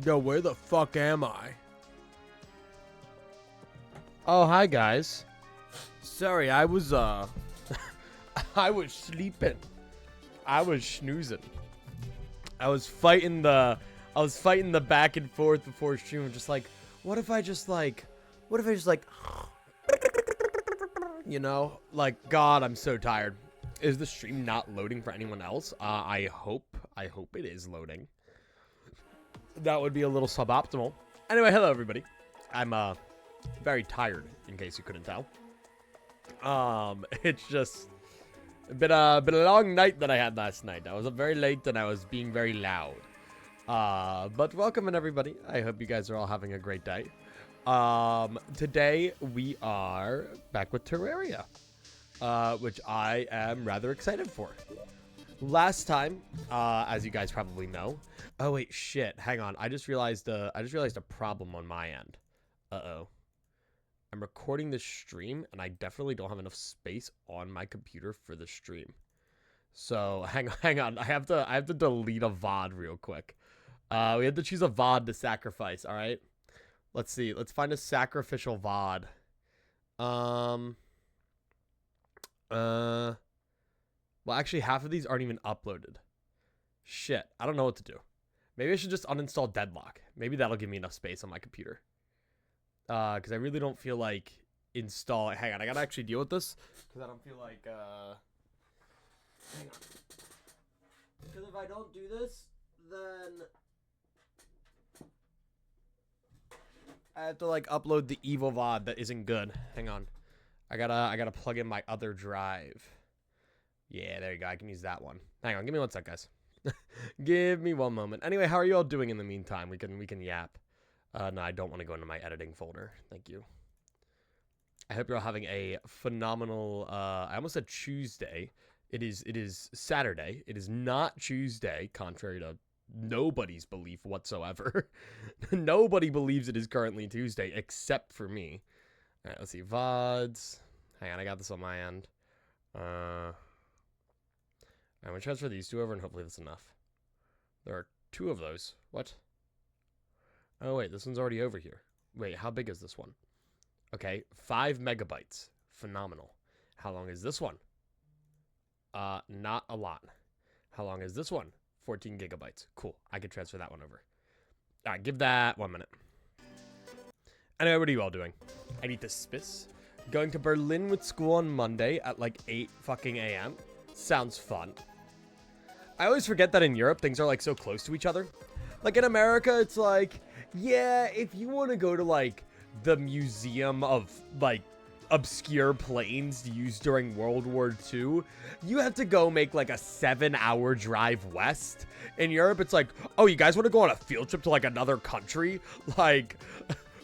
Yo, where the fuck am I? Oh, hi guys. Sorry, I was I was sleeping. I was snoozing. I was fighting the back and forth before stream, just like, what if I just like you know, like, God, I'm so tired. Is the stream not loading for anyone else? I hope it is loading. That would be a little suboptimal. Anyway, hello everybody. I'm very tired, in case you couldn't tell. It's just been a long night that I had last night. I was up very late and I was being very loud. But welcome in everybody. I hope you guys are all having a great day. Today we are back with Terraria, which I am rather excited for. Last time, as you guys probably know. Oh wait, shit. Hang on. I just realized a problem on my end. Uh-oh. I'm recording this stream and I definitely don't have enough space on my computer for the stream. So, hang on. I have to delete a VOD real quick. We have to choose a VOD to sacrifice, all right? Let's see. Let's find a sacrificial VOD. Well, actually, half of these aren't even uploaded. Shit, I don't know what to do. Maybe I should just uninstall Deadlock. Maybe that'll give me enough space on my computer. Because I really don't feel like installing... Hang on, I gotta actually deal with this. Because I don't feel like, Hang on. Because if I don't do this, then... I have to, like, upload the evil VOD that isn't good. Hang on. I gotta plug in my other drive. Yeah, there you go. I can use that one. Hang on, give me one sec, guys. Give me one moment. Anyway, how are you all doing in the meantime? We can yap. No, I don't want to go into my editing folder. Thank you. I hope you're all having a phenomenal, I almost said Tuesday. It is Saturday. It is not Tuesday, contrary to nobody's belief whatsoever. Nobody believes it is currently Tuesday, except for me. All right, let's see. VODs. Hang on, I got this on my end. I'm going to transfer these two over, and hopefully that's enough. There are two of those. What? Oh, wait, this one's already over here. Wait, how big is this one? Okay, 5 megabytes. Phenomenal. How long is this one? Not a lot. How long is this one? 14 gigabytes. Cool. I can transfer that one over. All right, give that 1 minute. Anyway, what are you all doing? I need to spiss. Going to Berlin with school on Monday at like 8 fucking a.m. Sounds fun. I always forget that in Europe, things are like so close to each other. Like in America, it's like, yeah, if you want to go to like the museum of like obscure planes used during World War II, you have to go make like a 7-hour drive west. In Europe, it's like, oh, you guys want to go on a field trip to like another country? Like,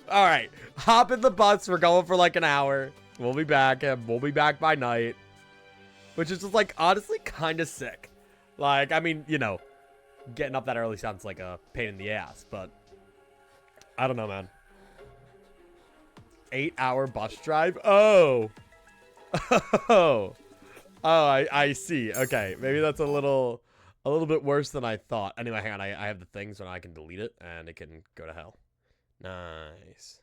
all right, hop in the bus. We're going for like an hour. We'll be back and we'll be back by night. Which is just like, honestly, kind of sick. Like, I mean, you know, getting up that early sounds like a pain in the ass, but I don't know, man. 8-hour bus drive? Oh. Oh. Oh, I see. Okay, maybe that's a little bit worse than I thought. Anyway, hang on. I have the thing, so now I can delete it, and it can go to hell. Nice.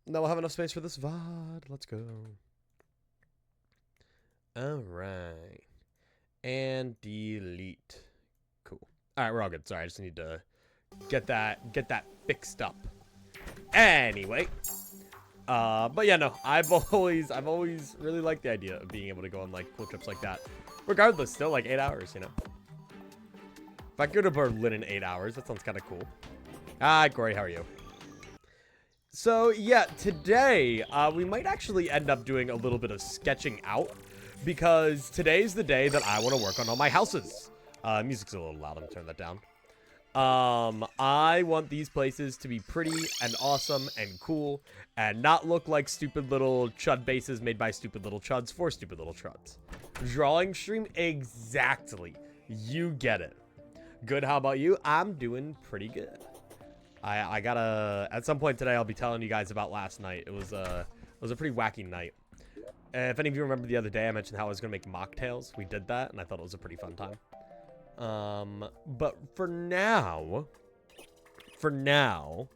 Now we'll have enough space for this VOD. Let's go. All right. And delete. Cool. All right, we're all good. Sorry, I just need to get that fixed up. Anyway, but yeah, no, I've always really liked the idea of being able to go on like cool trips like that. Regardless, still like 8 hours, you know. If I go to Berlin in 8 hours, that sounds kind of cool. Hi, Corey, how are you? So yeah, today we might actually end up doing a little bit of sketching out. Because today's the day that I want to work on all my houses. Music's a little loud. I'm going to turn that down. I want these places to be pretty and awesome and cool. And not look like stupid little chud bases made by stupid little chuds for stupid little chuds. Drawing stream? Exactly. You get it. Good, how about you? I'm doing pretty good. I gotta... At some point today, I'll be telling you guys about last night. It was a pretty wacky night. If any of you remember the other day, I mentioned how I was going to make mocktails. We did that, and I thought it was a pretty fun time. But for now, for now,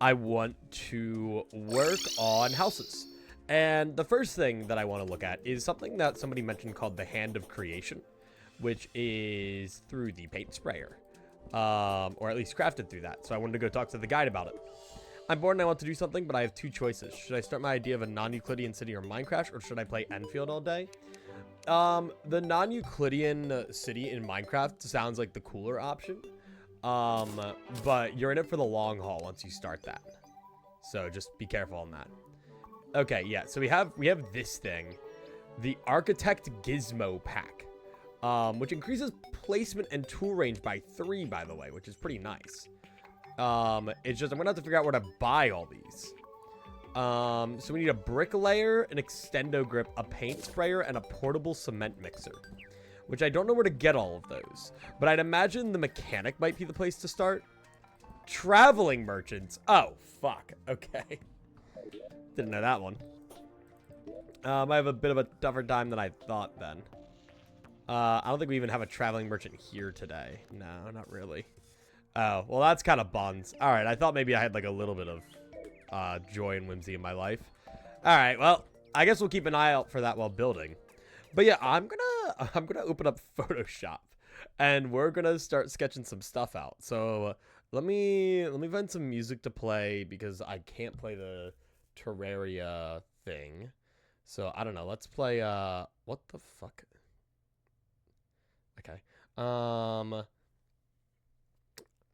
I want to work on houses. And the first thing that I want to look at is something that somebody mentioned called the Hand of Creation, which is through the paint sprayer, or at least crafted through that. So I wanted to go talk to the guide about it. I'm bored and I want to do something, but I have two choices. Should I start my idea of a non-Euclidean city or Minecraft, or should I play Enfield all day? The non-Euclidean city in Minecraft sounds like the cooler option. But you're in it for the long haul once you start that. So just be careful on that. Okay, yeah, so we have this thing, the Architect Gizmo Pack, which increases placement and tool range by 3, by the way, which is pretty nice. It's just I'm gonna have to figure out where to buy all these. So we need a bricklayer, an extendo grip, a paint sprayer, and a portable cement mixer, which I don't know where to get all of those, but I'd imagine the mechanic might be the place to start. Traveling merchants. Oh, fuck. Okay. Didn't know that one. I have a bit of a tougher time than I thought then. I don't think we even have a traveling merchant here today. No, not really. Oh, well, that's kind of buns. All right, I thought maybe I had like a little bit of joy and whimsy in my life. All right, well, I guess we'll keep an eye out for that while building. But yeah, I'm gonna open up Photoshop, and we're gonna start sketching some stuff out. So let me find some music to play because I can't play the Terraria thing. So I don't know. Let's play what the fuck? Okay.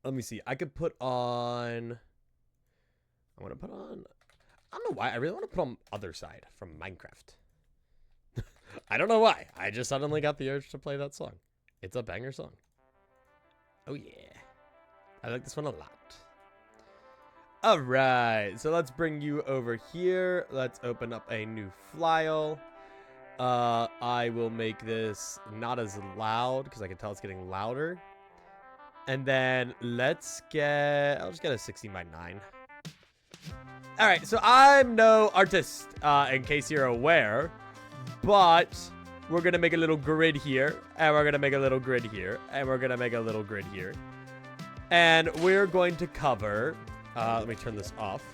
Let me see. I could put on. I want to put on. I don't know why. I really want to put on Other Side from Minecraft. I don't know why. I just suddenly got the urge to play that song. It's a banger song. Oh yeah. I like this one a lot. All right. So let's bring you over here. Let's open up a new file. I will make this not as loud because I can tell it's getting louder. And then let's get, I'll just get a 16 by 9. All right, so I'm no artist, in case you're aware, but we're going to make a little grid here, and we're going to make a little grid here, and we're going to make a little grid here. And we're going to cover, let me turn this off.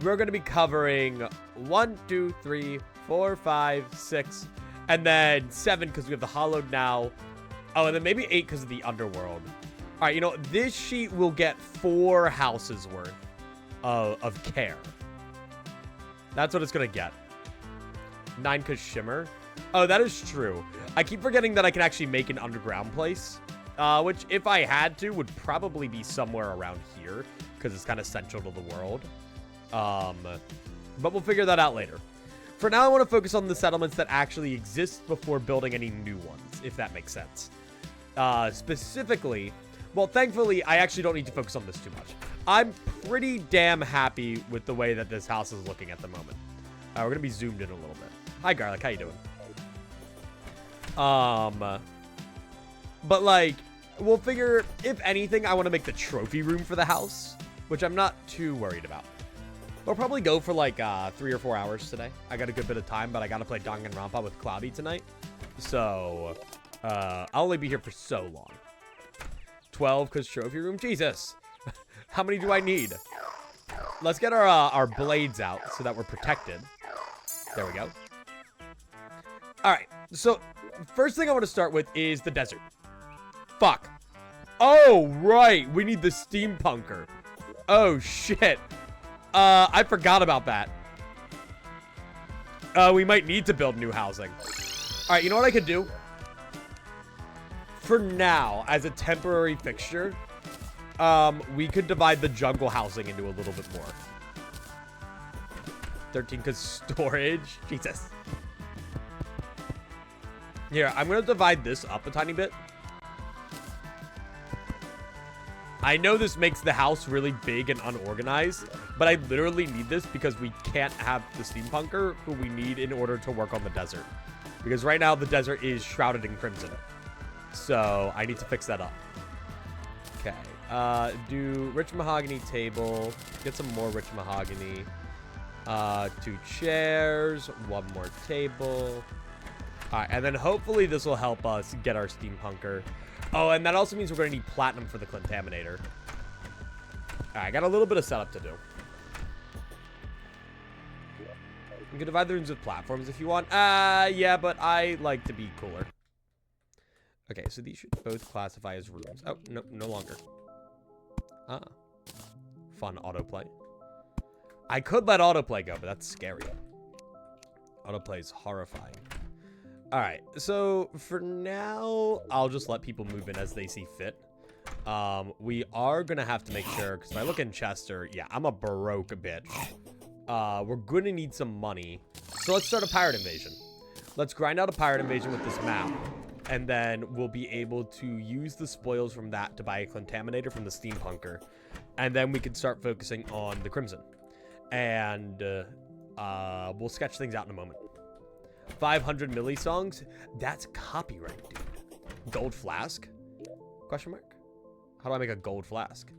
We're going to be covering 1, 2, 3, 4, 5, 6, and then 7 because we have the hollowed now. Oh, and then maybe 8 because of the underworld. All right, you know, this sheet will get 4 houses worth of care. That's what it's going to get. 9 because shimmer. Oh, that is true. I keep forgetting that I can actually make an underground place, which if I had to would probably be somewhere around here because it's kind of central to the world. But we'll figure that out later. For now, I want to focus on the settlements that actually exist before building any new ones, if that makes sense. Specifically, well, thankfully, I actually don't need to focus on this too much. I'm pretty damn happy with the way that this house is looking at the moment. We're going to be zoomed in a little bit. Hi, Garlic. How you doing? But, like, we'll figure, if anything, I want to make the trophy room for the house, which I'm not too worried about. We'll probably go for, like, 3 or 4 hours today. I got a good bit of time, but I got to play Danganronpa with Cloudy tonight. So, I'll only be here for so long. 12, because trophy room? Jesus. How many do I need? Let's get our blades out so that we're protected. There we go. All right. So, first thing I want to start with is the desert. Fuck. Oh, right. We need the steampunker. Oh, shit. I forgot about that. We might need to build new housing. All right, you know what I could do? For now, as a temporary fixture, we could divide the jungle housing into a little bit more. 13 because storage. Jesus. Here, I'm going to divide this up a tiny bit. I know this makes the house really big and unorganized, but I literally need this because we can't have the steampunker who we need in order to work on the desert. Because right now the desert is shrouded in crimson. So I need to fix that up. Okay. Do rich mahogany table. Get some more rich mahogany. 2 chairs. 1 more table. All right, and then hopefully this will help us get our steampunker. Oh, and that also means we're going to need platinum for the contaminator. Alright, I got a little bit of setup to do. You can divide the rooms with platforms if you want. Yeah, but I like to be cooler. Okay, so these should both classify as rooms. Oh, no, no longer. Ah. Fun autoplay. I could let autoplay go, but that's scary. Autoplay is horrifying. Alright, so for now, I'll just let people move in as they see fit. We are gonna have to make sure, because if I look in Chester, yeah, I'm a broke bitch. We're gonna need some money. So let's start a pirate invasion. Let's grind out a pirate invasion with this map. And then we'll be able to use the spoils from that to buy a contaminator from the steampunker. And then we can start focusing on the Crimson. And we'll sketch things out in a moment. 500 milli songs? That's copyright, dude. Gold flask? Question mark? How do I make a gold flask?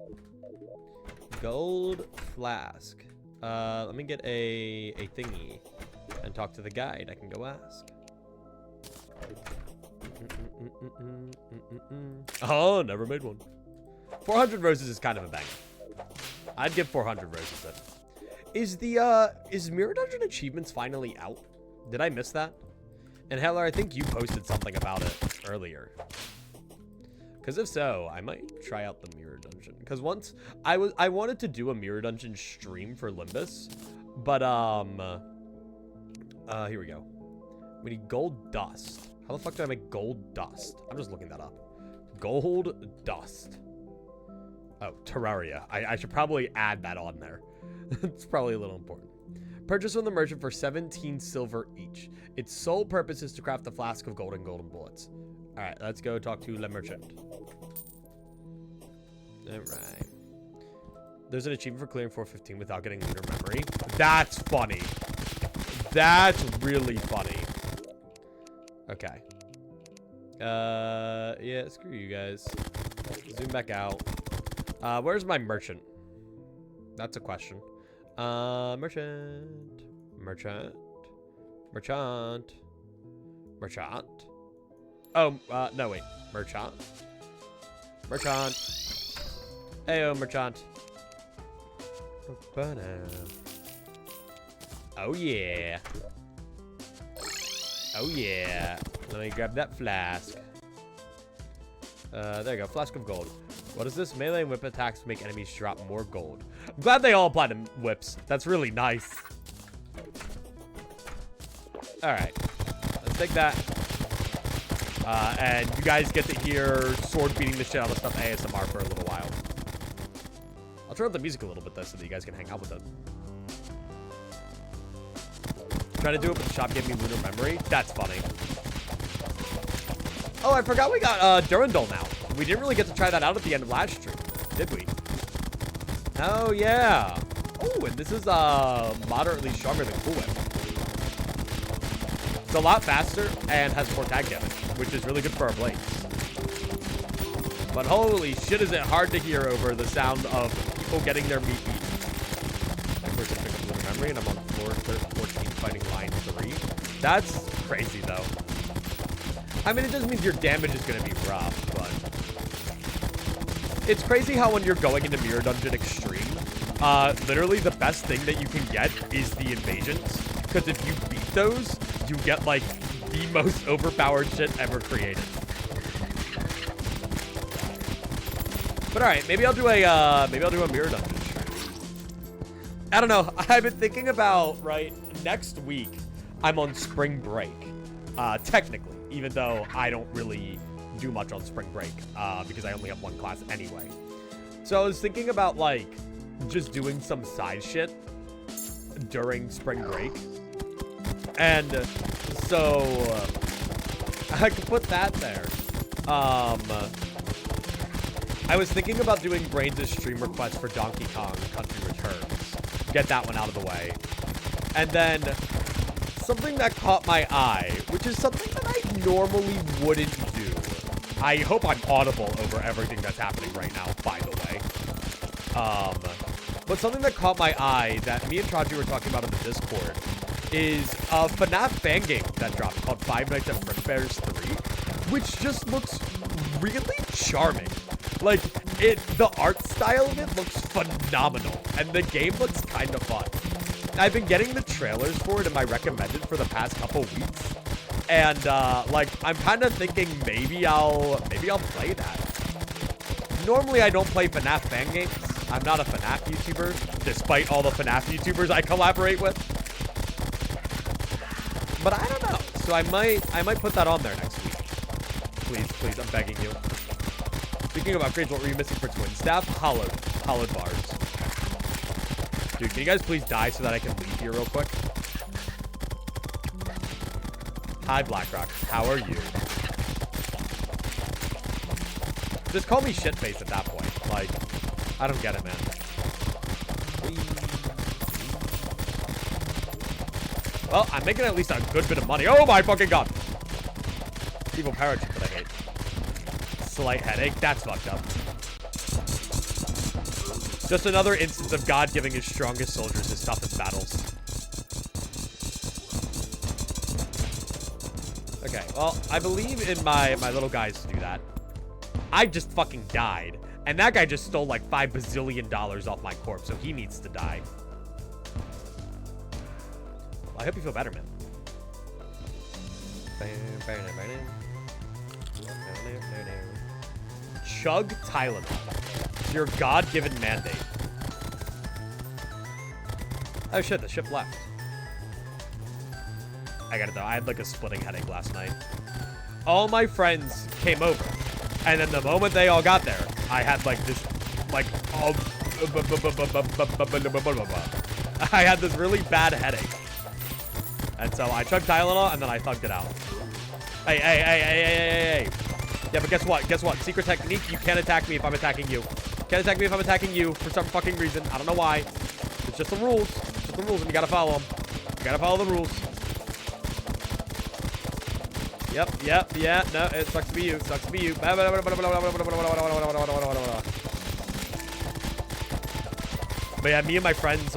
Gold flask. Let me get a thingy and talk to the guide. I can go ask. Oh, never made one. 400 roses is kind of a banger. I'd give 400 roses then. Is Mirror Dungeon achievements finally out? Did I miss that? And Heller, I think you posted something about it earlier. Because if so, I might try out the Mirror Dungeon. Because once I wanted to do a Mirror Dungeon stream for Limbus, but here we go. We need gold dust. How the fuck do I make gold dust? I'm just looking that up. Gold dust. Oh, Terraria. I should probably add that on there. It's probably a little important. Purchase from the merchant for 17 silver each. Its sole purpose is to craft a flask of gold and golden bullets. All right, let's go talk to Le Merchant. All right. There's an achievement for clearing 415 without getting lunar memory. That's funny. That's really funny. Okay. Yeah, screw you guys. Zoom back out. Where's my merchant? That's a question. Merchant. Merchant. Merchant. Merchant. Oh, no, wait. Merchant. Merchant. Heyo, merchant. Oh, yeah. Oh, yeah. Let me grab that flask. There you go. Flask of gold. What is this? Melee and whip attacks make enemies drop more gold. I'm glad they all apply to whips. That's really nice. Alright. Let's take that. And you guys get to hear sword beating the shit out of stuff ASMR for a little while. I'll turn up the music a little bit though so that you guys can hang out with it. Trying to do it, but the shop gave me lunar memory. That's funny. Oh, I forgot we got Durandal now. We didn't really get to try that out at the end of last stream, did we? Oh, yeah. Oh, and this is moderately stronger than Cool Whip. It's a lot faster and has more tag damage, which is really good for our blades. But holy shit, is it hard to hear over the sound of people getting their meat beat. My first infected lunar memory, and I'm on floor 14 fighting line 3. That's crazy, though. I mean, it doesn't mean your damage is going to be rough, but... It's crazy how when you're going into Mirror Dungeon Extreme, literally the best thing that you can get is the invasions. Because if you beat those, you get, like, the most overpowered shit ever created. But alright, maybe I'll do a Mirror Dungeon stream. I don't know. I've been thinking about, right, next week, I'm on spring break. Technically. Even though I don't really do much on spring break, because I only have one class anyway. So I was thinking about, like, just doing some side shit during spring break. And so I could put that there. I was thinking about doing Brains' stream request for Donkey Kong Country Returns. Get that one out of the way. And then something that caught my eye, which is something that I normally wouldn't do. I hope I'm audible over everything that's happening right now, by the way. But something that caught my eye that me and Traji were talking about in the Discord is a FNAF fan game that dropped called Five Nights at Fredbear's 3, which just looks really charming. Like, the art style of it looks phenomenal, and the game looks kind of fun. I've been getting the trailers for it in my recommended for the past couple weeks, and like, I'm kind of thinking maybe I'll play that. Normally, I don't play FNAF fan games. I'm not a FNAF YouTuber, despite all the FNAF YouTubers I collaborate with. But I don't know, so I might put that on there next week. Please, I'm begging you. Speaking of upgrades, what were you missing for Twin Staff? Hollowed bars. Dude, can you guys please die so that I can leave here real quick? Hi, Blackrock. How are you? Just call me shitface at that point. Like, I don't get it, man. Well, I'm making at least a good bit of money. Oh my fucking god! Evil parachute that I hate. Slight headache. That's fucked up. Just another instance of God giving his strongest soldiers his toughest battles. Okay, well, I believe in my little guys to do that. I just fucking died. And that guy just stole like $5 bazillion off my corpse, so he needs to die. Well, I hope you feel better, man. Chug Tylenol. It's your God-given mandate. Oh shit, the ship left. I got it though. I had like a splitting headache last night. All my friends came over, and then the moment they all got there, I had like this, like, I had this really bad headache. And so I chugged Tylenol, and then I thugged it out. Hey. Yeah, but guess what? Guess what? Secret technique, you can't attack me if I'm attacking you. Can't attack me if I'm attacking you for some fucking reason. I don't know why. It's just the rules. It's just the rules, and you gotta follow them. You gotta follow the rules. Yep, yeah, no, it sucks to be you. Sucks to be you. But yeah, me and my friends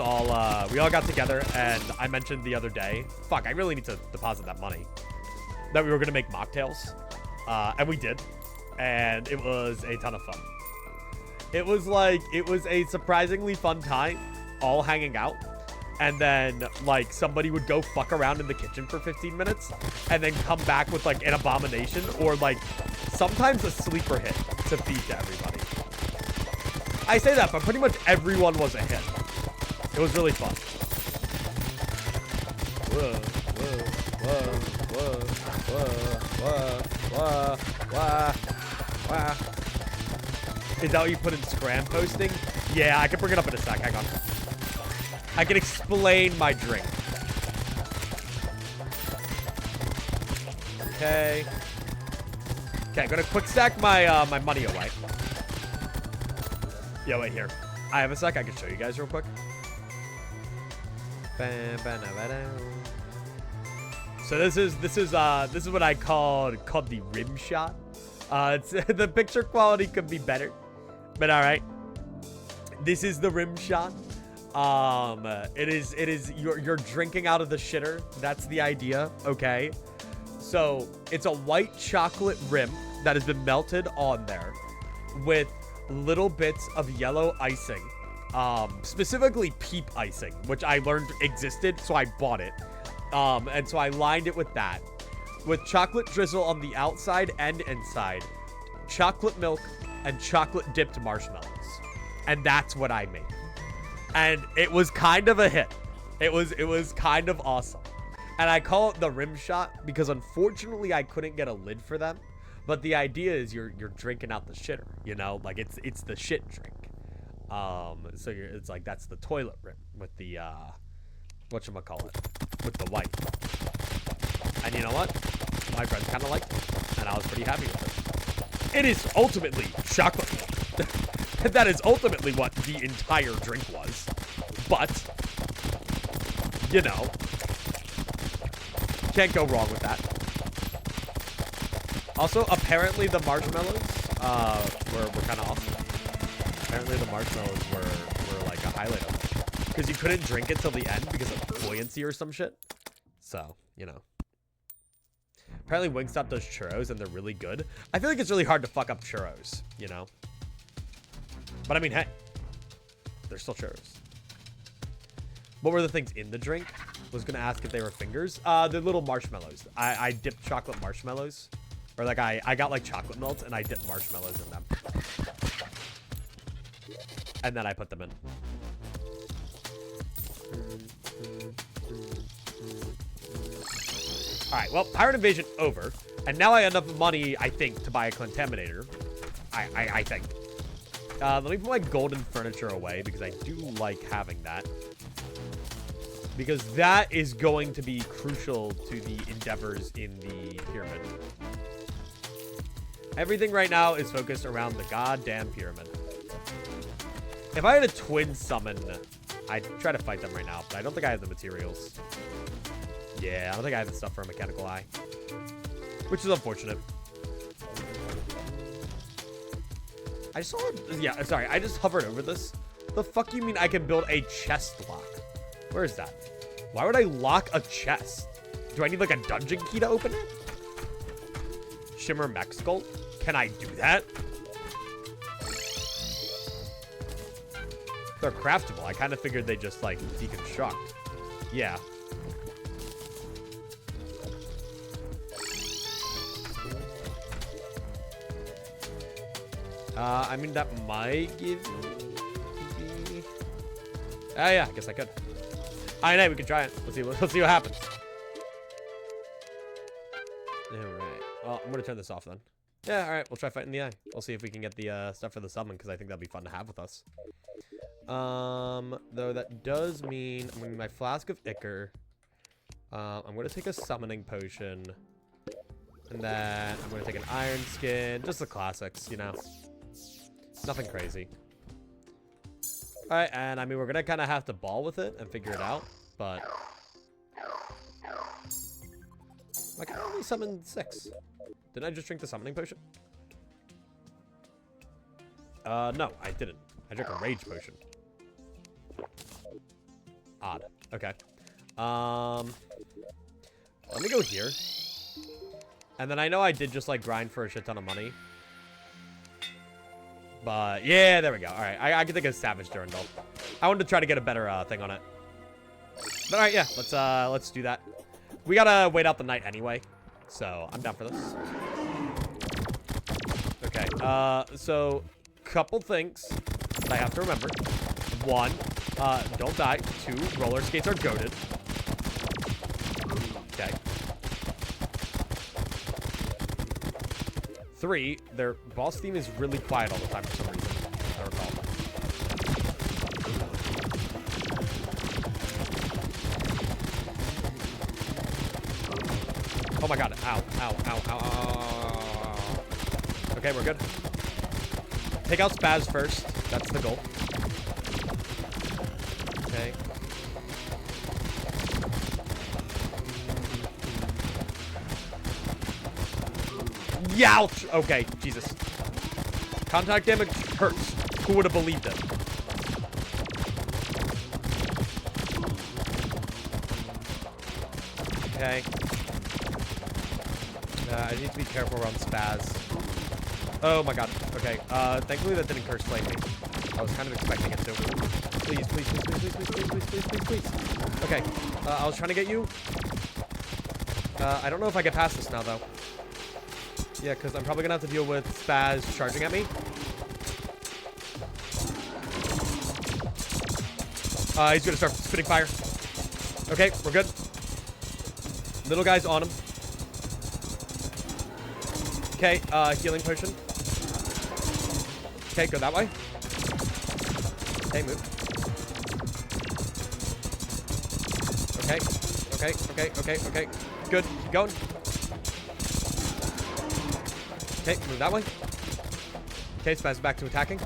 we all got together, and I mentioned the other day, fuck, I really need to deposit that money, that we were gonna make mocktails. And we did, and it was a ton of fun. It was a surprisingly fun time, all hanging out, and then like somebody would go fuck around in the kitchen for 15 minutes, and then come back with like an abomination or like sometimes a sleeper hit to feed to everybody. I say that, but pretty much everyone was a hit. It was really fun. Whoa. Is that what you put in Scram posting? Yeah, I can bring it up in a sec. Hang on. I can explain my drink. Okay. Okay, I'm gonna quick stack my my money away. Yeah, wait here. I have a sec. I can show you guys real quick. So this is what I called the rim shot. It's the picture quality could be better, but all right. This is the rim shot. It is you're drinking out of the shitter. That's the idea. Okay. So it's a white chocolate rim that has been melted on there with little bits of yellow icing, specifically peep icing, which I learned existed, so I bought it. And so I lined it with that, with chocolate drizzle on the outside and inside, chocolate milk, and chocolate dipped marshmallows. And that's what I made. And it was kind of a hit. It was kind of awesome. And I call it the rim shot because unfortunately I couldn't get a lid for them. But the idea is you're drinking out the shitter, you know, like it's the shit drink. So it's like that's the toilet rim with the whatchamacallit, with the white. And you know what? My friends kind of liked it, and I was pretty happy with it. It is ultimately chocolate milk. That is ultimately what the entire drink was. But, you know, can't go wrong with that. Also, apparently the marshmallows were kind of awesome. Apparently the marshmallows were like a highlight of it. Because you couldn't drink it till the end because of buoyancy or some shit. So, you know. Apparently Wingstop does churros and they're really good. I feel like it's really hard to fuck up churros, you know? But I mean, hey, they're still churros. What were the things in the drink? Was gonna ask if they were fingers. They're little marshmallows. I dipped chocolate marshmallows. Or like I got like chocolate melt and I dipped marshmallows in them. And then I put them in. Alright, well, Pirate Invasion over. And now I have enough money, I think, to buy a Contaminator. I think. Let me put my golden furniture away because I do like having that. Because that is going to be crucial to the endeavors in the pyramid. Everything right now is focused around the goddamn pyramid. If I had a twin summon, I'd try to fight them right now, but I don't think I have the materials. Yeah, I don't think I have the stuff for a mechanical eye. Which is unfortunate. I saw it. Yeah, sorry. I just hovered over this. The fuck you mean I can build a chest lock? Where is that? Why would I lock a chest? Do I need like a dungeon key to open it? Shimmer mech skull? Can I do that? They're craftable. I kind of figured they just like deconstruct. Yeah. I mean, that might give me... yeah, I guess I could. I know, we can try it. Let's see what happens. Alright. Well, I'm gonna turn this off then. Yeah, alright, we'll try fighting the eye. We'll see if we can get the stuff for the summon, because I think that'd be fun to have with us. Though that does mean I'm gonna need my flask of ichor. I'm gonna take a summoning potion. And then I'm gonna take an iron skin. Just the classics, you know. Nothing crazy. Alright, and I mean, we're gonna kind of have to ball with it and figure it out, but... I can only summon 6. Didn't I just drink the summoning potion? No, I didn't. I drank a rage potion. Odd. Okay. Let me go here. And then I know I did just, like, grind for a shit ton of money. But, yeah, there we go. Alright, I can think of Savage Durandal. I wanted to try to get a better thing on it. But, alright, yeah, let's do that. We gotta wait out the night anyway. So, I'm down for this. Okay, so, couple things that I have to remember. 1, don't die. 2, roller skates are goated. Okay. 3, their boss theme is really quiet all the time for some reason, I recall. Oh my god. Ow, ow, ow, ow, ow. Okay, we're good. Take out Spaz first. That's the goal. Okay. Youch! Okay, Jesus. Contact damage hurts. Who would have believed it? Okay. I need to be careful around Spaz. Oh my god. Okay. Thankfully that didn't curse flame me. I was kind of expecting it to. Please, please, please, please, please, please, please, please, please, please. Okay. I was trying to get you. I don't know if I get past this now, though. Yeah, because I'm probably going to have to deal with Spaz charging at me. He's going to start spitting fire. Okay, we're good. Little guy's on him. Okay, healing potion. Okay, go that way. Okay, move. Okay, okay, okay, okay, okay. Good, keep going. Okay, move that way. Okay, Spaz back to attacking.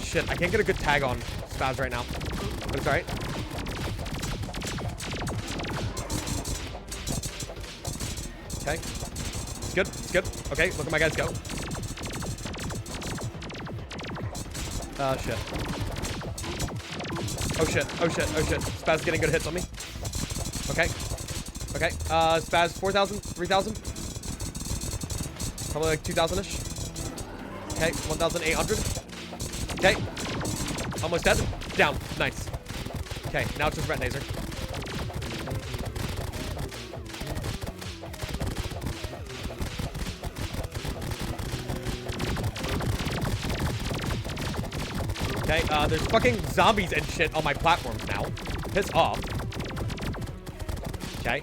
Shit, I can't get a good tag on Spaz right now. But it's alright. Okay. It's good, it's good. Okay, look at my guys go. Shit. Oh shit, oh shit, oh shit. Spaz is getting good hits on me. Okay. Okay, Spaz, 4,000, 3,000. Probably like 2,000-ish. Okay, 1,800. Okay. Almost dead. Down. Nice. Okay, now it's just Retinazer. Okay, there's fucking zombies and shit on my platforms now. Piss off. Okay.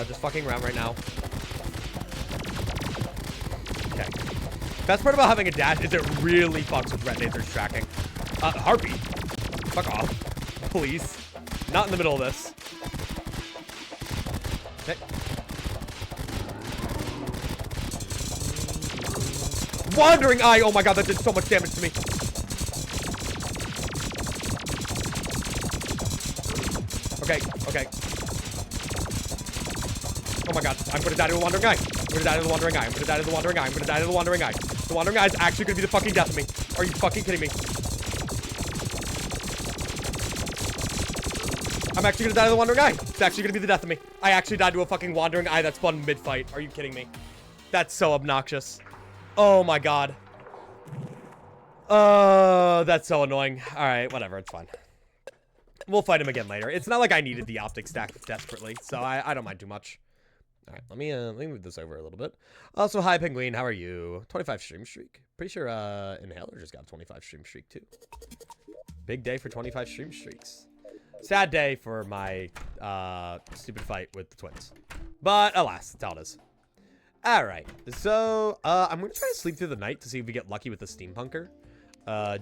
Just fucking around right now. Okay. Best part about having a dash is it really fucks with Retinazer's tracking. Harpy. Fuck off. Please. Not in the middle of this. Okay. Wandering Eye! Oh my god, that did so much damage to me. Okay, okay. Oh my god, I'm gonna die to the Wandering Eye. I'm gonna die to the Wandering Eye. I'm gonna die to the Wandering Eye. I'm gonna die to the Wandering Eye. The Wandering Eye is actually gonna be the fucking death of me. Are you fucking kidding me? I'm actually gonna die to the Wandering Eye. It's actually gonna be the death of me. I actually died to a fucking Wandering Eye that spawned mid-fight. Are you kidding me? That's so obnoxious. Oh my god. That's so annoying. Alright, whatever, it's fine. We'll fight him again later. It's not like I needed the optic stack desperately, so I don't mind too much. Alright, let me move this over a little bit. Also, hi Penguin, how are you? 25 stream streak. Pretty sure Inhaler just got a 25 stream streak too. Big day for 25 stream streaks. Sad day for my stupid fight with the twins. But alas, that's how it is. Alright, so I'm gonna try to sleep through the night to see if we get lucky with the steampunker.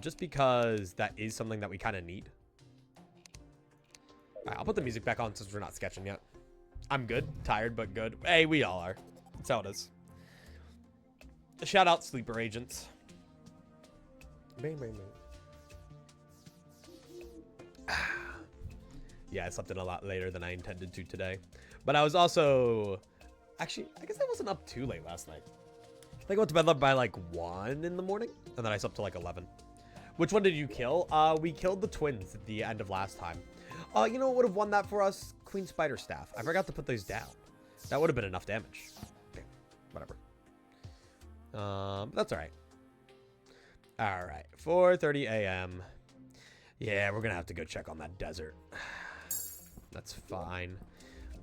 Just because that is something that we kind of need. Alright, I'll put the music back on since we're not sketching yet. I'm good. Tired, but good. Hey, we all are. That's how it is. Shout out sleeper agents. Bang, bang, bang. Yeah, I slept in a lot later than I intended to today. But I was also... Actually, I guess I wasn't up too late last night. I think I went to bed by like 1 in the morning. And then I slept till like 11. Which one did you kill? We killed the twins at the end of last time. You know what would have won that for us? Queen Spider Staff. I forgot to put those down. That would have been enough damage. Okay, whatever. That's alright. Alright, 4:30 a.m. Yeah, we're gonna have to go check on that desert. That's fine.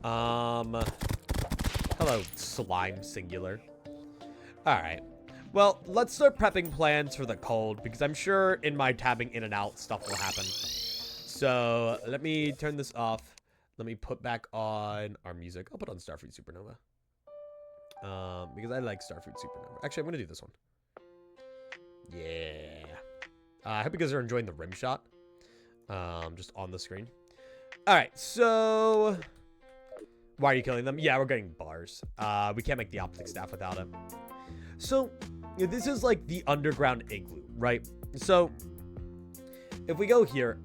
Hello, slime singular. Alright. Well, let's start prepping plans for the cold, because I'm sure in my tabbing in and out, stuff will happen. So, let me turn this off. Let me put back on our music. I'll put on Starfruit Supernova. Because I like Starfruit Supernova. Actually, I'm going to do this one. Yeah. I hope you guys are enjoying the rim shot. Just on the screen. Alright, so... Why are you killing them? Yeah, we're getting bars. We can't make the optic staff without it. So, this is like the underground igloo, right? So, if we go here,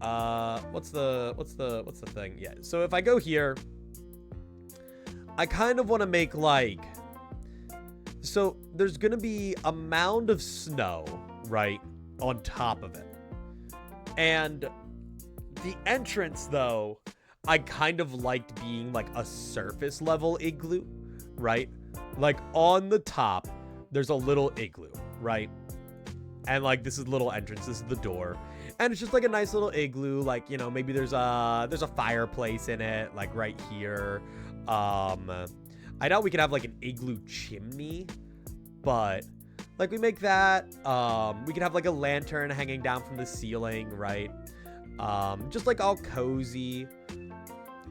what's the thing? Yeah, so if I go here, I kind of want to make like, so there's going to be a mound of snow, right, on top of it. And the entrance, though, I kind of liked being like a surface level igloo, right? Like on the top, there's a little igloo, right? And like this is the little entrance, this is the door. And it's just like a nice little igloo, like, you know, maybe there's a fireplace in it, like right here. I know we could have like an igloo chimney, but like we make that. We could have like a lantern hanging down from the ceiling, right? Just like all cozy.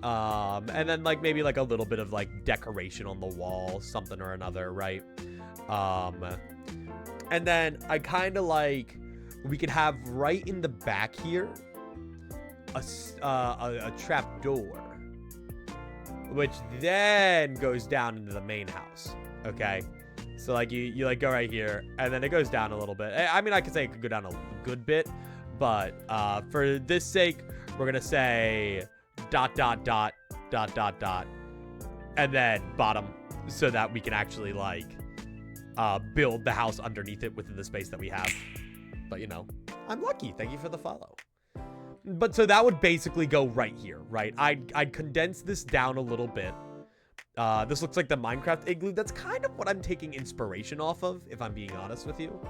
And then like maybe like a little bit of like decoration on the wall, something or another, right? And then I kind of like, we could have right in the back here a trap door, which then goes down into the main house. Okay, so like you like go right here, and then it goes down a little bit. I mean, I could say it could go down a good bit, but for this sake, we're gonna say ... and then bottom, so that we can actually like build the house underneath it within the space that we have. But you know, I'm lucky. Thank you for the follow. But so that would basically go right here, right? I'd condense this down a little bit, This looks like the Minecraft igloo. That's kind of what I'm taking inspiration off of, if I'm being honest with you.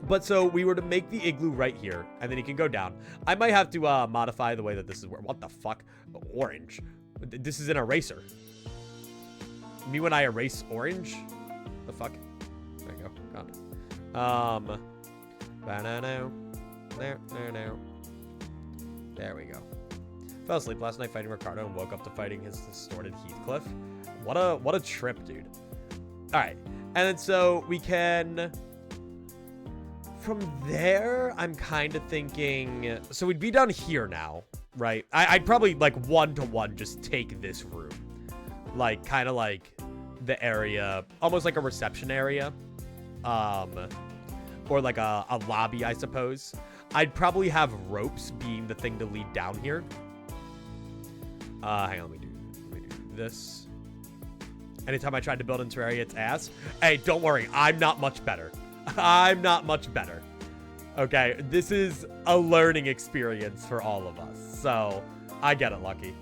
But so we were to make the igloo right here, and then you can go down. I might have to modify the way that this is. What the fuck? Orange. This is an eraser. Me when I erase orange? The fuck? There you go. Gone. There we go. Fell asleep last night fighting Ricardo and woke up to fighting his distorted Heathcliff. What a trip, dude. All right, and then so we can. From there, I'm kind of thinking. So we'd be down here now, right? I'd probably like 1-to-1 just take this room, like kind of like the area, almost like a reception area, or like a lobby, I suppose. I'd probably have ropes being the thing to lead down here. Hang on, let me do this. Anytime I tried to build in Terraria, it's ass. Hey, don't worry, I'm not much better. I'm not much better. Okay, this is a learning experience for all of us, so I get it, Lucky.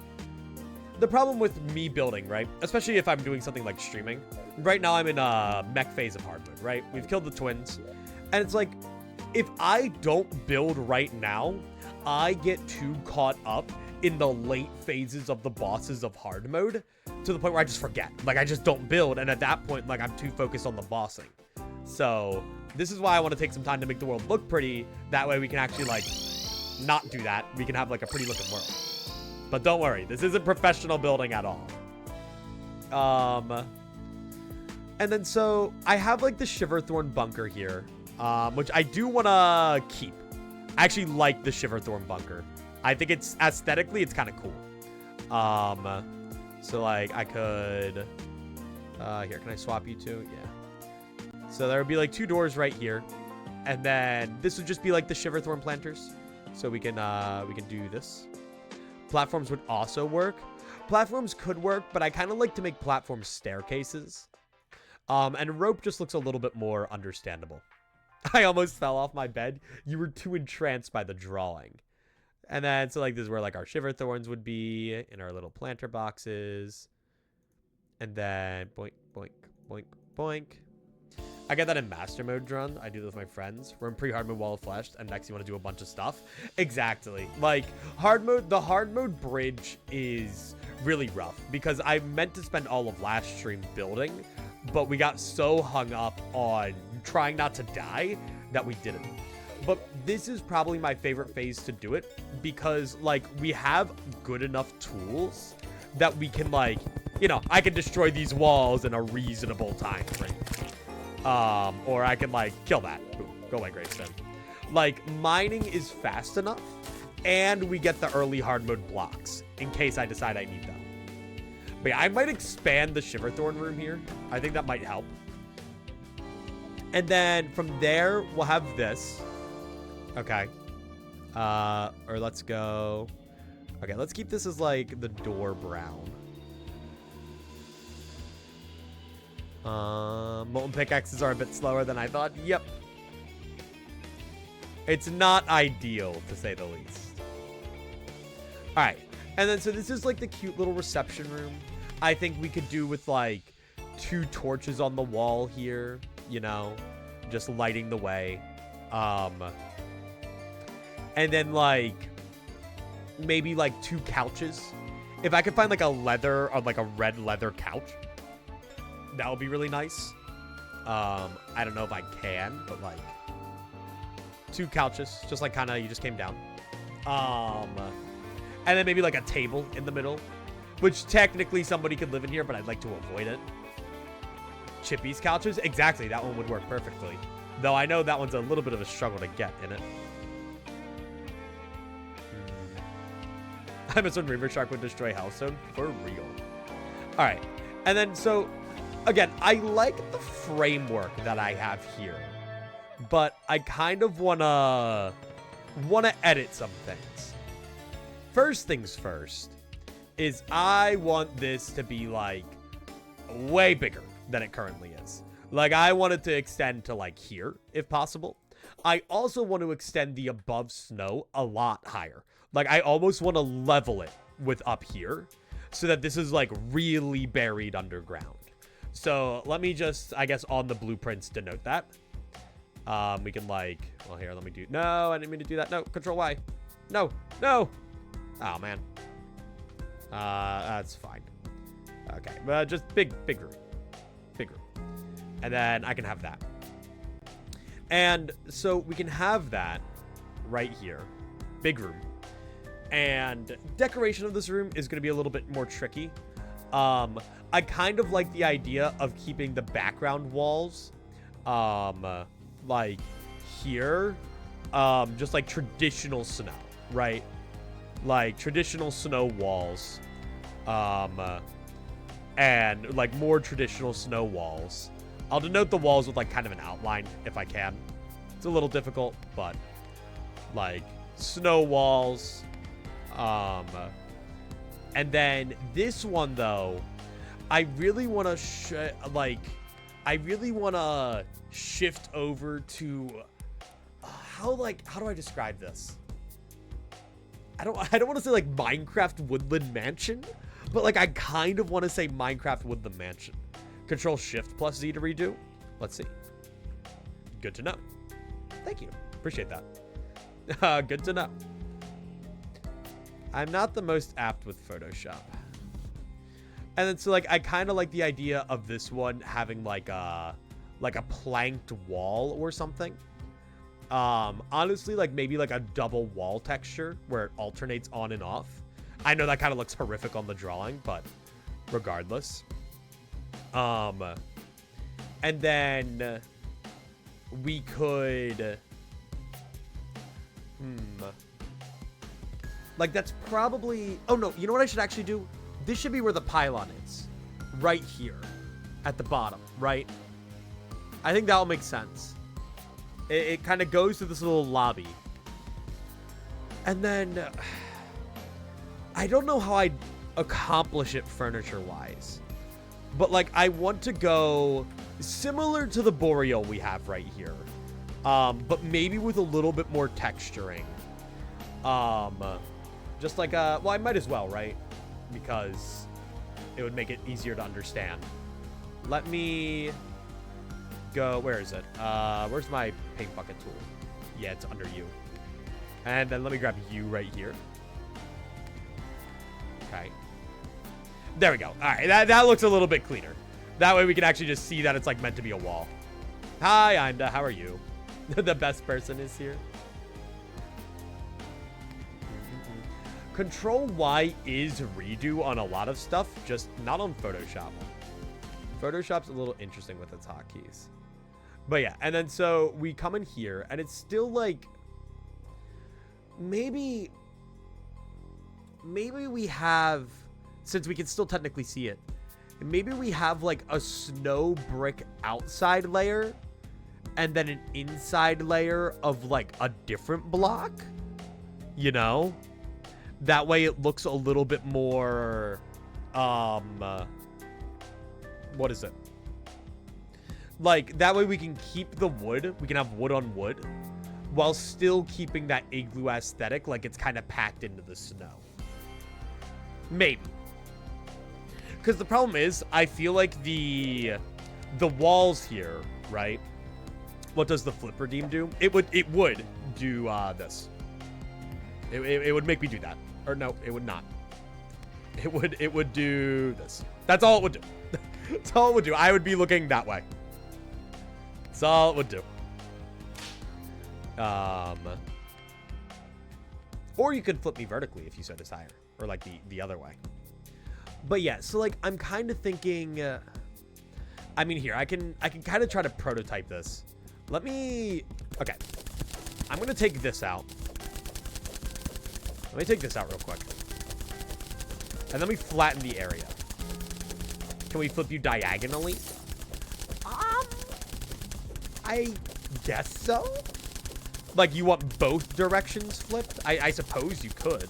The problem with me building, right, especially if I'm doing something like streaming, right now I'm in a mech phase of hardmode, right? We've killed the twins, and it's like, if I don't build right now, I get too caught up in the late phases of the bosses of hard mode to the point where I just forget. Like, I just don't build, and at that point, like, I'm too focused on the bossing. So this is why I want to take some time to make the world look pretty. That way we can actually, like, not do that. We can have, like, a pretty looking world. But don't worry, this isn't professional building at all. And then so I have, like, the Shiverthorn bunker here, which I do want to keep. I actually like the Shiverthorn bunker. I think it's aesthetically, it's kind of cool. So like I could, here, can I swap you two? Yeah. So there would be like 2 doors right here. And then this would just be like the Shiverthorn planters. So we can do this. Platforms would also work. Platforms could work, but I kind of like to make platform staircases. And rope just looks a little bit more understandable. I almost fell off my bed. You were too entranced by the drawing. And then, so like this is where like our Shiverthorns would be in our little planter boxes. And then boink, boink, boink, boink. I get that in master mode run. I do this with my friends. We're in pre-hard mode Wall of Flesh, and next you want to do a bunch of stuff. Exactly. Like hard mode, the hard mode bridge is really rough because I meant to spend all of last stream building, but we got so hung up on trying not to die that we didn't. But this is probably my favorite phase to do it because like we have good enough tools that we can like, you know, I can destroy these walls in a reasonable time frame. Or I can like kill that. Boom, go away, gravestone. Like mining is fast enough and we get the early hard mode blocks in case I decide I need them. But yeah, I might expand the Shiverthorn room here. I think that might help. And then from there, we'll have this. Okay. Or let's go. Okay, let's keep this as like the door brown. Molten pickaxes are a bit slower than I thought. Yep. It's not ideal, to say the least. All right. And then, so this is like the cute little reception room. I think we could do with like 2 torches on the wall here, you know, just lighting the way. And then like maybe like 2 couches. If I could find like a leather or like a red leather couch, that would be really nice. I don't know if I can, but like 2 couches, just like kind of you just came down. And then maybe like a table in the middle, which technically somebody could live in here, but I'd like to avoid it. Chippy's couches, exactly, that one would work perfectly. Though I know that one's a little bit of a struggle to get in it. I miss when Reaver Shark would destroy Hellstone. For real. All right. And then, so, again, I like the framework that I have here. But I kind of want to edit some things. First things first is I want this to be, like, way bigger than it currently is. Like, I want it to extend to, like, here, if possible. I also want to extend the above snow a lot higher. Like, I almost want to level it with up here so that this is like really buried underground. So let me just, I guess, on the blueprints denote that. We can like, well, here, let me do, no, I didn't mean to do that. No, control Y. No, no. Oh, man. That's fine. Okay, just big room. Big room. And then I can have that. And so we can have that right here. Big room. And decoration of this room is going to be a little bit more tricky. I kind of like the idea of keeping the background walls, like here, just like traditional snow, right? Like traditional snow walls, and like more traditional snow walls. I'll denote the walls with like kind of an outline if I can. It's a little difficult, but like snow walls. And then this one though, I really want to shift over to how do I describe this? I don't want to say like Minecraft Woodland Mansion, but like I kind of want to say Minecraft Woodland Mansion. Control Shift plus Z to redo. Let's see. Good to know. Thank you. Appreciate that. Good to know. I'm not the most apt with Photoshop. And then so like I kind of like the idea of this one having like a planked wall or something. Honestly, like maybe like a double wall texture where it alternates on and off. I know that kind of looks horrific on the drawing, but regardless. And then we could like that's probably, oh no, you know what I should actually do? This should be where the pylon is. Right here. At the bottom, right? I think that'll make sense. It kind of goes to this little lobby. And then I don't know how I'd accomplish it furniture-wise. But like I want to go similar to the Boreal we have right here. But maybe with a little bit more texturing. Just like well, I might as well, right? Because it would make it easier to understand. Let me go, where is it? Where's my paint bucket tool? Yeah, it's under you. And then let me grab you right here. Okay. There we go. All right, that looks a little bit cleaner. That way we can actually just see that it's like meant to be a wall. Hi, Imda, how are you? The best person is here. Control Y is redo on a lot of stuff, just not on Photoshop. Photoshop's a little interesting with its hotkeys. But yeah, and then so we come in here, and it's still like, maybe we have, since we can still technically see it, maybe we have like a snow brick outside layer, and then an inside layer of like a different block, you know? That way it looks a little bit more, what is it? Like, that way we can keep the wood. We can have wood on wood while still keeping that igloo aesthetic, like it's kind of packed into the snow. Maybe. Because the problem is, I feel like the walls here, right? What does the flip redeem do? It would do this. It would make me do that. Or no, it would not. It would do this. That's all it would do. That's all it would do. I would be looking that way. That's all it would do. Or you could flip me vertically if you so desire. Or like the other way. But yeah, so like I'm kind of thinking, I mean here, I can kind of try to prototype this. Let me, okay. I'm going to take this out. Let me take this out real quick. And then we flatten the area. Can we flip you diagonally? I guess so. Like, you want both directions flipped? I suppose you could.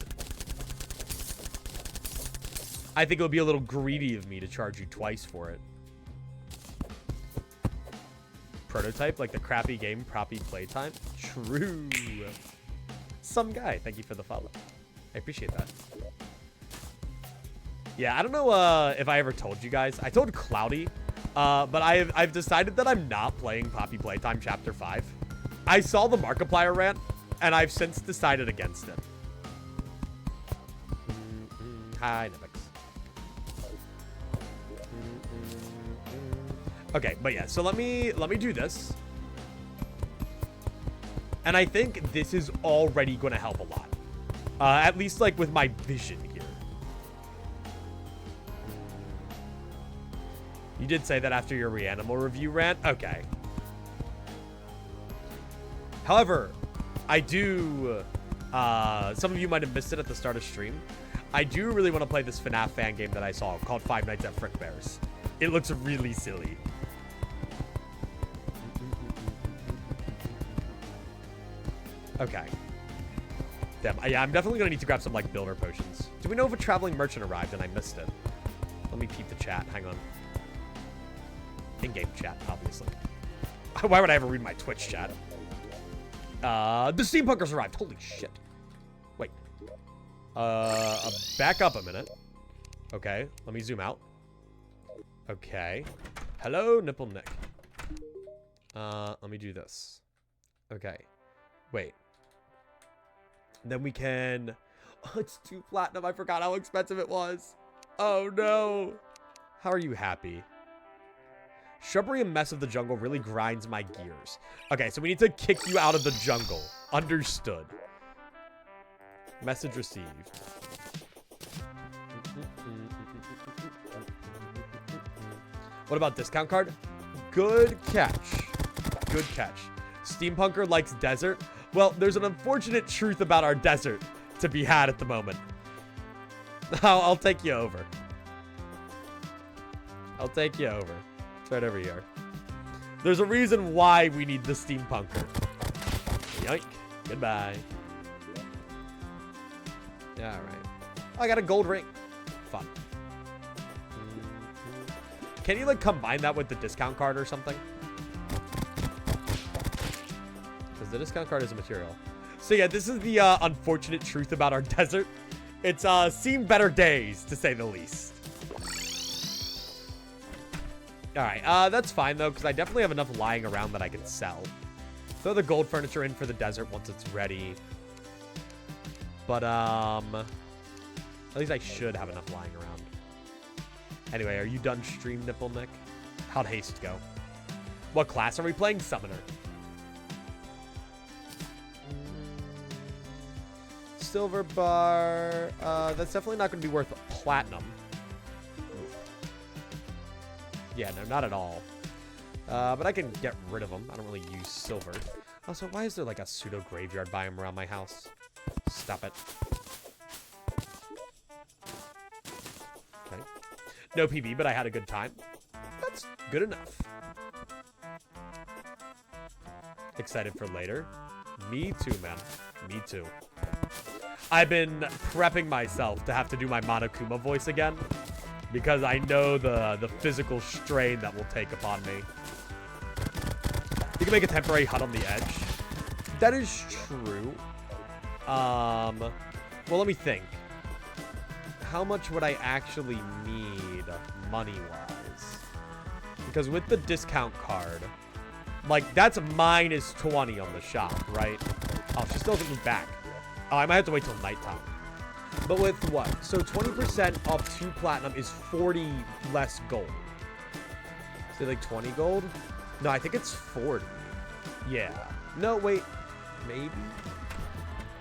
I think it would be a little greedy of me to charge you twice for it. Prototype, like the crappy game, proppy playtime? True. Some guy, thank you for the follow. I appreciate that. Yeah, I don't know if I ever told you guys. I told Cloudy, but I've decided that I'm not playing Poppy Playtime Chapter 5. I saw the Markiplier rant, and I've since decided against it. Hi, Nibix. Okay, but yeah, so let me do this. And I think this is already going to help a lot. At least, like, with my vision here. You did say that after your Reanimal review rant? Okay. However, I do... some of you might have missed it at the start of stream. I do really want to play this FNAF fan game that I saw called Five Nights at Frickbear's. It looks really silly. Okay. Damn, yeah, I'm definitely gonna need to grab some, like, builder potions. Do we know if a traveling merchant arrived and I missed it? Let me peep the chat. Hang on. In-game chat, obviously. Why would I ever read my Twitch chat? The steampunkers arrived. Holy shit. Wait. Back up a minute. Okay, let me zoom out. Okay. Hello, Nipple Nick. Let me do this. Okay. Wait. Then we can... Oh, it's 2 platinum. I forgot how expensive it was. Oh, no. How are you happy? Shrubbery and mess of the jungle really grinds my gears. Okay, so we need to kick you out of the jungle. Understood. Message received. What about discount card? Good catch. Good catch. Steampunker likes desert. Well, there's an unfortunate truth about our desert to be had at the moment. I'll take you over. I'll take you over. It's right over here. There's a reason why we need the steampunker. Yoink. Goodbye. Yeah, all right. Oh, I got a gold ring. Fun. Can you, like, combine that with the discount card or something? Because the discount card is a material. So, yeah, this is the unfortunate truth about our desert. It's seen better days, to say the least. Alright, that's fine, though, because I definitely have enough lying around that I can sell. Throw the gold furniture in for the desert once it's ready. But, at least I should have enough lying around. Anyway, are you done stream, Nipple Nick? How'd haste go? What class are we playing? Summoner. Silver bar. That's definitely not going to be worth platinum. Yeah, no, not at all. But I can get rid of them. I don't really use silver. Also, why is there like a pseudo graveyard biome around my house? Stop it. Okay. No PB, but I had a good time. That's good enough. Excited for later? Me too, man. Me too. I've been prepping myself to have to do my Monokuma voice again. Because I know the physical strain that will take upon me. You can make a temporary hut on the edge. That is true. Well, let me think. How much would I actually need money-wise? Because with the discount card, like, that's minus 20 on the shop, right? Oh, she still hasn't moved back. Oh, I might have to wait till nighttime. But with what? So 20% off 2 platinum is 40 less gold. Is it like 20 gold? No, I think it's 40. Yeah. No, wait. Maybe?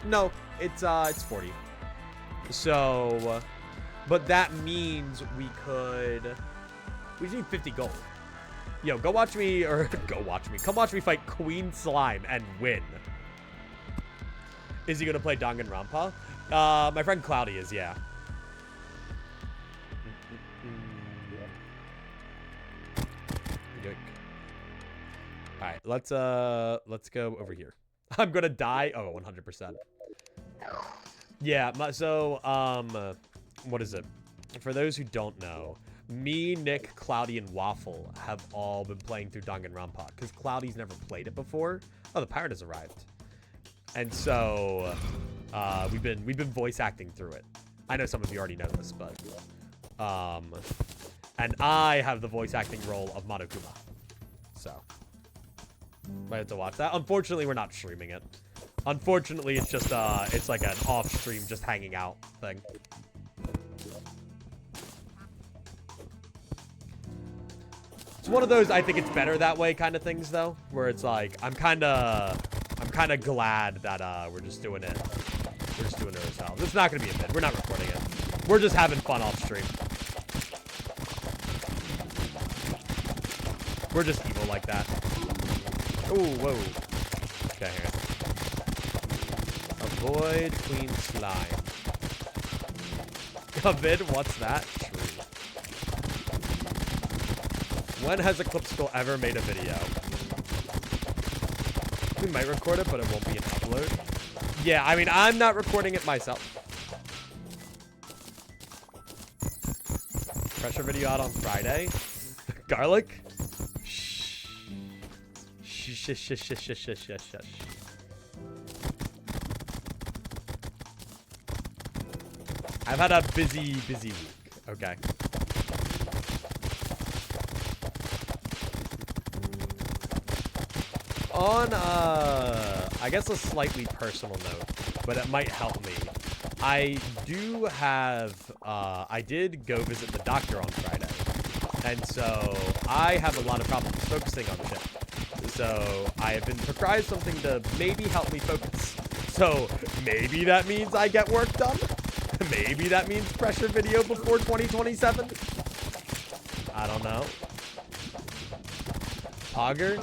No, it's 40. So, but that means we just need 50 gold. Yo, go watch me, or go watch me. Come watch me fight Queen Slime and win. Is he going to play Danganronpa? My friend Cloudy is, yeah. Alright, let's go over here. I'm gonna die. Oh, 100%. Yeah, what is it? For those who don't know, me, Nick, Cloudy, and Waffle have all been playing through Danganronpa because Cloudy's never played it before. Oh, the pirate has arrived. And so we've been voice acting through it. I know some of you already know this, but And I have the voice acting role of Monokuma. So, might have to watch that. Unfortunately, we're not streaming it. Unfortunately, it's just, it's like an off-stream, just hanging out thing. It's one of those, I think it's better that way kind of things, though, where it's like, I'm kind of glad that, we're just doing it. We're just doing it ourselves. It's not going to be a vid. We're not recording it. We're just having fun off-stream. We're just evil like that. Ooh, whoa. Okay, here. Avoid queen slime. A vid? What's that? True. When has Eclipscycle ever made a video? We might record it, but it won't be an upload. Yeah, I mean, I'm not recording it myself. Pressure video out on Friday. Garlic? Shh. Shh, shh, shh, shh, shh, shh, shh, shh. I've had a busy week. Okay. On, I guess a slightly personal note, but it might help me. I do have, I did go visit the doctor on Friday. And so I have a lot of problems focusing on shit. So I have been prescribed something to maybe help me focus. So maybe that means I get work done. Maybe that means pressure video before 2027. I don't know. Pogger?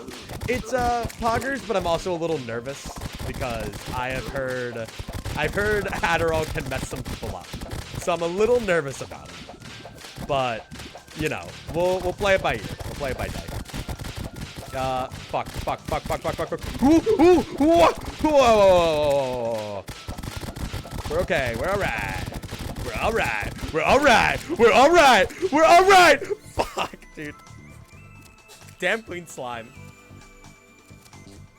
It's poggers, but I'm also a little nervous because I've heard Adderall can mess some people up. So I'm a little nervous about it. But, you know, we'll play it by ear. We'll play it by day. Fuck. Whoa. We're okay. We're alright. Fuck, dude. Damn Queen Slime.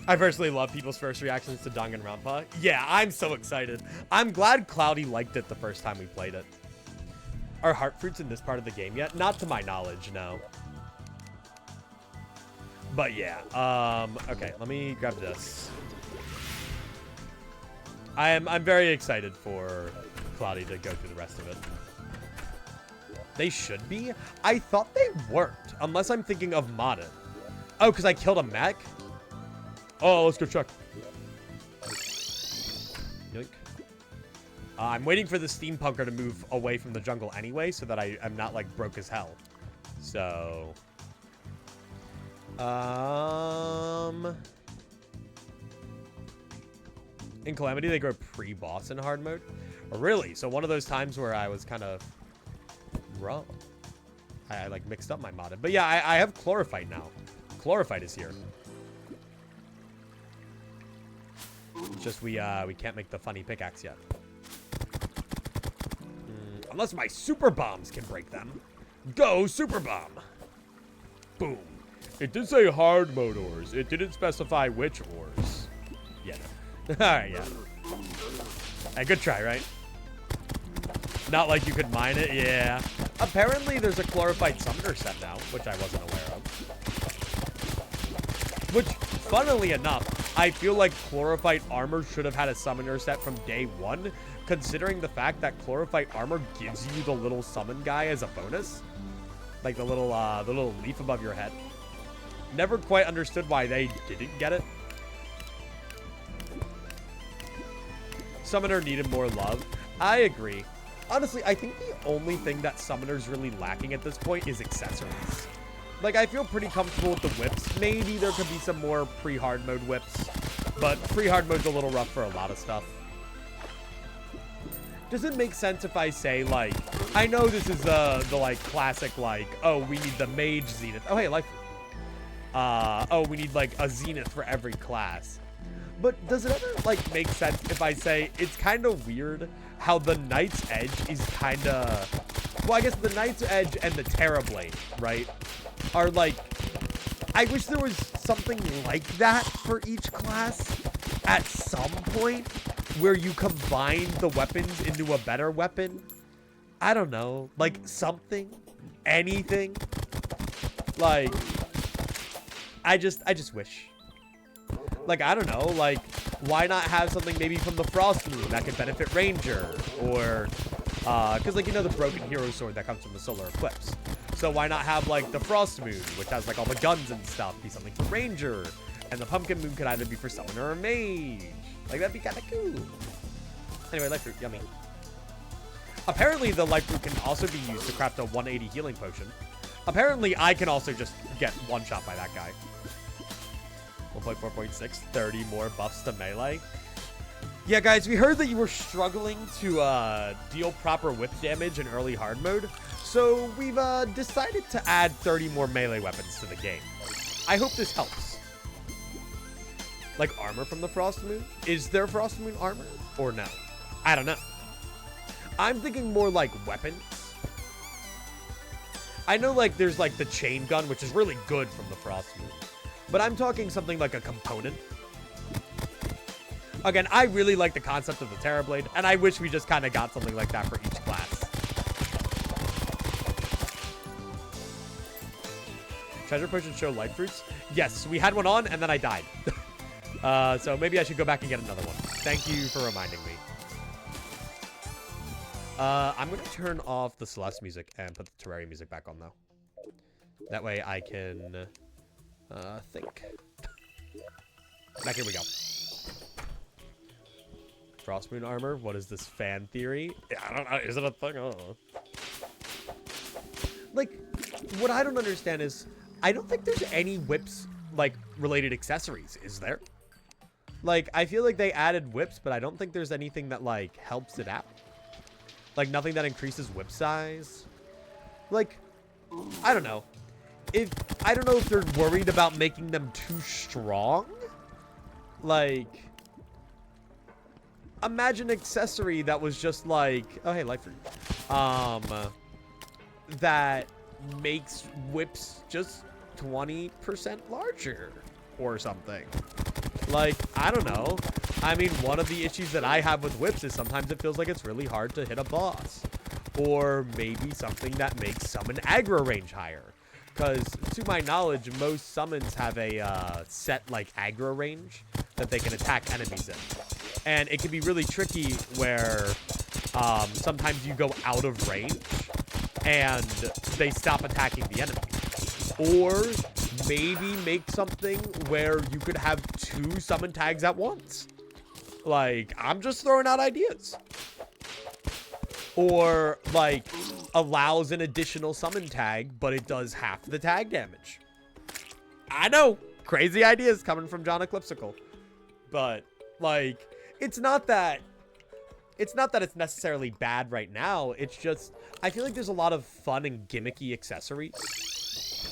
I personally love people's first reactions to Danganronpa. Yeah, I'm so excited. I'm glad Cloudy liked it the first time we played it. Are heart fruits in this part of the game yet? Not to my knowledge, no. But yeah, okay, let me grab this. I'm very excited for Cloudy to go through the rest of it. They should be? I thought they weren't, unless I'm thinking of modded. Oh, because I killed a mech? Oh, let's go check. Yoink. I'm waiting for the steampunker to move away from the jungle anyway, so that I'm not, like, broke as hell. So... In Calamity, they grow pre-boss in hard mode? Oh, really? So one of those times where I was kind of wrong. I like, mixed up my modded. But yeah, I have Chlorophyte now. Chlorophyte is here. Just we can't make the funny pickaxe yet. Unless my super bombs can break them. Go super bomb. Boom. It did say hard mode ores. It didn't specify which ores. Yeah. No. Alright, yeah. Hey, good try, right? Not like you could mine it. Yeah. Apparently there's a Chlorophyte summoner set now, which I wasn't aware of. Which, funnily enough, I feel like Chlorophyte armor should have had a summoner set from day one, considering the fact that Chlorophyte armor gives you the little summon guy as a bonus. Like the little leaf above your head. Never quite understood why they didn't get it. Summoner needed more love. I agree. Honestly, I think the only thing that Summoner's really lacking at this point is accessories. Like, I feel pretty comfortable with the whips. Maybe there could be some more pre-hard mode whips. But pre-hard mode's a little rough for a lot of stuff. Does it make sense if I say, like, I know this is the like, classic, like, oh, we need the mage zenith. Oh, hey, life. Oh, we need, like, a zenith for every class. But does it ever, like, make sense if I say it's kind of weird how the Knight's Edge is kind of... Well, I guess the Knight's Edge and the Terrablade, right, are, like... I wish there was something like that for each class at some point where you combine the weapons into a better weapon. I don't know, like something, anything. Like, I just wish. Like, I don't know, like, why not have something maybe from the Frost Moon that could benefit Ranger? Or, because, like, you know the Broken Hero Sword that comes from the Solar Eclipse. So why not have, like, the Frost Moon, which has, like, all the guns and stuff, be something for Ranger? And the Pumpkin Moon could either be for Summoner or Mage. Like, that'd be kind of cool. Anyway, Life Fruit, yummy. Apparently, the Life Fruit can also be used to craft a 180 healing potion. Apparently, I can also just get one-shot by that guy. 1.4.6, 30 more buffs to melee. Yeah, guys, we heard that you were struggling to deal proper whip damage in early hard mode, so we've decided to add 30 more melee weapons to the game. I hope this helps. Like armor from the Frost Moon? Is there Frost Moon armor? Or no? I don't know. I'm thinking more like weapons. I know, like, there's, like, the chain gun, which is really good from the Frost Moon. But I'm talking something like a component. Again, I really like the concept of the Terrorblade, and I wish we just kind of got something like that for each class. Treasure Potion show Life Fruits? Yes, we had one on, and then I died. So maybe I should go back and get another one. Thank you for reminding me. I'm going to turn off the Celeste music and put the Terraria music back on, though. That way I can think. Back here we go. Frost Moon armor? What is this fan theory? I don't know. Is it a thing? I don't know. Like, what I don't understand is, I don't think there's any whips, like, related accessories. Is there? Like, I feel like they added whips, but I don't think there's anything that, like, helps it out. Like, nothing that increases whip size. Like, I don't know. I don't know if they're worried about making them too strong. Like, imagine an accessory that was just like, oh, hey, Life Fruit. That makes whips just 20% larger or something. Like, I don't know. I mean, one of the issues that I have with whips is sometimes it feels like it's really hard to hit a boss. Or maybe something that makes summon aggro range higher. Because, to my knowledge, most summons have a set, like, aggro range that they can attack enemies in. And it can be really tricky where sometimes you go out of range and they stop attacking the enemy. Or maybe make something where you could have 2 summon tags at once. Like, I'm just throwing out ideas. Or, like, allows an additional summon tag, but it does half the tag damage. I know. Crazy ideas coming from John Eclipscycle. But, like, it's not that it's necessarily bad right now. It's just, I feel like there's a lot of fun and gimmicky accessories.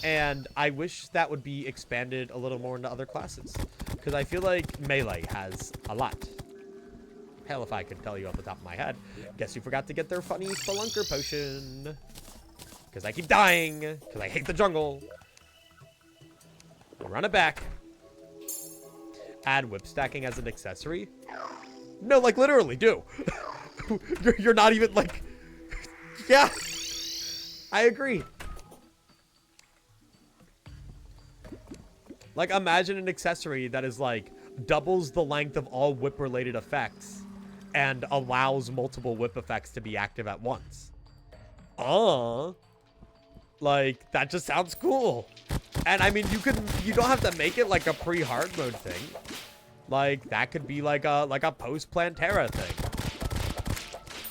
And I wish that would be expanded a little more into other classes. Because I feel like Melee has a lot. Hell, if I could tell you off the top of my head. Guess you forgot to get their funny Spelunker potion. Because I keep dying. Because I hate the jungle. Run it back. Add whip stacking as an accessory? No, like, literally, do. You're not even, like... Yeah. I agree. Like, imagine an accessory that is, like, doubles the length of all whip-related effects and allows multiple whip effects to be active at once. Like, that just sounds cool. And, I mean, you don't have to make it, like, a pre-hard mode thing. Like, that could be, like a post-Plantera thing.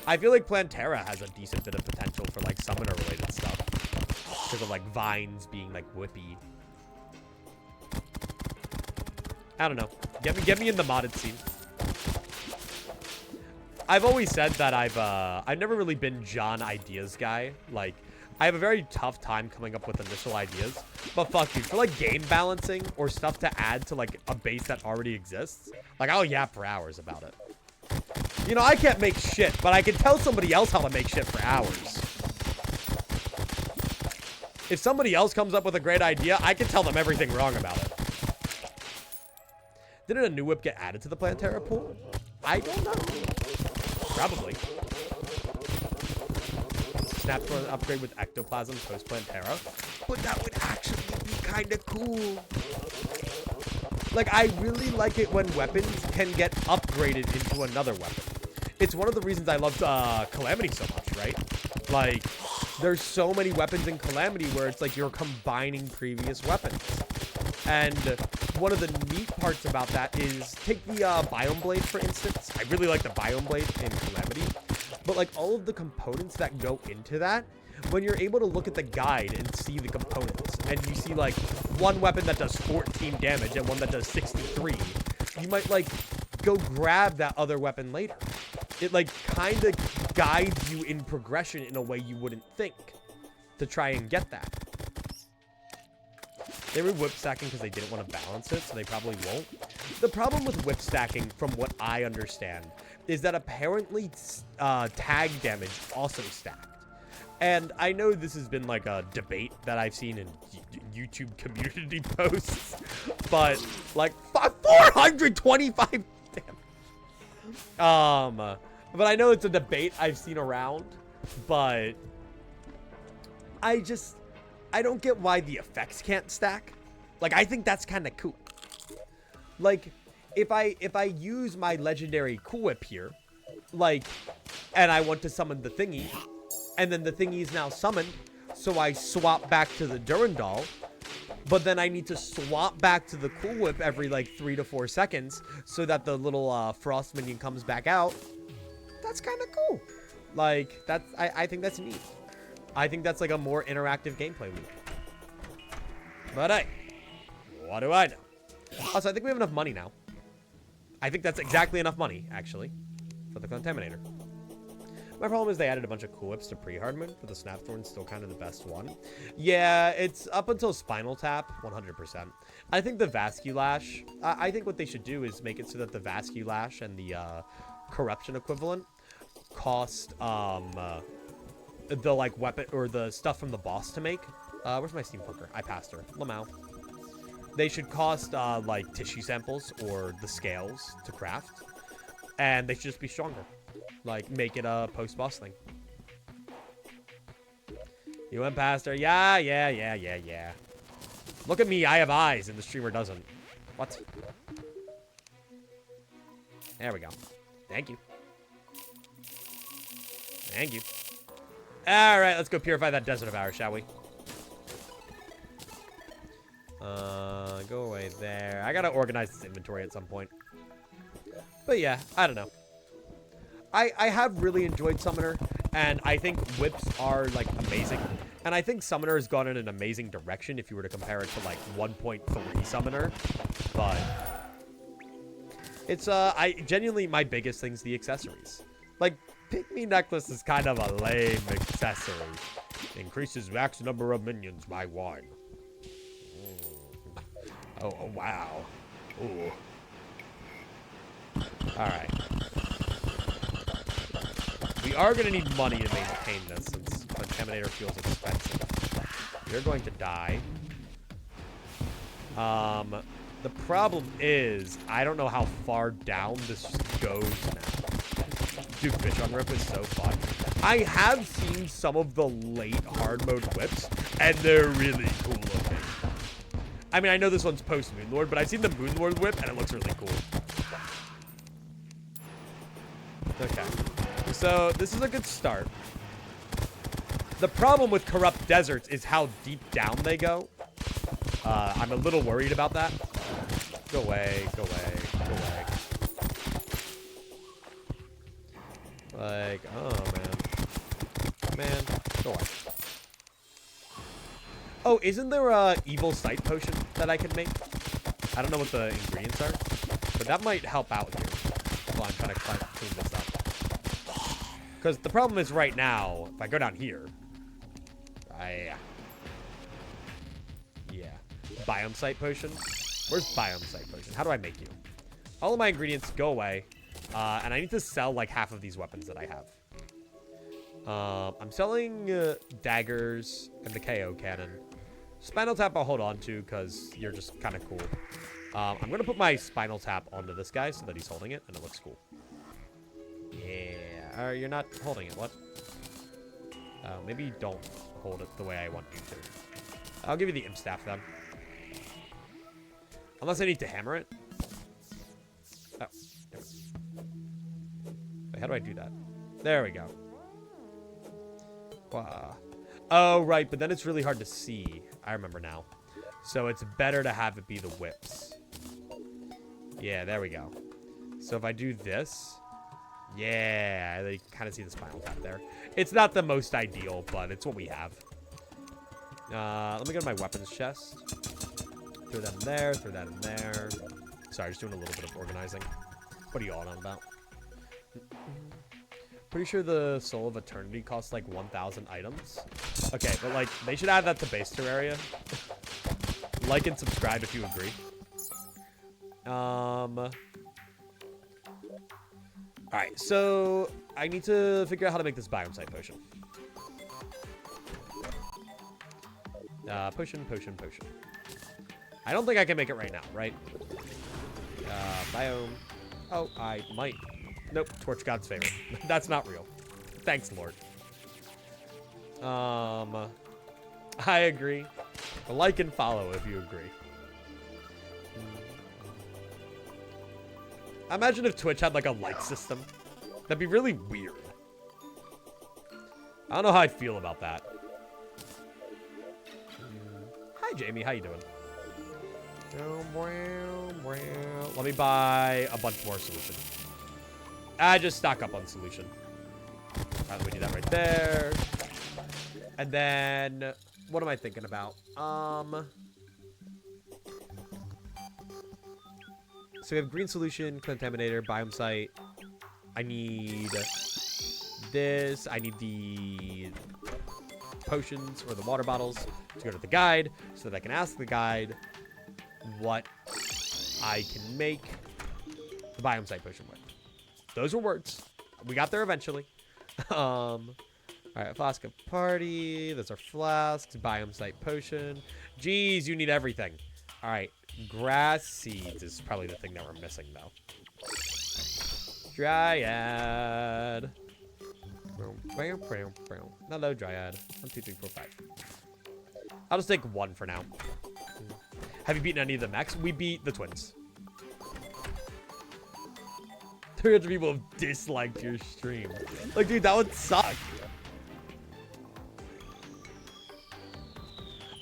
I feel like Plantera has a decent bit of potential for, like, summoner-related stuff. Because of, like, vines being, like, whippy. I don't know. Get me in the modded scene. I've always said that I've never really been John Ideas guy. Like, I have a very tough time coming up with initial ideas. But fuck you, for like game balancing or stuff to add to like a base that already exists, like I'll yap for hours about it. You know, I can't make shit, but I can tell somebody else how to make shit for hours. If somebody else comes up with a great idea, I can tell them everything wrong about it. Didn't a new whip get added to the Plantera pool? I don't know. Probably. Snapthorn upgrade with Ectoplasm post Plantera, but that would actually be kind of cool. Like, I really like it when weapons can get upgraded into another weapon. It's one of the reasons I loved Calamity so much, right? Like, there's so many weapons in Calamity where it's like you're combining previous weapons. And one of the neat parts about that is, take the Biome Blade, for instance. I really like the Biome Blade in Calamity. But, like, all of the components that go into that, when you're able to look at the guide and see the components, and you see, like, one weapon that does 14 damage and one that does 63, you might, like, go grab that other weapon later. It, like, kind of guides you in progression in a way you wouldn't think to try and get that. They were whip stacking because they didn't want to balance it, so they probably won't. The problem with whip stacking, from what I understand, is that apparently tag damage also stacked. And I know this has been like a debate that I've seen in YouTube community posts, but like 425 damage. But I know it's a debate I've seen around, but I don't get why the effects can't stack. Like, I think that's kind of cool. Like, if I use my legendary Cool Whip here, like, and I want to summon the thingy, and then the thingy is now summoned, so I swap back to the Durandal, but then I need to swap back to the Cool Whip every, like, 3 to 4 seconds, so that the little Frost minion comes back out. That's kind of cool. Like, I think that's neat. I think that's, like, a more interactive gameplay loop. But hey, what do I know? Also, I think we have enough money now. I think that's exactly enough money, actually, for the Contaminator. My problem is they added a bunch of Cool Whips to pre-hard mode, but the Snapthorn's still kind of the best one. Yeah, it's up until Spinal Tap, 100%. I think the Vasculash, I think what they should do is make it so that the Vasculash and the Corruption equivalent cost the like weapon or the stuff from the boss to make. Where's my Steampunker? I passed her. Lamau. They should cost like tissue samples or the scales to craft, and they should just be stronger. Like, make it a post-boss thing. You went past her. Yeah. Look at me. I have eyes, and the streamer doesn't. What? There we go. Thank you. Thank you. All right, let's go purify that Desert of Ours, shall we? Go away there. I gotta organize this inventory at some point. But yeah, I don't know. I have really enjoyed Summoner, and I think whips are, like, amazing. And I think Summoner has gone in an amazing direction if you were to compare it to, like, 1.3 Summoner. But it's, genuinely, my biggest thing's the accessories. Like, Pygmy Necklace is kind of a lame accessory. Increases max number of minions by 1. Oh, wow. Ooh. Alright. We are going to need money to maintain this, since Contaminator feels expensive. You're going to die. The problem is, I don't know how far down this goes now. Dude, Fish on Rip is so fun. I have seen some of the late hard mode whips, and they're really cool looking. I mean, I know this one's post Moonlord, but I've seen the Moonlord whip, and it looks really cool. Okay. So, this is a good start. The problem with Corrupt Deserts is how deep down they go. I'm a little worried about that. Go away, go away, go away. Like, oh, man. Man, go away. Oh, isn't there a evil sight potion that I can make? I don't know what the ingredients are, but that might help out here while I'm trying to clean this up. Because the problem is right now, if I go down here, yeah. Biome sight potion. Where's Biome sight potion? How do I make you? All of my ingredients go away, and I need to sell like half of these weapons that I have. I'm selling daggers and the KO cannon. Spinal Tap I'll hold on to because you're just kind of cool. I'm going to put my Spinal Tap onto this guy so that he's holding it and it looks cool. Yeah. You're not holding it. What? Maybe don't hold it the way I want you to. I'll give you the imp staff then. Unless I need to hammer it. Oh. Wait, how do I do that? There we go. Wow. Oh, right, but then it's really hard to see. I remember now. So it's better to have it be the whips. Yeah, there we go. So if I do this... Yeah, they kind of see the spinal tap there. It's not the most ideal, but it's what we have. Let me go to my weapons chest. Throw that in there, throw that in there. Sorry, just doing a little bit of organizing. What are you all on about? Pretty sure the Soul of Eternity costs like 1,000 items. Okay, but like, they should add that to base Terraria. Like and subscribe if you agree. Alright, so I need to figure out how to make this biome site potion. Potion. I don't think I can make it right now, right? Biome. Oh, I might. Nope, Torch God's favorite. That's not real. Thanks, Lord. I agree. Like and follow if you agree. Imagine if Twitch had like a like system. That'd be really weird. I don't know how I feel about that. Hi, Jamie. How you doing? Let me buy a bunch more solution. I just stock up on solution. Alright, let me do that right there. And then, what am I thinking about? So we have green solution, contaminator, biome site. I need this. I need the potions or the water bottles to go to the guide so that I can ask the guide what I can make the biome site potion with. Those were words. We got there eventually. All right, flask of party. Those are flasks. Biome site potion. Jeez, you need everything. All right, grass seeds is probably the thing that we're missing though. Dryad. Hello, Dryad. 1, 2, 3, 4, 5. I'll just take one for now. Have you beaten any of the mechs? We beat the twins. 300 people have disliked your stream. Like, dude, that would suck.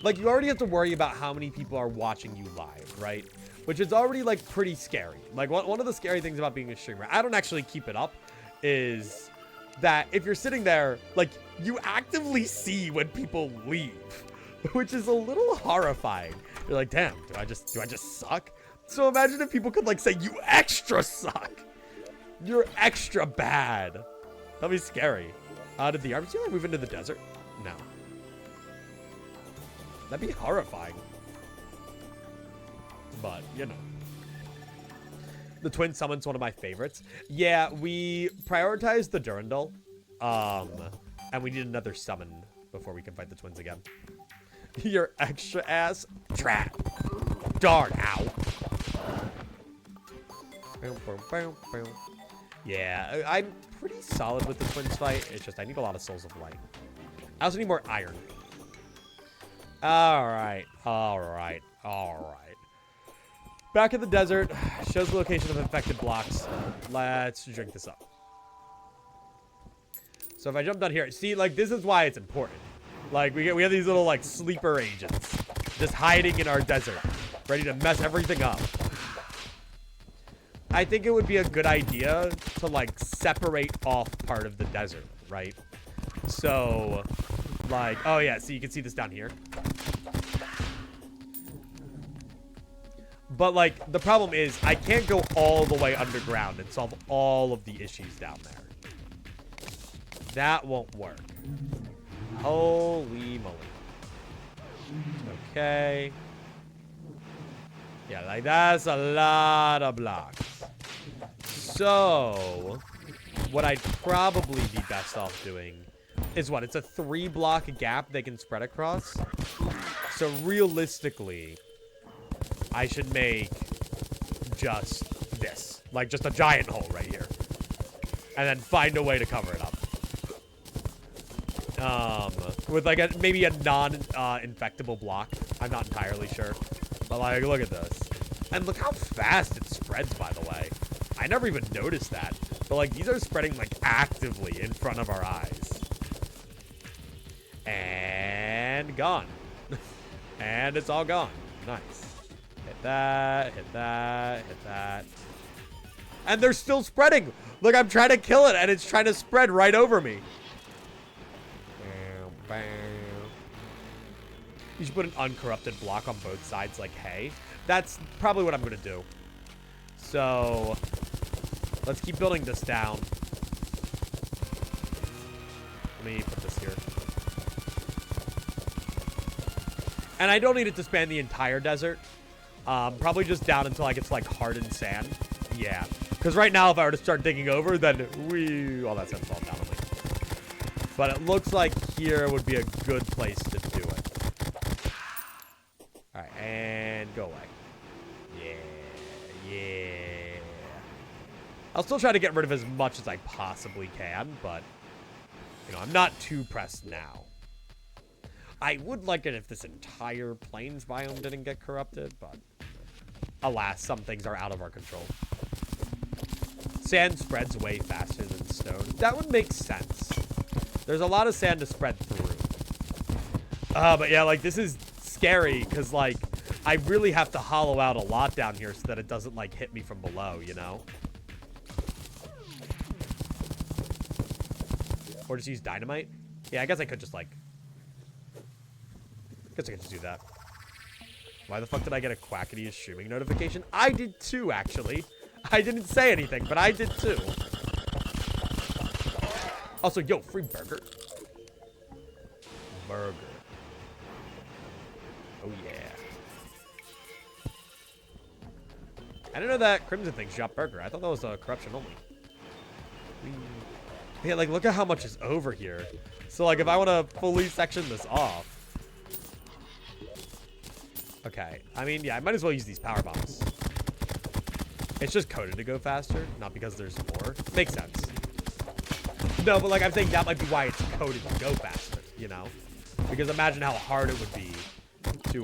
Like, you already have to worry about how many people are watching you live, right? Which is already, like, pretty scary. Like, one of the scary things about being a streamer, I don't actually keep it up, is that if you're sitting there, like, you actively see when people leave, which is a little horrifying. You're like, damn, do I just suck? So imagine if people could, like, say, you extra suck. You're extra bad. That'd be scary. Did the RBC like move into the desert? No. That'd be horrifying. But, you know. The twin summon's one of my favorites. Yeah, we prioritized the Durandal. And we need another summon before we can fight the twins again. Your extra ass trap. Darn, ow. Yeah, I'm pretty solid with the twins fight. It's just I need a lot of souls of light. I also need more iron. Alright. Back in the desert. Shows the location of infected blocks. Let's drink this up. So if I jump down here, see, like, this is why it's important. Like, we have these little, like, sleeper agents just hiding in our desert, ready to mess everything up. I think it would be a good idea to, like, separate off part of the desert, right? So, like, oh yeah, so you can see this down here. But, like, the problem is I can't go all the way underground and solve all of the issues down there. That won't work. Holy moly. Okay. Yeah, like, that's a lot of blocks. So, what I'd probably be best off doing is what? It's a 3-block gap they can spread across. So, realistically, I should make just this. Like, just a giant hole right here. And then find a way to cover it up. With like maybe a non-infectable block. I'm not entirely sure. But like, look at this. And look how fast it spreads, by the way. I never even noticed that. But like, these are spreading like actively in front of our eyes. And gone. And it's all gone. Nice. Hit that, hit that, hit that. And they're still spreading. Look, I'm trying to kill it, and it's trying to spread right over me. You should put an uncorrupted block on both sides like hay. That's probably what I'm going to do. So, let's keep building this down. Let me put this here. And I don't need it to span the entire desert. Probably just down until I get to, like, hardened sand. Yeah. Because right now, if I were to start digging over, then all that sand's falling down on me. But it looks like here would be a good place to do it. Alright, and go away. Yeah. I'll still try to get rid of as much as I possibly can, but, you know, I'm not too pressed now. I would like it if this entire plains biome didn't get corrupted, but alas, some things are out of our control. Sand spreads way faster than stone. That would make sense. There's a lot of sand to spread through. But yeah, like, this is scary because, like, I really have to hollow out a lot down here so that it doesn't, like, hit me from below, you know? Or just use dynamite? Yeah, I guess I could just, like... I guess I could just do that. Why the fuck did I get a Quackity streaming notification? I did too, actually. I didn't say anything, but I did too. Also, yo, free burger. Burger. Oh, yeah. I didn't know that Crimson thing shot burger. I thought that was corruption only. Yeah, like, look at how much is over here. So, like, if I want to fully section this off. Okay. I mean, yeah, I might as well use these power bombs. It's just coded to go faster, not because there's more. Makes sense. No, but like I'm saying, that might be why it's coded to go faster, you know? Because imagine how hard it would be to,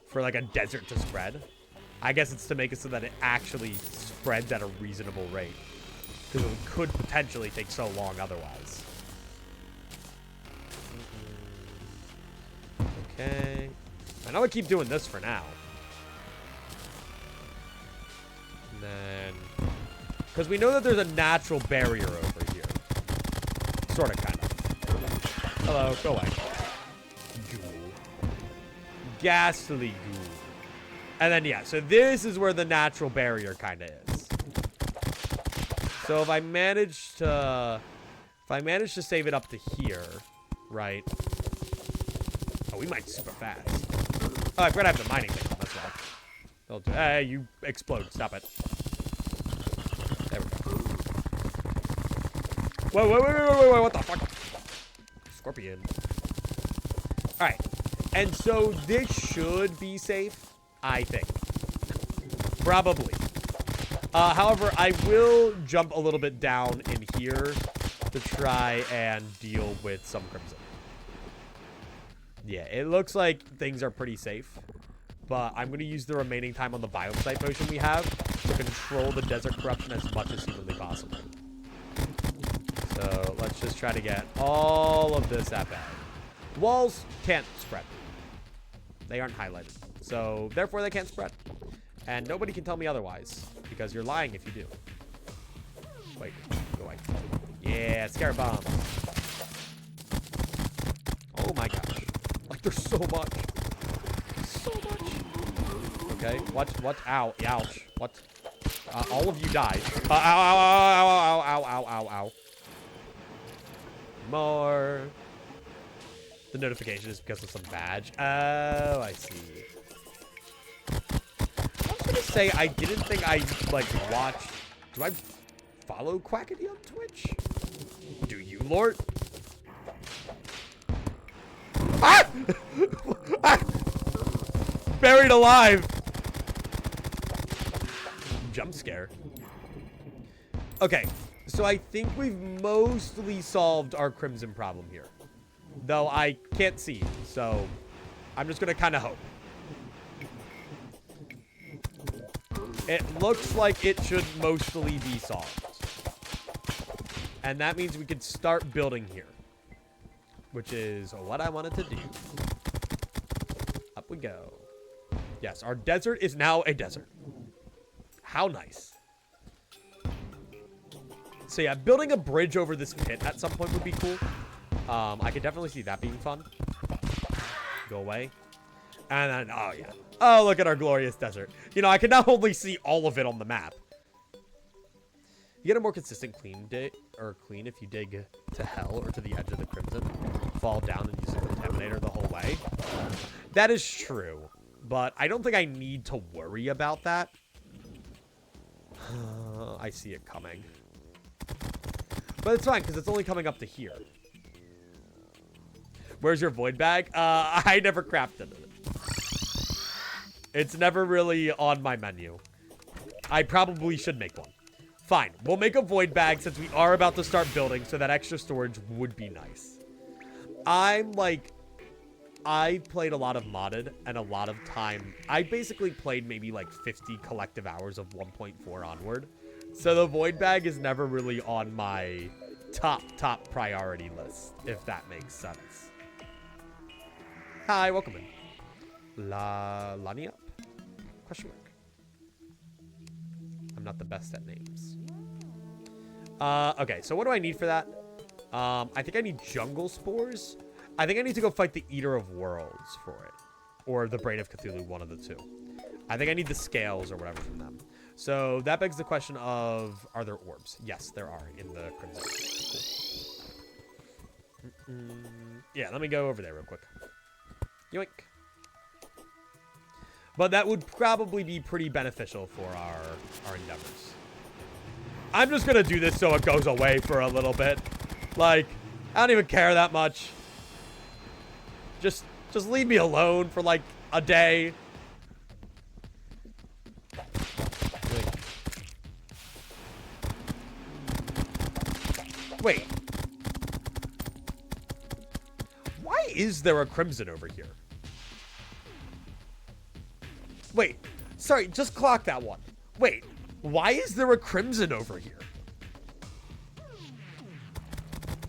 for like a desert to spread. I guess it's to make it so that it actually spreads at a reasonable rate. Because it could potentially take so long otherwise. Okay. I know I keep doing this for now. And then... Because we know that there's a natural barrier over here. Sort of, kind of. Hello, go away. Ghoul. Ghastly ghoul. And then, yeah, so this is where the natural barrier kind of is. So if I manage to... If I manage to save it up to here, right? Oh, we might super fast. Oh, I forgot I have the mining thing on, that's why. Hey, you explode. Stop it. There we go. Whoa, what the fuck? Scorpion. Alright. And so this should be safe, I think. Probably. However, I will jump a little bit down in here to try and deal with some crimson. Yeah, it looks like things are pretty safe. But I'm going to use the remaining time on the biome potion we have to control the desert corruption as much as humanly possible. So let's just try to get all of this at bay. Walls can't spread. They aren't highlighted. So therefore they can't spread. And nobody can tell me otherwise. Because you're lying if you do. Wait, go away. Yeah, scare bombs. Oh my gosh. Like there's so much. So much. Okay, what, ow, ouch, what, all of you died. Ow, ow. More. The notification is because of some badge. Oh, I see. I was gonna say, I didn't think I, like, watched, do I follow Quackity on Twitch? Do you, Lord? Ah! Ah! Buried alive. Jump scare. Okay, So I think we've mostly solved our crimson problem here. Though I can't see, so I'm just going to kind of hope. It looks like it should mostly be solved. And that means we can start building here. Which is what I wanted to do. Up we go. Yes, our desert is now a desert. How nice. So yeah, building a bridge over this pit at some point would be cool. I could definitely see that being fun. Go away. And then, oh yeah. Oh, look at our glorious desert. You know, I can not only see all of it on the map. You get a more consistent clean if you dig to hell or to the edge of the crimson. Fall down and use the contaminator the whole way. That is true. But I don't think I need to worry about that. I see it coming. But it's fine, because it's only coming up to here. Where's your void bag? I never crafted it. It's never really on my menu. I probably should make one. Fine, we'll make a void bag since we are about to start building, so that extra storage would be nice. I played a lot of modded and a lot of time. I basically played maybe like 50 collective hours of 1.4 onward. So the void bag is never really on my top priority list, if that makes sense. Hi, welcome in. Lani up? Question mark. I'm not the best at names. Okay, so what do I need for that? I think I need jungle spores. I think I need to go fight the Eater of Worlds for it. Or the Brain of Cthulhu, one of the two. I think I need the scales or whatever from them. So that begs the question of, are there orbs? Yes, there are in the Crimson. Cool. Yeah, let me go over there real quick. Yoink. But that would probably be pretty beneficial for our endeavors. I'm just going to do this so it goes away for a little bit. Like, I don't even care that much. Just leave me alone for like a day. Wait. Why is there a crimson over here? Wait. Sorry, just clock that one. Wait. Why is there a crimson over here?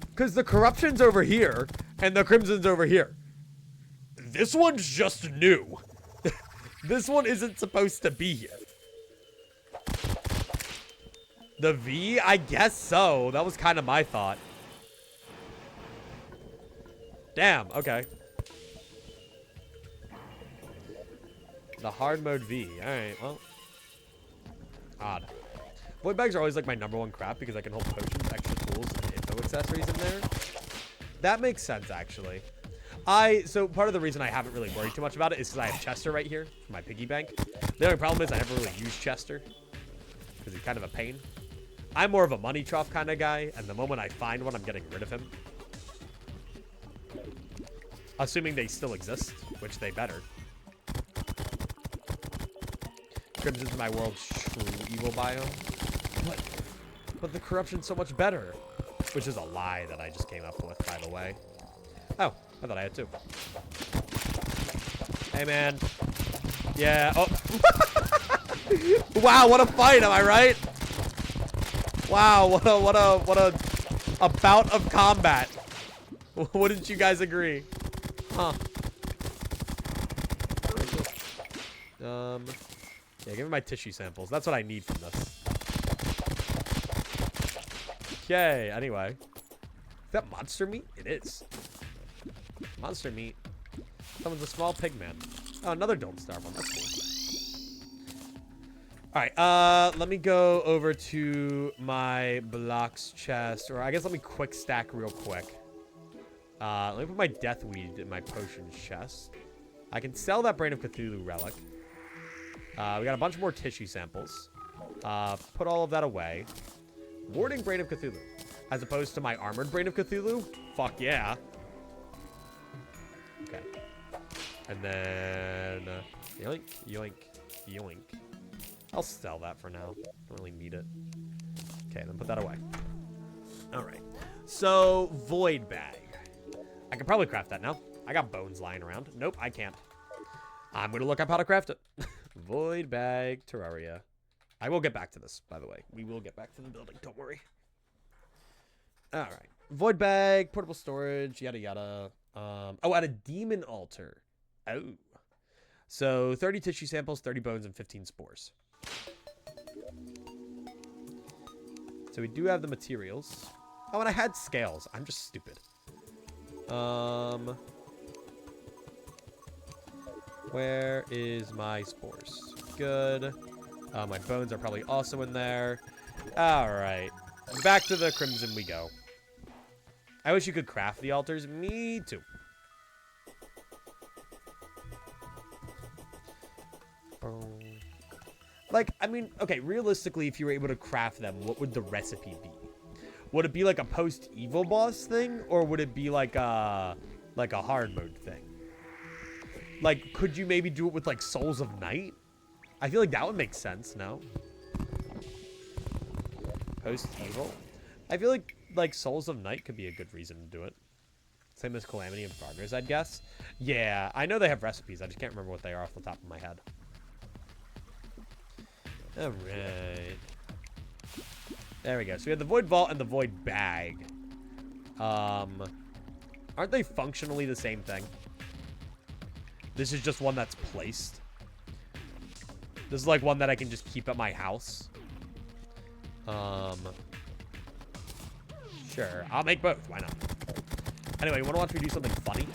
Because the corruption's over here and the crimson's over here. This one's just new. This one isn't supposed to be here. The V? I guess so. That was kind of my thought. Damn, okay. The hard mode V. Alright, well. Odd. Void bags are always like my #1 crap because I can hold potions, extra tools, and info accessories in there. That makes sense, actually. So part of the reason I haven't really worried too much about it is because I have Chester right here for my piggy bank. The only problem is I never really use Chester because he's kind of a pain. I'm more of a money trough kind of guy, and the moment I find one, I'm getting rid of him. Assuming they still exist, which they better. Crimson's my world's true evil biome. But the corruption's so much better. Which is a lie that I just came up with, by the way. Oh, I thought I had two. Hey, man. Yeah. Oh. Wow, what a fight, am I right? Wow, what a bout of combat. Wouldn't you guys agree? Huh. Yeah, give me my tissue samples. That's what I need from this. Okay, anyway. Is that monster meat? It is. Monster meat. Someone's a small pig man. Oh, another Don't Starve one. That's cool. Alright, let me go over to my blocks chest. Or I guess let me quick stack real quick. Let me put my death weed in my potions chest. I can sell that Brain of Cthulhu relic. We got a bunch more tissue samples. Put all of that away. Warding Brain of Cthulhu. As opposed to my armored Brain of Cthulhu? Fuck yeah. Okay. And then... yoink, yoink, yoink. I'll sell that for now. Don't really need it. Okay, then put that away. All right. So, void bag. I could probably craft that now. I got bones lying around. Nope, I can't. I'm going to look up how to craft it. Void bag, Terraria. I will get back to this, by the way. We will get back to the building. Don't worry. All right. Void bag, portable storage, yada, yada. Oh, at a demon altar. Oh. So, 30 tissue samples, 30 bones, and 15 spores. So, we do have the materials. Oh, and I had scales. I'm just stupid. Where is my spores? Good. My bones are probably also in there. All right. Back to the crimson we go. I wish you could craft the altars. Me too. Like, I mean, okay, realistically, if you were able to craft them, what would the recipe be? Would it be like a post-evil boss thing? Or would it be like a hard mode thing? Like, could you maybe do it with like Souls of Night? I feel like that would make sense, no? Post-evil? I feel like Souls of Night could be a good reason to do it. Same as Calamity and Progress, I'd guess. Yeah, I know they have recipes. I just can't remember what they are off the top of my head. Alright. There we go. So we have the Void Vault and the Void Bag. Aren't they functionally the same thing? This is just one that's placed. This is like one that I can just keep at my house. Sure. I'll make both. Why not? Anyway, you want to watch me do something funny?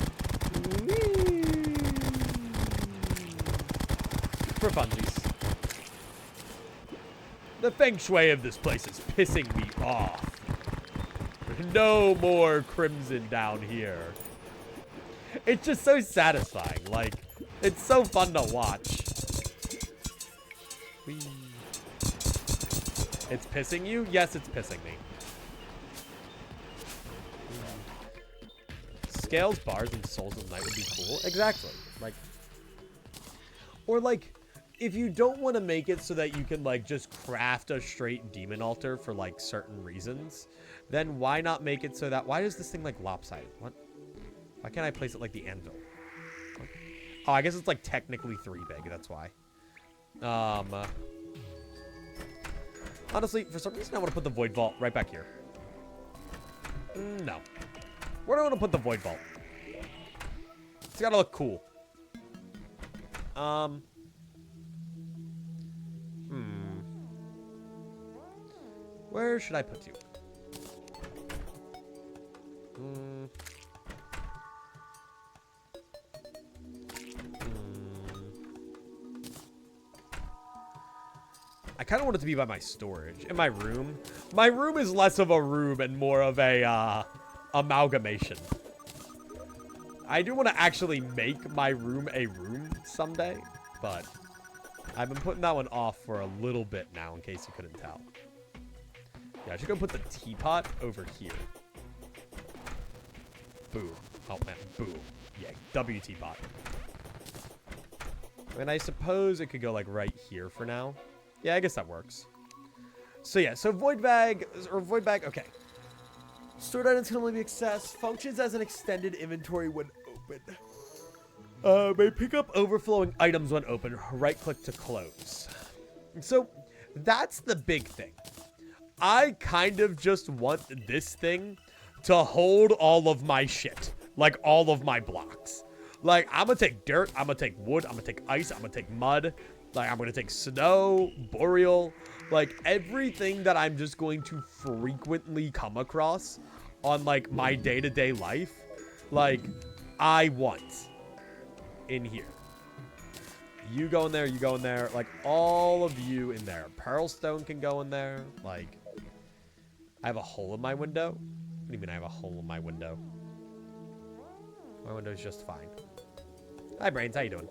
For funsies. The feng shui of this place is pissing me off. No more crimson down here. It's just so satisfying. Like, it's so fun to watch. Whee. It's pissing you? Yes, it's pissing me. Scales, bars, and Souls of Night would be cool. Exactly. Like, or like, if you don't want to make it so that you can like just craft a straight demon altar for like certain reasons, then why not make it so that, why is this thing like lopsided? What? Why can't I place it like the anvil? What? Oh, I guess it's like technically 3 big. That's why. Honestly, for some reason I want to put the Void Vault right back here. No. Where do I want to put the Void Vault? It's got to look cool. Where should I put you? I kind of want it to be by my storage. In my room. My room is less of a room and more of a amalgamation. I do want to actually make my room a room someday, but I've been putting that one off for a little bit now, in case you couldn't tell. Yeah, I should go put the teapot over here. Boom. Oh, man. Boom. Yeah, W teapot. And I suppose it could go, like, right here for now. Yeah, I guess that works. So, yeah. So, Void Bag, okay. Stored items can only be accessed. Functions as an extended inventory when open. May pick up overflowing items when open. Right-click to close. So, that's the big thing. I kind of just want this thing to hold all of my shit. Like, all of my blocks. Like, I'm gonna take dirt, I'm gonna take wood, I'm gonna take ice, I'm gonna take mud. Like, I'm gonna take snow, boreal. Like, everything that I'm just going to frequently come across on, like, my day-to-day life. Like, I want in here. You go in there, you go in there. Like, all of you in there. Pearlstone can go in there. Like, I have a hole in my window? What do you mean I have a hole in my window? My window's just fine. Hi, Brains. How you doing?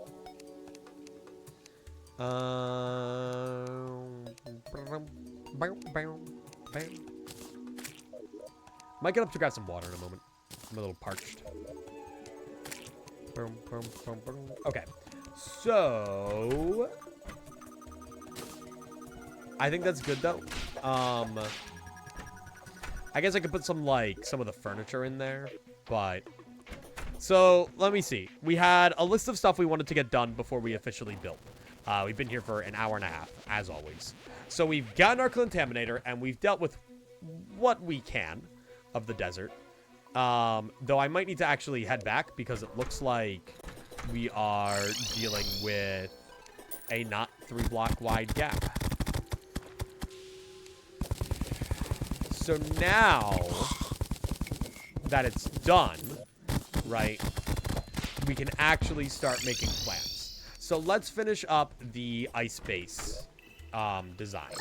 Might get up to grab some water in a moment. I'm a little parched. Okay. So, I think that's good, though. I guess I could put some, like, some of the furniture in there, but... So, let me see. We had a list of stuff we wanted to get done before we officially built. We've been here for an hour and a half, as always. So, we've gotten our contaminator, and we've dealt with what we can of the desert. Though I might need to actually head back, because it looks like we are dealing with a not 3-block wide gap. So now that it's done, right, we can actually start making plans. So let's finish up the ice base designs.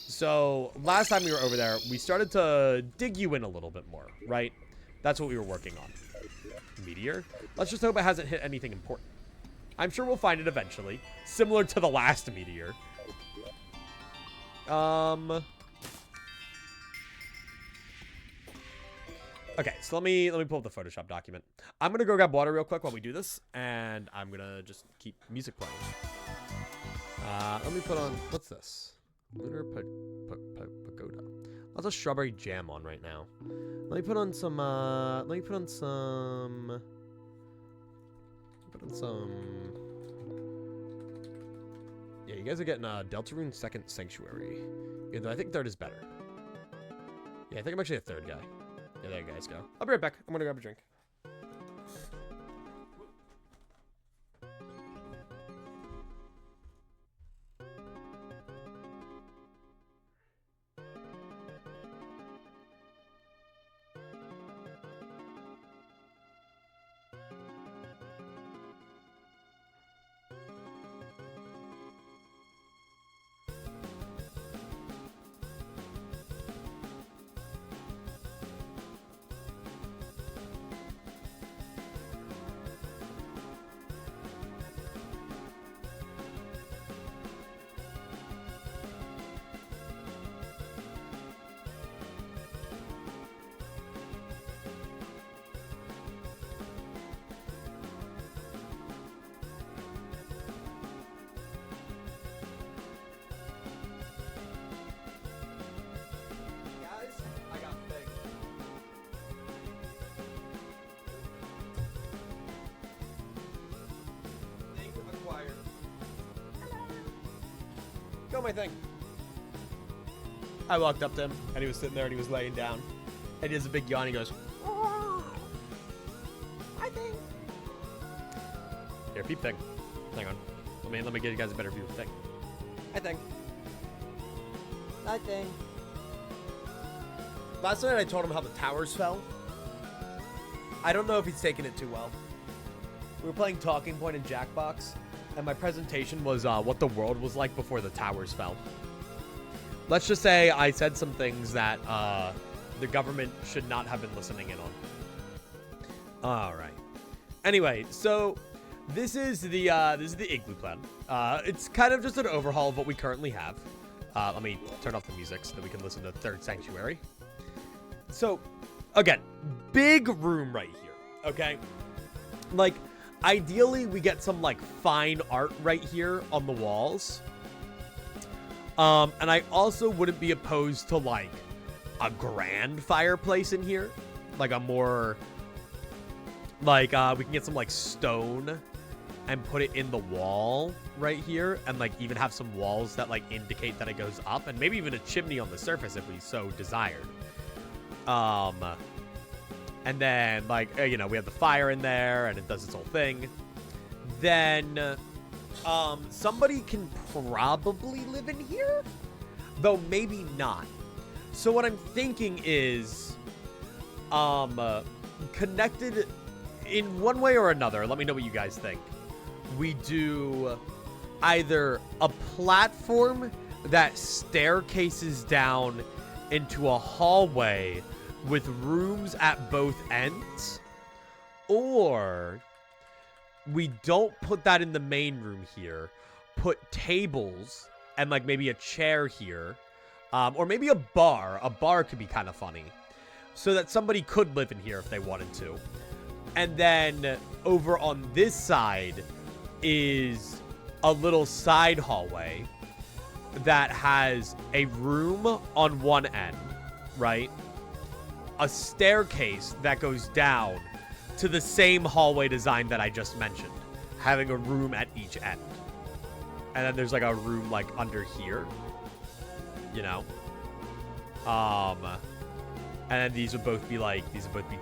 So last time we were over there, we started to dig you in a little bit more, right? That's what we were working on. Meteor? Let's just hope it hasn't hit anything important. I'm sure we'll find it eventually. Similar to the last meteor. Okay, so let me pull up the Photoshop document. I'm gonna go grab water real quick while we do this, and I'm gonna just keep music playing. Let me put on, what's this? Lunar Pagoda. Lots of strawberry jam on right now. Let me put on some, yeah, you guys are getting Deltarune Second Sanctuary. Even though I think third is better. Yeah, I think I'm actually a third guy. Yeah, there you guys go. I'll be right back. I'm gonna grab a drink. Go, my thing. I walked up to him, and he was sitting there, and he was laying down. And he has a big yawn. He goes, "Oh, I think." Here, peep thing. Hang on. Let me get you guys a better view of the thing. I think. Last night I told him how the towers fell. I don't know if he's taking it too well. We were playing Talking Point and Jackbox, and my presentation was what the world was like before the towers fell. Let's just say I said some things that the government should not have been listening in on. All right. Anyway, so this is the igloo plan. It's kind of just an overhaul of what we currently have. Let me turn off the music so that we can listen to Third Sanctuary. So, again, big room right here. Okay, like. Ideally, we get some, like, fine art right here on the walls. And I also wouldn't be opposed to, like, a grand fireplace in here. Like, a more... Like, we can get some, like, stone and put it in the wall right here. And, like, even have some walls that, like, indicate that it goes up. And maybe even a chimney on the surface if we so desired. And then, like, you know, we have the fire in there, and it does its whole thing. Then, somebody can probably live in here, though maybe not. So what I'm thinking is, connected in one way or another. Let me know what you guys think. We do either a platform that staircases down into a hallway with rooms at both ends, or we don't put that in the main room here, put tables and like maybe a chair here, or maybe a bar. A bar could be kind of funny, so that somebody could live in here if they wanted to. And then over on this side is a little side hallway that has a room on one end, right? A staircase that goes down to the same hallway design that I just mentioned, having a room at each end. And then there's like a room like under here, you know? And then these would both be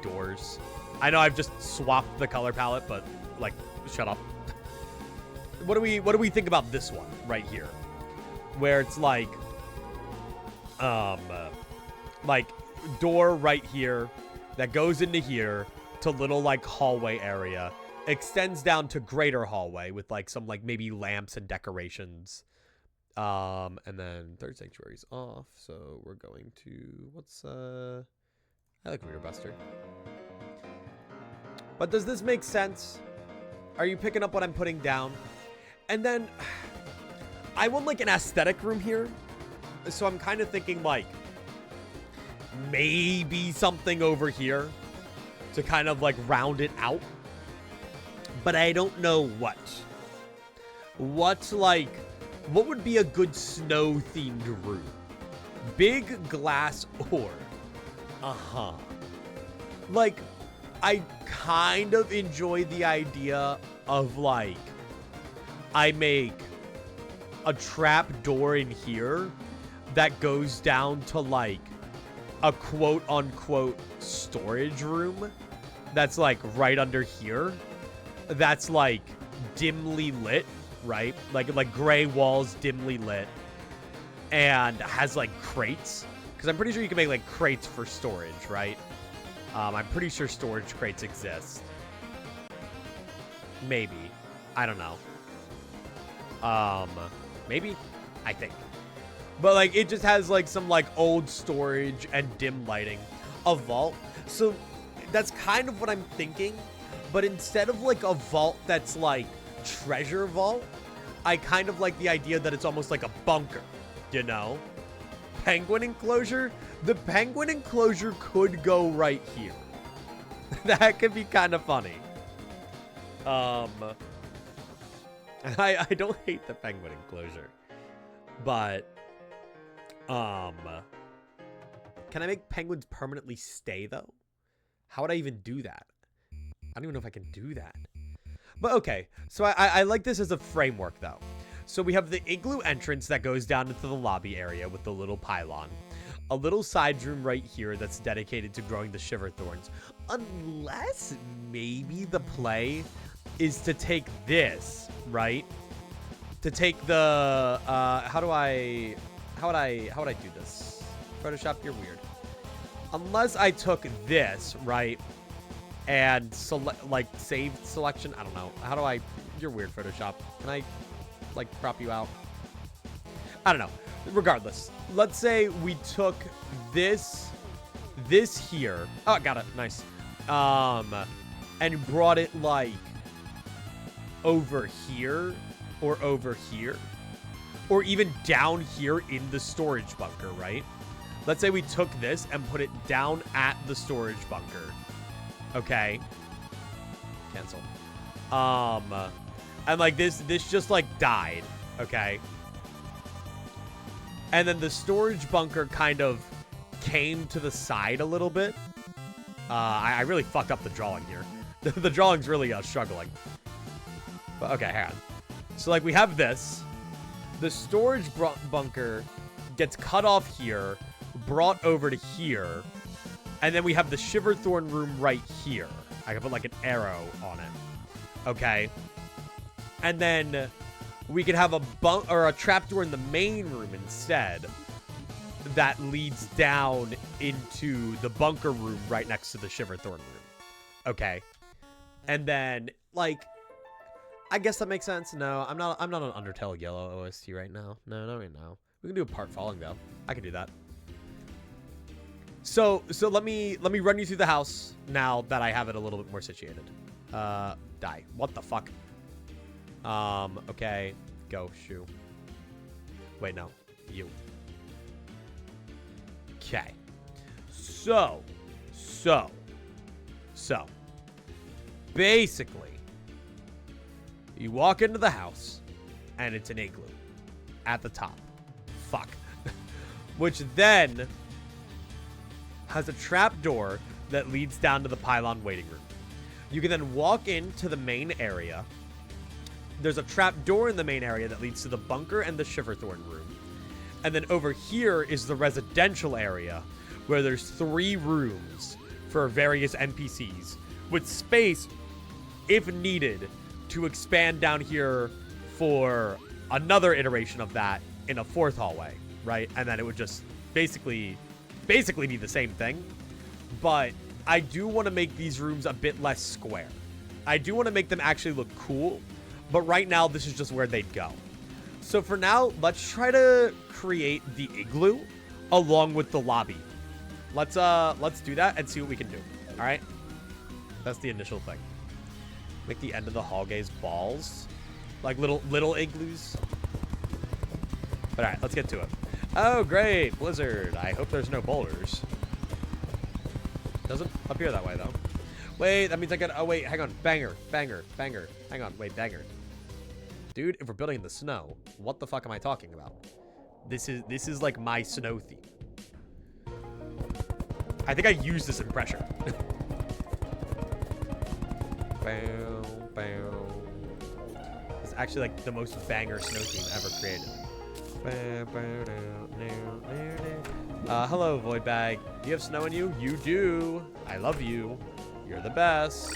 doors. I know I've just swapped the color palette, but like, shut up. What do we think about this one right here? Where it's like door right here that goes into here to little like hallway area, extends down to greater hallway with like some like maybe lamps and decorations. And then third sanctuary's off, so we're going to I like Reader Buster. But does this make sense? Are you picking up what I'm putting down? And then I want like an aesthetic room here. So I'm kind of thinking like maybe something over here to kind of like round it out. But I don't know what. What would be a good snow themed room? Big glass or like I kind of enjoy the idea of like I make a trap door in here that goes down to like a quote unquote storage room that's like right under here, that's like dimly lit, right? Like gray walls, dimly lit, and has like crates, because I'm pretty sure you can make like crates for storage, right? I'm pretty sure storage crates exist. Maybe. I don't know. Maybe? I think. But like it just has like some like old storage and dim lighting. A vault. So that's kind of what I'm thinking. But instead of like a vault that's like treasure vault, I kind of like the idea that it's almost like a bunker, you know? Penguin enclosure? The penguin enclosure could go right here. That could be kind of funny. I don't hate the penguin enclosure. But can I make penguins permanently stay though? How would I even do that? I don't even know if I can do that. But okay, so I like this as a framework though. So we have the igloo entrance that goes down into the lobby area with the little pylon. A little side room right here that's dedicated to growing the shiver thorns. Unless maybe the play is to take this, right? To take the how would I do this? Photoshop, you're weird. Unless I took this, right? And like saved selection. I don't know. How do I? You're weird, Photoshop. Can I like prop you out? I don't know. Regardless, let's say we took this here. Oh, got it. Nice. And brought it like over here or over here or even down here in the storage bunker, right? Let's say we took this and put it down at the storage bunker. Okay. Cancel. And like this just like died. Okay. And then the storage bunker kind of came to the side a little bit. I really fucked up the drawing here. The drawing's really struggling. But okay, hang on. So like we have this. The storage bunker gets cut off here, brought over to here. And then we have the Shiverthorn room right here. I can put like an arrow on it. Okay. And then we could have a trapdoor in the main room instead that leads down into the bunker room right next to the Shiverthorn room. Okay. And then like I guess that makes sense. No, I'm not on Undertale Yellow OST right now. No, not right now. We can do a part falling though. I can do that. So let me run you through the house now that I have it a little bit more situated. Die. What the fuck? Okay. Go, shoe. Wait, no. You. Okay. So. Basically, you walk into the house, and it's an igloo. At the top. Fuck. Which then has a trap door that leads down to the pylon waiting room. You can then walk into the main area. There's a trap door in the main area that leads to the bunker and the Shiverthorn room. And then over here is the residential area where there's 3 rooms for various NPCs with space, if needed, to expand down here for another iteration of that in a 4th hallway, right? And then it would just basically be the same thing. But I do want to make these rooms a bit less square. I do want to make them actually look cool, but right now this is just where they'd go. So for now, let's try to create the igloo along with the lobby. Let's do that and see what we can do. All right? That's the initial thing. Make the end of the hall gaze balls. Like little igloos. But all right, let's get to it. Oh, great. Blizzard. I hope there's no boulders. Doesn't appear that way, though. Wait, that means I got... Oh, wait, hang on. Banger. Hang on. Wait, banger. Dude, if we're building in the snow, what the fuck am I talking about? This is like my snow theme. I think I used this in pressure. It's actually like the most banger snow theme ever created. Hello, Voidbag. Do you have snow in you? You do. I love you. You're the best.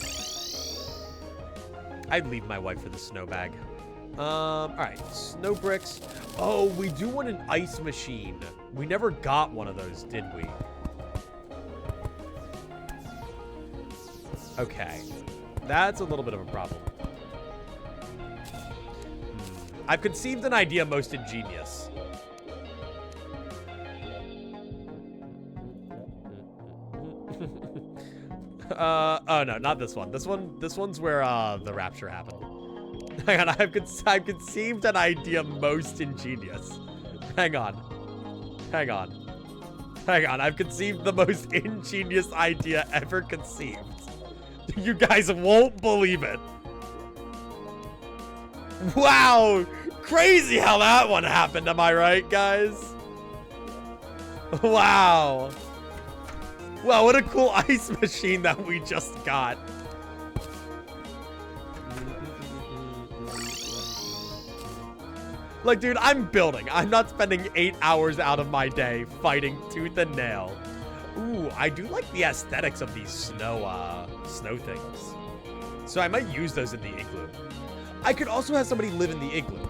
I'd leave my wife for the snow bag. Alright. Snow bricks. Oh, we do want an ice machine. We never got one of those, did we? Okay. That's a little bit of a problem. I've conceived an idea most ingenious. Oh no, not this one. This one's where the rapture happened. Hang on, I've conceived an idea most ingenious. Hang on. I've conceived the most ingenious idea ever conceived. You guys won't believe it. Wow! Crazy how that one happened, am I right, guys? Wow. Wow, what a cool ice machine that we just got. Like, dude, I'm building. I'm not spending 8 hours out of my day fighting tooth and nail. Ooh, I do like the aesthetics of these snow things. So I might use those in the igloo. I could also have somebody live in the igloo.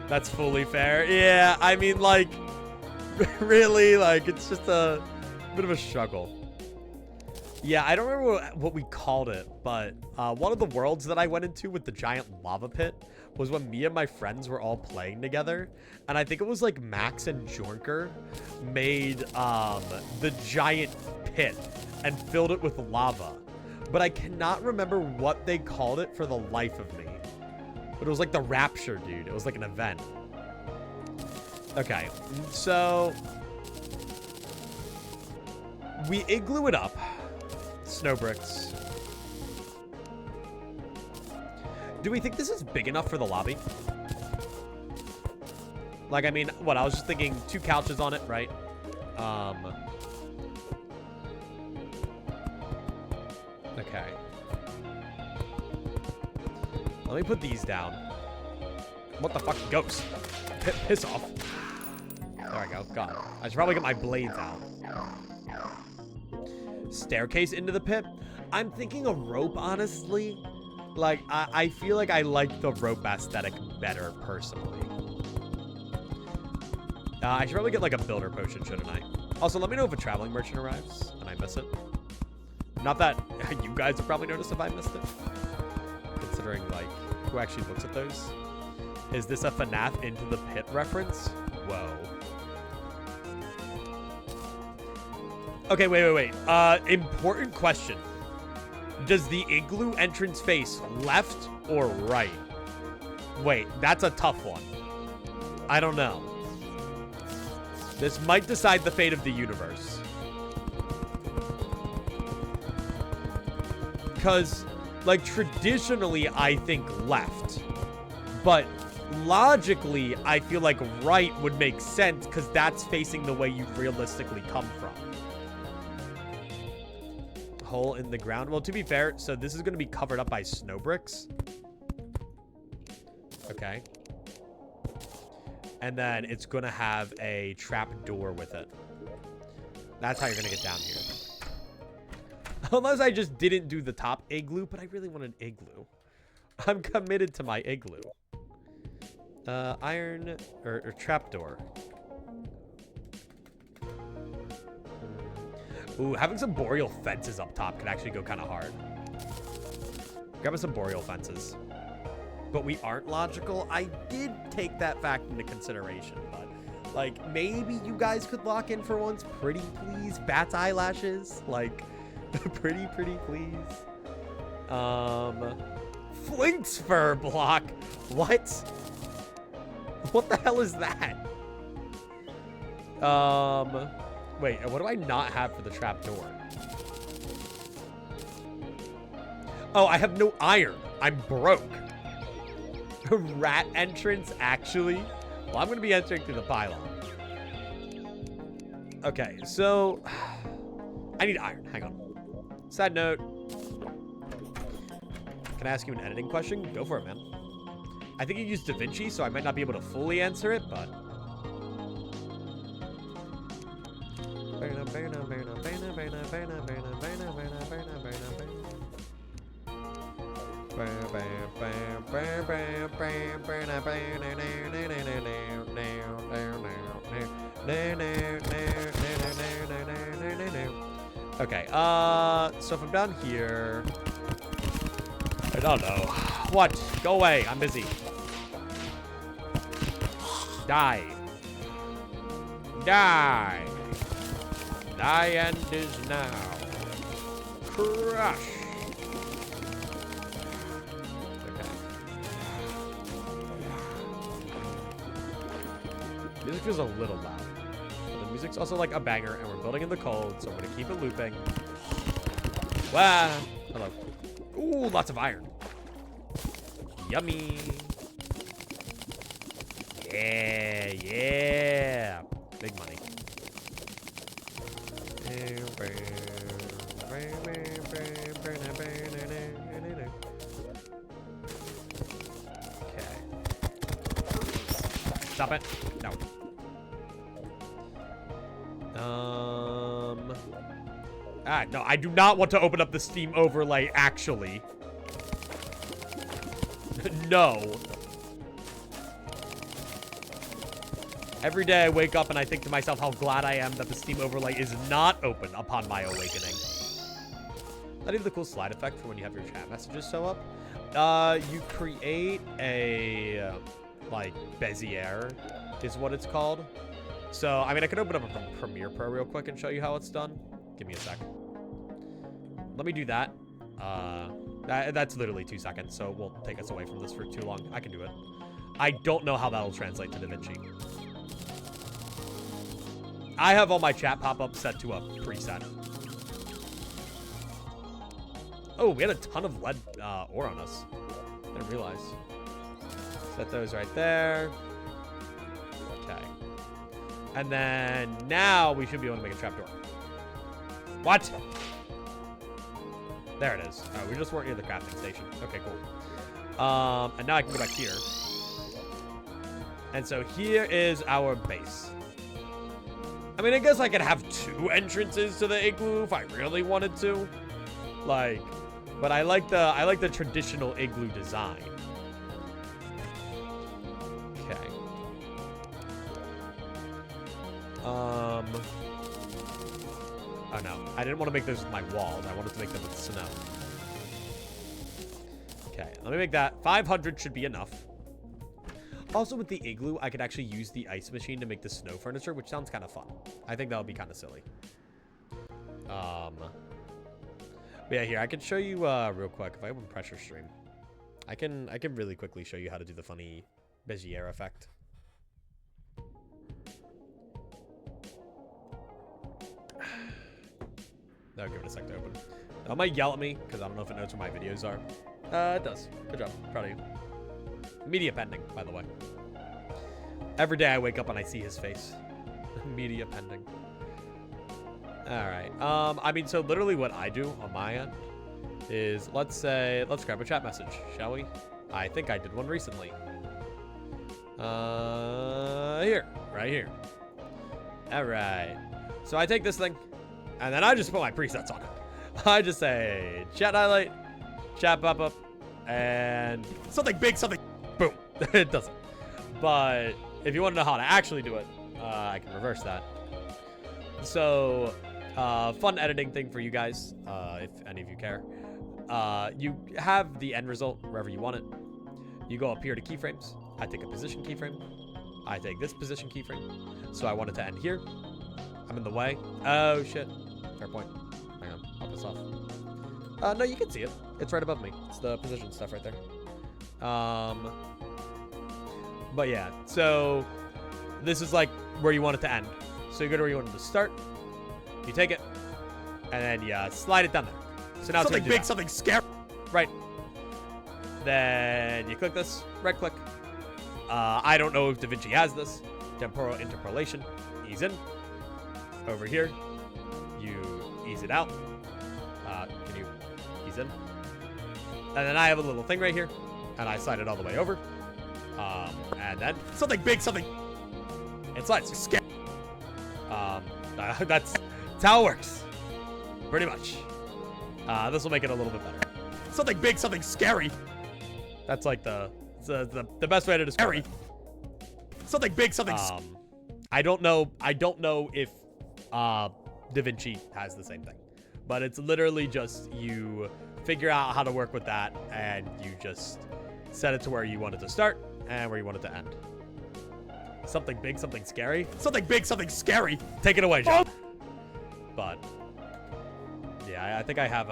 That's fully fair. Yeah, I mean, like, really, like, it's just a bit of a struggle. Yeah, I don't remember what we called it, but one of the worlds that I went into with the giant lava pit was when me and my friends were all playing together. And I think it was like Max and Jorker made the giant pit and filled it with lava. But I cannot remember what they called it for the life of me. But it was like the Rapture, dude. It was like an event. Okay, so we igloo it up. Snow bricks. Do we think this is big enough for the lobby? Like, I mean, what? I was just thinking 2 couches on it, right? Okay. Let me put these down. What the fuck? Ghost. Piss off. There I go. God. I should probably get my blades out. Staircase into the pit. I'm thinking a rope, honestly. Like, I feel like I like the rope aesthetic better, personally. I should probably get, like, a builder potion, shouldn't I? Also, let me know if a traveling merchant arrives and I miss it. Not that you guys have probably noticed if I missed it. Considering, like, who actually looks at those. Is this a FNAF Into the Pit reference? Whoa. Okay, wait. Important question. Does the igloo entrance face left or right? Wait, that's a tough one. I don't know. This might decide the fate of the universe. Because, like, traditionally, I think left. But logically, I feel like right would make sense because that's facing the way you realistically come from. Hole in the ground. Well, to be fair, so this is going to be covered up by snow bricks. Okay. And then it's going to have a trap door with it. That's how you're going to get down here. Unless I just didn't do the top igloo, but I really want an igloo. I'm committed to my igloo. Iron or trapdoor. Ooh, having some boreal fences up top could actually go kind of hard. Grab us some boreal fences. But we aren't logical. I did take that fact into consideration, but like maybe you guys could lock in for once. Pretty please. Bat's eyelashes. Like pretty please. Flink's fur block. What? What the hell is that? Wait, what do I not have for the trapdoor? Oh, I have no iron. I'm broke. Rat entrance, actually? Well, I'm going to be entering through the pylon. Okay, so... I need iron. Hang on. Side note. Can I ask you an editing question? Go for it, man. I think you used DaVinci, so I might not be able to fully answer it, but... Okay, so if I'm down here... I don't know. What? Go away. I'm busy. Die. Die. Thy end is now. Crush. Okay. Music feels a little loud. But the music's also like a banger, and we're building in the cold, so I'm gonna keep it looping. Wow. Hello. Ooh, lots of iron. Yummy. Yeah, yeah. Big money. Okay. Stop it. No. No, I do not want to open up the Steam overlay, actually. No. Every day I wake up and I think to myself how glad I am that the Steam overlay is not open upon my awakening. Not even the cool slide effect for when you have your chat messages show up. You create a, like, Bezier is what it's called. So, I mean, I could open up a Premiere Pro real quick and show you how it's done. Give me a sec. Let me do that. That's literally 2 seconds, so it won't take us away from this for too long. I can do it. I don't know how that'll translate to DaVinci. I have all my chat pop-ups set to a preset. Oh, we had a ton of lead ore on us. Didn't realize. Set those right there. Okay. And then now we should be able to make a trapdoor. What? There it is. Oh, we just weren't near the crafting station. Okay, cool. And now I can go back here. And so here is our base. I mean, I guess I could have 2 entrances to the igloo if I really wanted to. Like, but I like the traditional igloo design. Okay. Oh no, I didn't want to make those with my walls. I wanted to make them with snow. Okay, let me make that. 500 should be enough. Also, with the igloo, I could actually use the ice machine to make the snow furniture, which sounds kind of fun. I think that would be kind of silly. But yeah, here, I can show you real quick. If I open pressure stream, I can really quickly show you how to do the funny Bezier effect. I'll give it a sec to open. It might yell at me, because I don't know if it knows where my videos are. It does. Good job. Proud of you. Media pending, by the way. Every day I wake up and I see his face. Media pending. Alright. I mean, so literally what I do on my end is, let's grab a chat message, shall we? I think I did one recently. Here. Right here. Alright. So I take this thing, and then I just put my presets on it. I just say, chat highlight, chat pop-up, and something big, something... Boom. It doesn't. But if you want to know how to actually do it, I can reverse that. So, fun editing thing for you guys, if any of you care. You have the end result wherever you want it. You go up here to keyframes. I take a position keyframe. I take this position keyframe. So I want it to end here. I'm in the way. Oh, shit. Fair point. Hang on. I'll piss off. No, you can see it. It's right above me. It's the position stuff right there. But yeah, so this is like where you want it to end. So you go to where you want it to start. You take it, and then you slide it down there. So now something big, something scary. Right. Then you click this, right click. I don't know if DaVinci has this. Temporal interpolation. Ease in. Over here, you ease it out. Can you ease in? And then I have a little thing right here, and I slide it all the way over. And then something big, something. It slides. Scary. That's how it works. Pretty much. This will make it a little bit better. Something big, something scary. That's like the best way to describe it. Something big, something. I don't know if DaVinci has the same thing, but it's literally just you figure out how to work with that, and you just set it to where you want it to start and where you want it to end. Something big, something scary. Something big, something scary. Take it away, John. But yeah, I think I have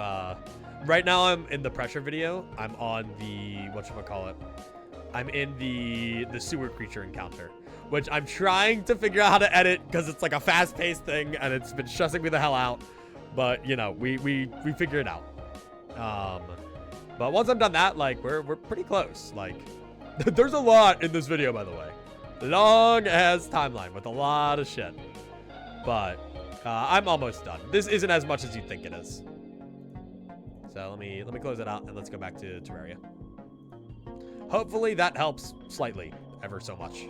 right now I'm in the pressure video. I'm on the whatchamacallit. I'm in the sewer creature encounter, which I'm trying to figure out how to edit because it's like a fast-paced thing and it's been stressing me the hell out. But you know, we figure it out. But once I'm done that, like we're pretty close. Like there's a lot in this video, by the way. Long ass timeline with a lot of shit. But I'm almost done. This isn't as much as you think it is. So let me close it out and let's go back to Terraria. Hopefully that helps slightly, ever so much.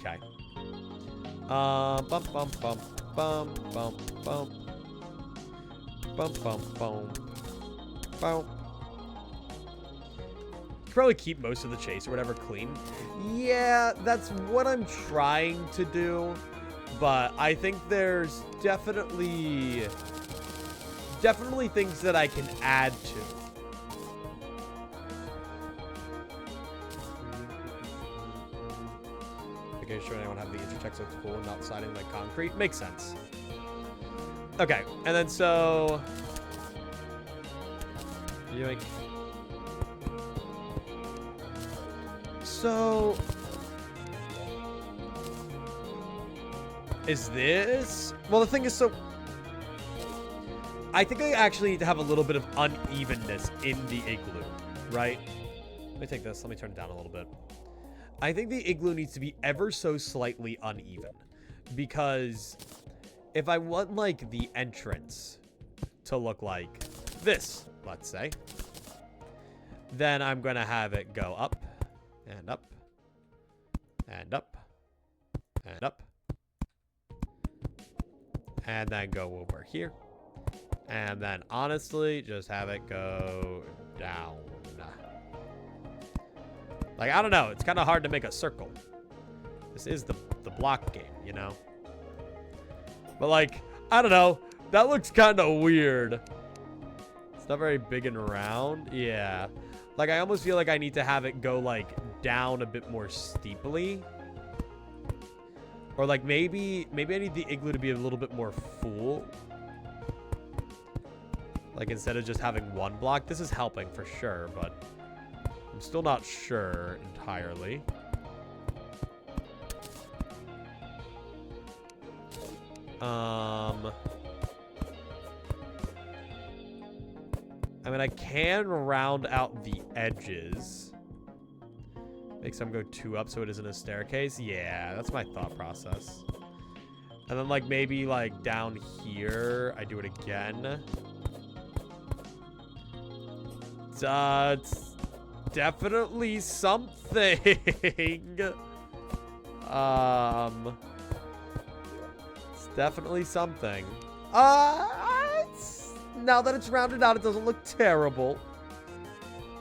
Okay. Bum bum bum bum bum bum bum bum bum bum. Probably keep most of the chase or whatever clean. Yeah, that's what I'm trying to do, but I think there's definitely things that I can add to. Making sure anyone have the intertext looks cool and not sliding like concrete makes sense. Okay, and then so you like. So, is this? Well, the thing is, so I think I actually need to have a little bit of unevenness in the igloo, right? Let me take this. Let me turn it down a little bit. I think the igloo needs to be ever so slightly uneven, because if I want like the entrance to look like this, let's say, then I'm gonna have it go up. And up, and up, and up, and then go over here, and then honestly, just have it go down. Like, I don't know, it's kind of hard to make a circle. This is the block game, you know? But like, I don't know, that looks kind of weird. It's not very big and round, yeah. Like, I almost feel like I need to have it go, like, down a bit more steeply. Or, like, maybe I need the igloo to be a little bit more full. Like, instead of just having one block. This is helping for sure, but I'm still not sure entirely. I mean, I can round out the edges. Make some go 2 up so it isn't a staircase. Yeah, that's my thought process. And then, like, maybe, like, down here, I do it again. It's definitely something. It's definitely something. Now that it's rounded out, it doesn't look terrible.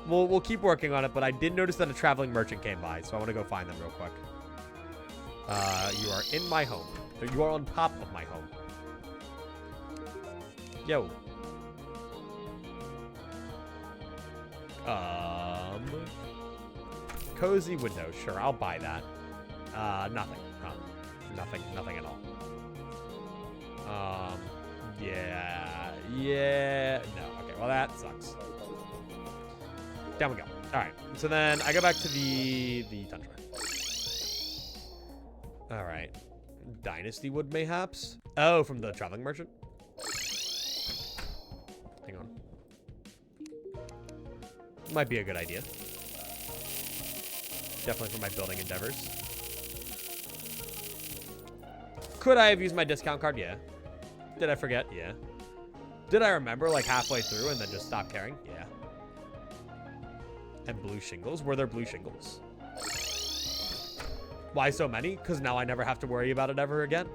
We'll keep working on it, but I did notice that a traveling merchant came by, so I want to go find them real quick. You are in my home. You are on top of my home. Yo. Cozy window. Sure, I'll buy that. Nothing. Nothing at all. Yeah. No. Okay, well, that sucks. Down we go. All right. So then I go back to the tundra. All right. Dynasty wood, mayhaps? Oh, from the traveling merchant? Hang on. Might be a good idea. Definitely for my building endeavors. Could I have used my discount card? Yeah. Did I forget? Yeah. Did I remember like halfway through and then just stop caring? Yeah. And blue shingles? Were there blue shingles? Why so many? Because now I never have to worry about it ever again.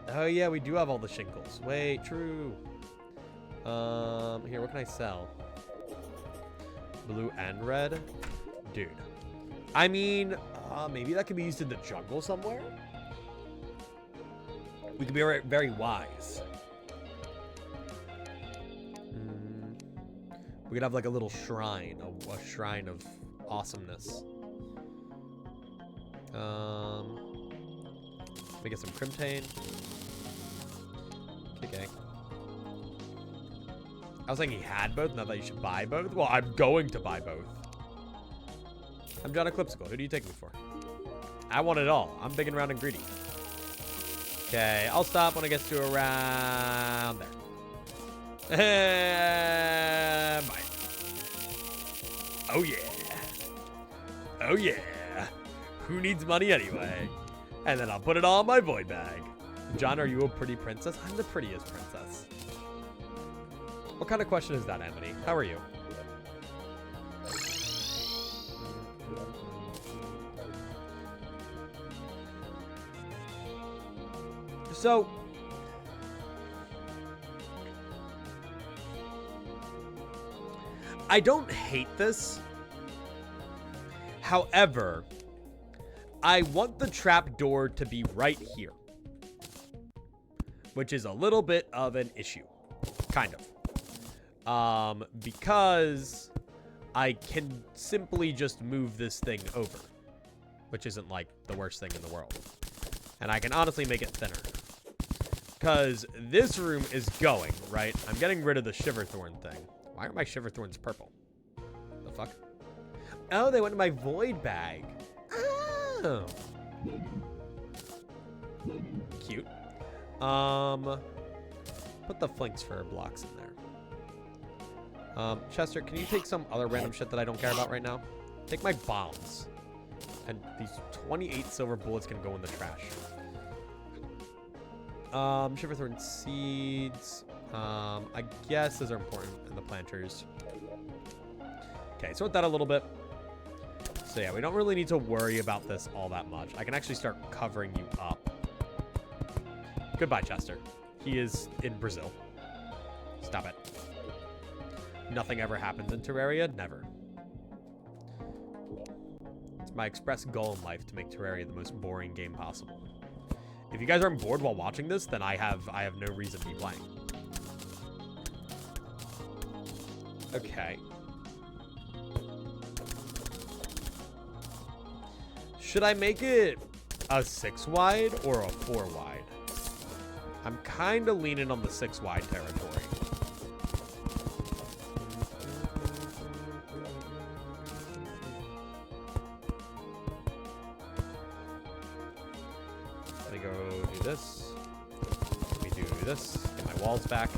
Oh yeah, we do have all the shingles. Wait, true. Here, what can I sell? Blue and red? Dude. I mean, maybe that could be used in the jungle somewhere? We could be very wise. We could have like a little shrine, a shrine of awesomeness. Let me get some crimtane. Okay. I was thinking he had both, not that you should buy both. Well, I'm going to buy both. I'm John Eclipscycle. Who do you take me for? I want it all. I'm big and round and greedy. Okay, I'll stop when it gets to around there. Bye. Oh yeah. Oh yeah. Who needs money anyway? And then I'll put it all in my void bag. John, are you a pretty princess? I'm the prettiest princess. What kind of question is that, Amity? How are you? So, I don't hate this. However, I want the trapdoor to be right here, which is a little bit of an issue, kind of. Because I can simply just move this thing over, which isn't like the worst thing in the world. And I can honestly make it thinner. Because this room is going, right? I'm getting rid of the Shiverthorn thing. Why are my Shiverthorns purple? The fuck? Oh, they went in my void bag. Oh. Cute. Put the flanks for blocks in there. Chester, can you take some other random shit that I don't care about right now? Take my bombs. And these 28 silver bullets can go in the trash. Shiverthorn seeds. I guess those are important in the planters. Okay, sort that a little bit. So yeah, we don't really need to worry about this all that much. I can actually start covering you up. Goodbye, Chester. He is in Brazil. Stop it. Nothing ever happens in Terraria. Never. It's my express goal in life to make Terraria the most boring game possible. If you guys aren't bored while watching this, then I have no reason to be playing. Okay. Should I make it a 6 wide or a 4 wide? I'm kind of leaning on the 6 wide territory. Let me go do this. Let me do this. Get my walls back.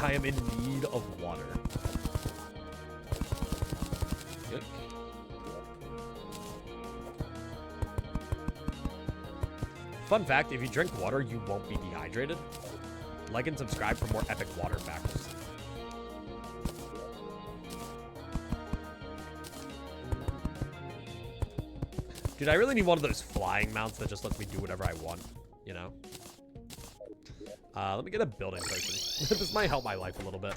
I am in need of water. Fun fact, if you drink water, you won't be dehydrated. Like and subscribe for more epic water facts. Dude, I really need one of those flying mounts that just lets me do whatever I want, you know? Let me get a building person. This might help my life a little bit.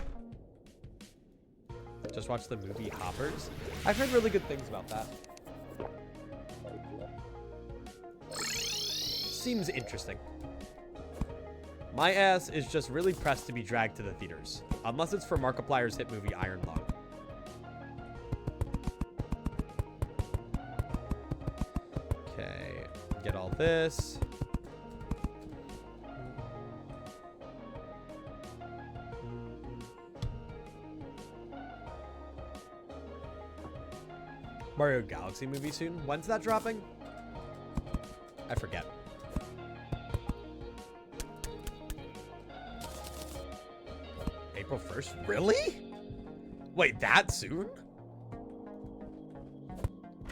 Just watch the movie Hoppers. I've heard really good things about that. Seems interesting. My ass is just really pressed to be dragged to the theaters. Unless it's for Markiplier's hit movie Iron Lung. Okay, get all this. Mario Galaxy movie soon? When's that dropping? I forget. April 1st? Really? Wait, that soon?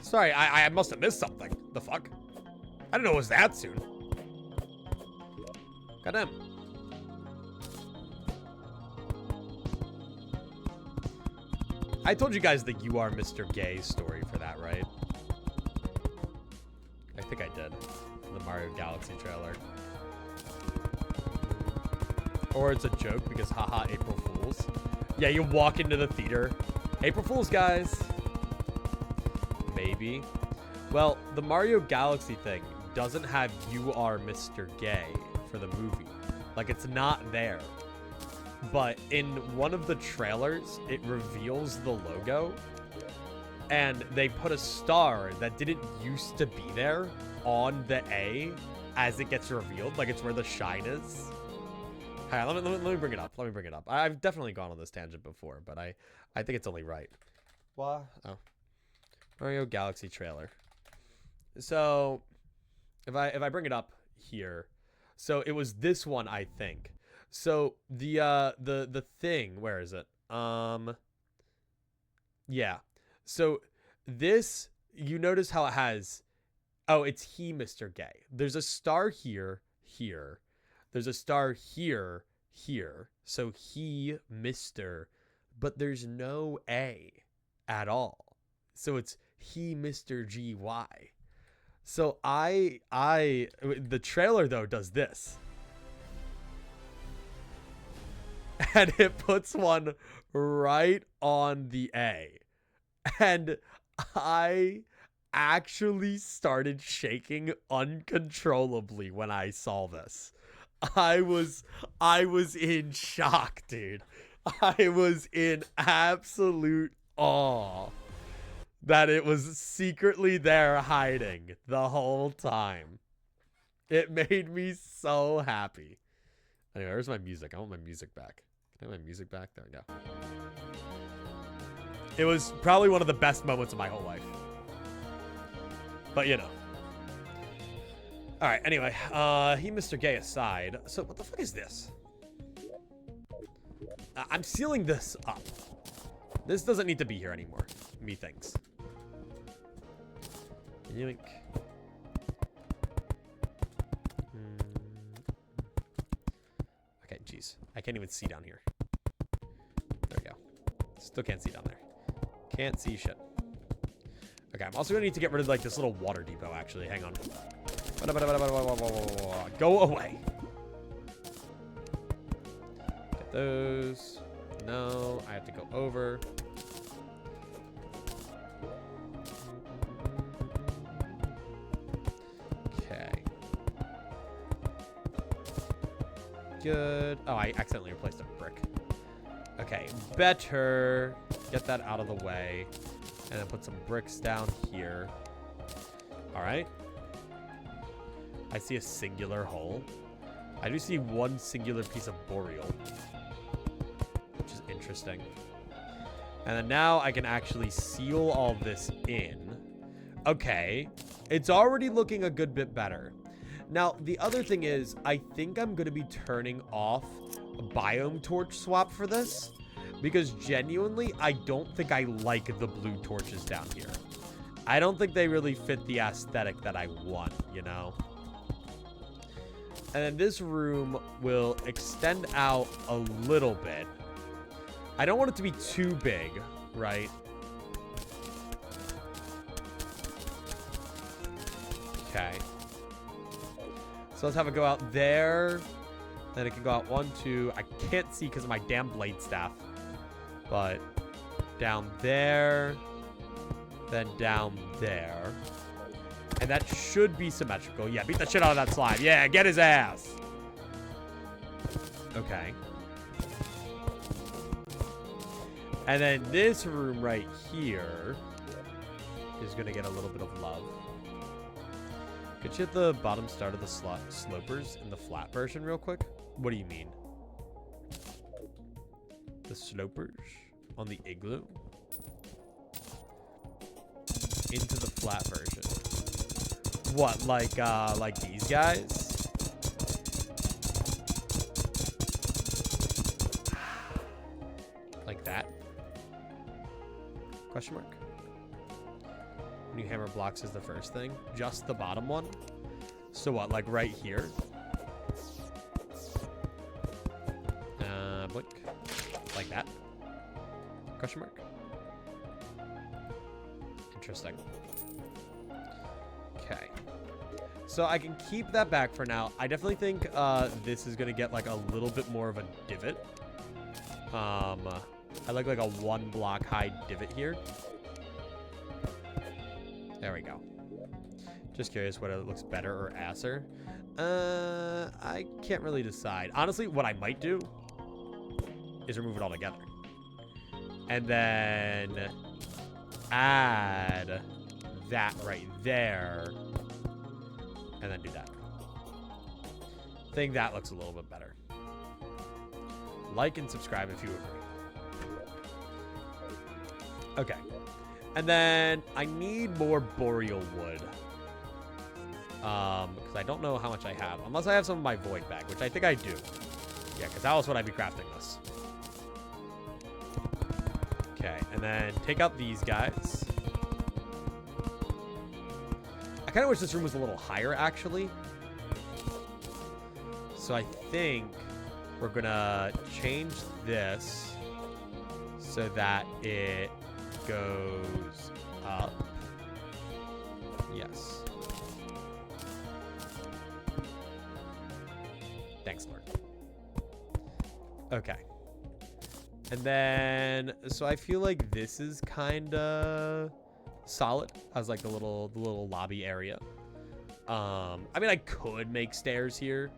Sorry, I must have missed something. The fuck? I didn't know it was that soon. Goddamn. I told you guys the You Are Mr. Gay story for that, right? I think I did. The Mario Galaxy trailer. Or it's a joke because haha, April Fools. Yeah, you walk into the theater. April Fools, guys. Maybe. Well, the Mario Galaxy thing doesn't have You Are Mr. Gay for the movie. Like, it's not there. But in one of the trailers, it reveals the logo. And they put a star that didn't used to be there on the A as it gets revealed. Like, it's where the shine is. All right, let me bring it up. Let me bring it up. I've definitely gone on this tangent before, but I think it's only right. What? Oh. Mario Galaxy trailer. So, if I bring it up here. So, it was this one, I think. So the thing, where is it? Yeah. So this, you notice how it has, oh, it's he, Mr. Gay. There's a star here, here. There's a star here, here. So he, Mr. But there's no A at all. So it's he, Mr. GY. So the trailer though does this. And it puts one right on the A. And I actually started shaking uncontrollably when I saw this. I was in shock, dude. I was in absolute awe that it was secretly there hiding the whole time. It made me so happy. Anyway, where's my music? I want my music back. Can I have my music back? There we go. It was probably one of the best moments of my whole life. But, you know. Alright, anyway. He, Mr. Gay aside. So, what the fuck is this? I'm sealing this up. This doesn't need to be here anymore. Methinks. Yoink. Okay, jeez. I can't even see down here. There we go. Still can't see down there. Can't see shit. Okay, I'm also gonna need to get rid of like this little water depot, actually. Hang on. Go away. Get those. No, I have to go over. Okay. Good. Oh, I accidentally replaced a brick. Okay, better get that out of the way. And then put some bricks down here. All right. I see a singular hole. I do see one singular piece of boreal, which is interesting. And then now I can actually seal all this in. Okay. It's already looking a good bit better. Now, the other thing is, I think I'm going to be turning off a biome torch swap for this. Because genuinely, I don't think I like the blue torches down here. I don't think they really fit the aesthetic that I want, you know? And then this room will extend out a little bit. I don't want it to be too big, right? Okay. So let's have it go out there. Then it can go out 1, 2. I can't see because of my damn blade staff. But down there. Then down there. And that should be symmetrical. Yeah, beat the shit out of that slime. Yeah, get his ass. Okay. And then this room right here is going to get a little bit of love. Could you hit the bottom start of the slopers in the flat version real quick? What do you mean? The slopers on the igloo? Into the flat version. What, like these guys? Like that? Question mark? New hammer blocks is the first thing. Just the bottom one? So what, like right here? Blink. Like that? Question mark? Interesting. Okay. So I can keep that back for now. I definitely think this is going to get like a little bit more of a divot. I like a 1 block high divot here. There we go. Just curious whether it looks better or asser. I can't really decide. Honestly, what I might do is remove it all together. And then add that right there. And then do that. I think that looks a little bit better. Like and subscribe if you agree. Okay. And then I need more boreal wood. Because I don't know how much I have. Unless I have some of my void bag, which I think I do. Yeah, because how else would I be crafting this? Okay, and then take out these guys. I kind of wish this room was a little higher, actually. So I think we're going to change this so that it goes up. Yes. Thanks, Lord. Okay. And then, so I feel like this is kind of solid as like the little lobby area. I mean, I could make stairs here,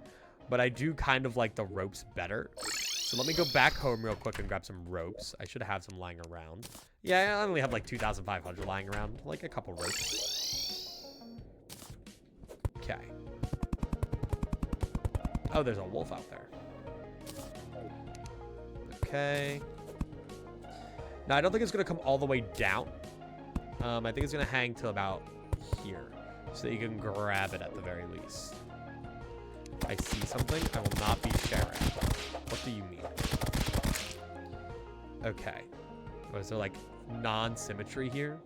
but I do kind of like the ropes better. So let me go back home real quick and grab some ropes. I should have some lying around. Yeah, I only have like 2,500 lying around, like a couple ropes. Okay. Oh, there's a wolf out there. Okay. Now, I don't think it's going to come all the way down. I think it's going to hang till about here. So that you can grab it at the very least. If I see something, I will not be sharing. What do you mean? Okay. Was there like non-symmetry here?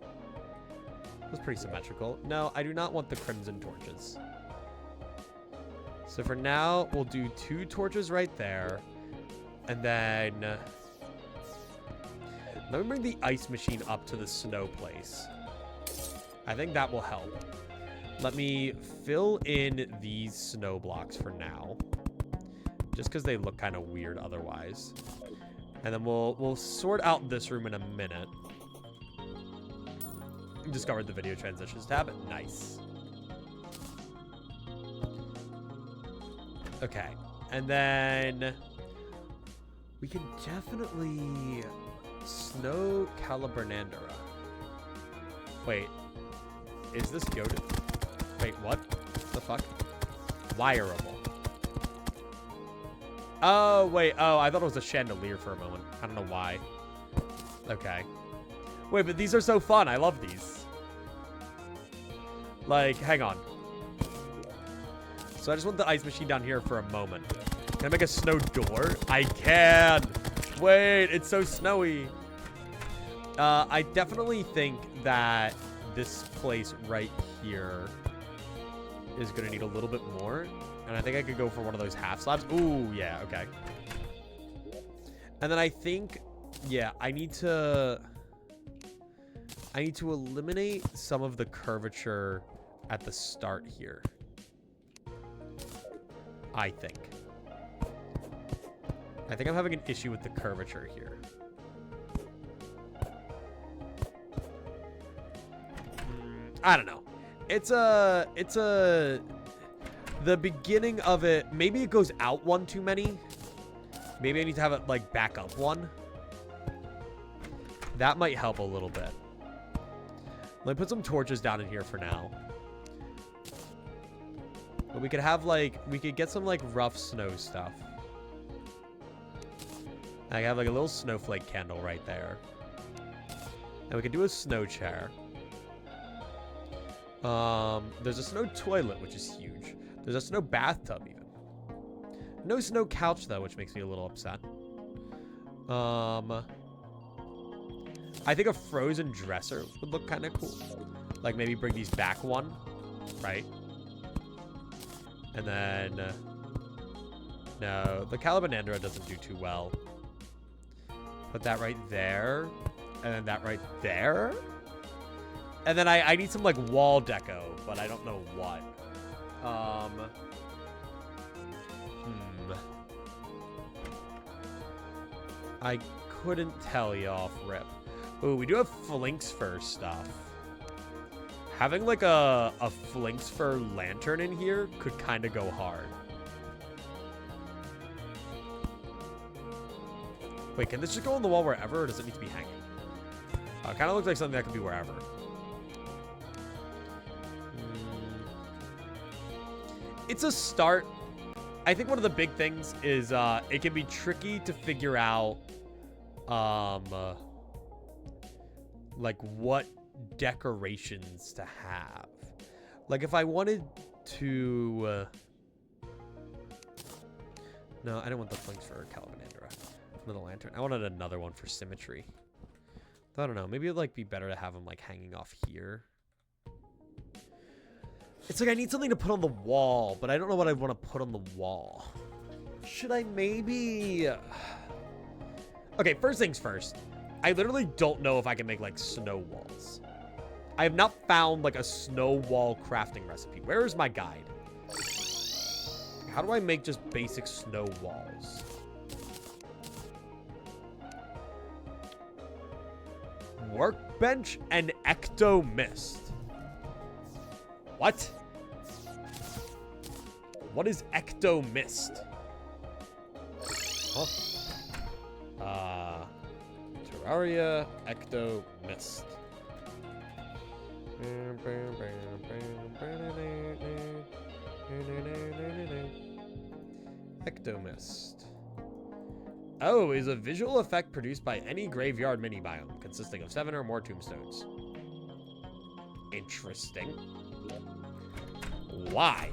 It was pretty symmetrical. No, I do not want the crimson torches. So for now, we'll do 2 torches right there. And then let me bring the ice machine up to the snow place. I think that will help. Let me fill in these snow blocks for now. Just because they look kind of weird otherwise. And then we'll sort out this room in a minute. Discovered the video transitions tab. Nice. Okay. And then we can definitely snow Caliburnandera. Wait. Is this goated? Wait, what? The fuck? Wireable. Oh, wait. Oh, I thought it was a chandelier for a moment. I don't know why. Okay. Wait, but these are so fun. I love these. Like, hang on. So I just want the ice machine down here for a moment. Can I make a snow door? I can. Wait, it's so snowy. I definitely think that this place right here is going to need a little bit more. And I think I could go for one of those half slabs. Ooh, yeah, okay. And then I think, yeah, I need to eliminate some of the curvature at the start here. I think I'm having an issue with the curvature here. I don't know. It's the beginning of it. Maybe it goes out one too many. Maybe I need to have it like back up one. That might help a little bit. Let me put some torches down in here for now. But we could have like, we could get some like rough snow stuff. I have like a little snowflake candle right there. And we could do a snow chair. There's a snow toilet, which is huge. There's a snow bathtub even. No snow couch though, which makes me a little upset. I think a frozen dresser would look kind of cool. Like maybe bring these back one, right? And then, no, the Calabanandra doesn't do too well. Put that right there, and then that right there. And then I need some like wall deco, but I don't know what. I couldn't tell you off rip. Ooh, we do have Flinks Fur stuff. Having like a Flinks Fur lantern in here could kind of go hard. Wait, can this just go on the wall wherever, or does it need to be hanging? It kind of looks like something that could be wherever. It's a start. I think one of the big things is it can be tricky to figure out like what decorations to have. Like if I wanted to no, I didn't want the Flinks for Calabanandra. Another lantern. I wanted another one for symmetry. I don't know. Maybe it'd like be better to have them like hanging off here. It's like I need something to put on the wall, but I don't know what I want to put on the wall. Should I maybe... Okay, first things first. I literally don't know if I can make like snow walls. I have not found like a snow wall crafting recipe. Where is my guide? How do I make just basic snow walls? Workbench and Ecto Mist. What? What is Ecto Mist? Huh? Terraria Ecto Mist. Ecto Mist. Oh, is a visual effect produced by any graveyard mini biome consisting of 7 or more tombstones. Interesting. Why?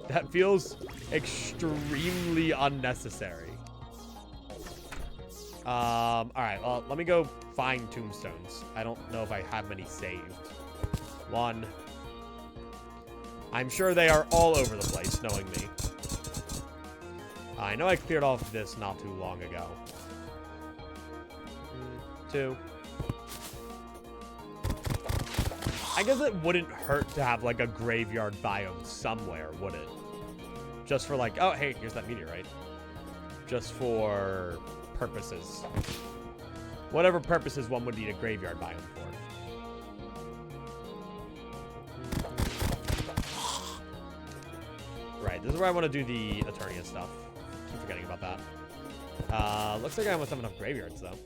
That feels extremely unnecessary. Alright, well, let me go find tombstones. I don't know if I have many saved. 1. I'm sure they are all over the place, knowing me. I know I cleared off this not too long ago. 2. I guess it wouldn't hurt to have, like, a graveyard biome somewhere, would it? Just for, like, oh, hey, here's that meteorite. Just for purposes. Whatever purposes one would need a graveyard biome for. Right, this is where I want to do the Eternia stuff. Keep forgetting about that. Looks like I almost have enough graveyards, though.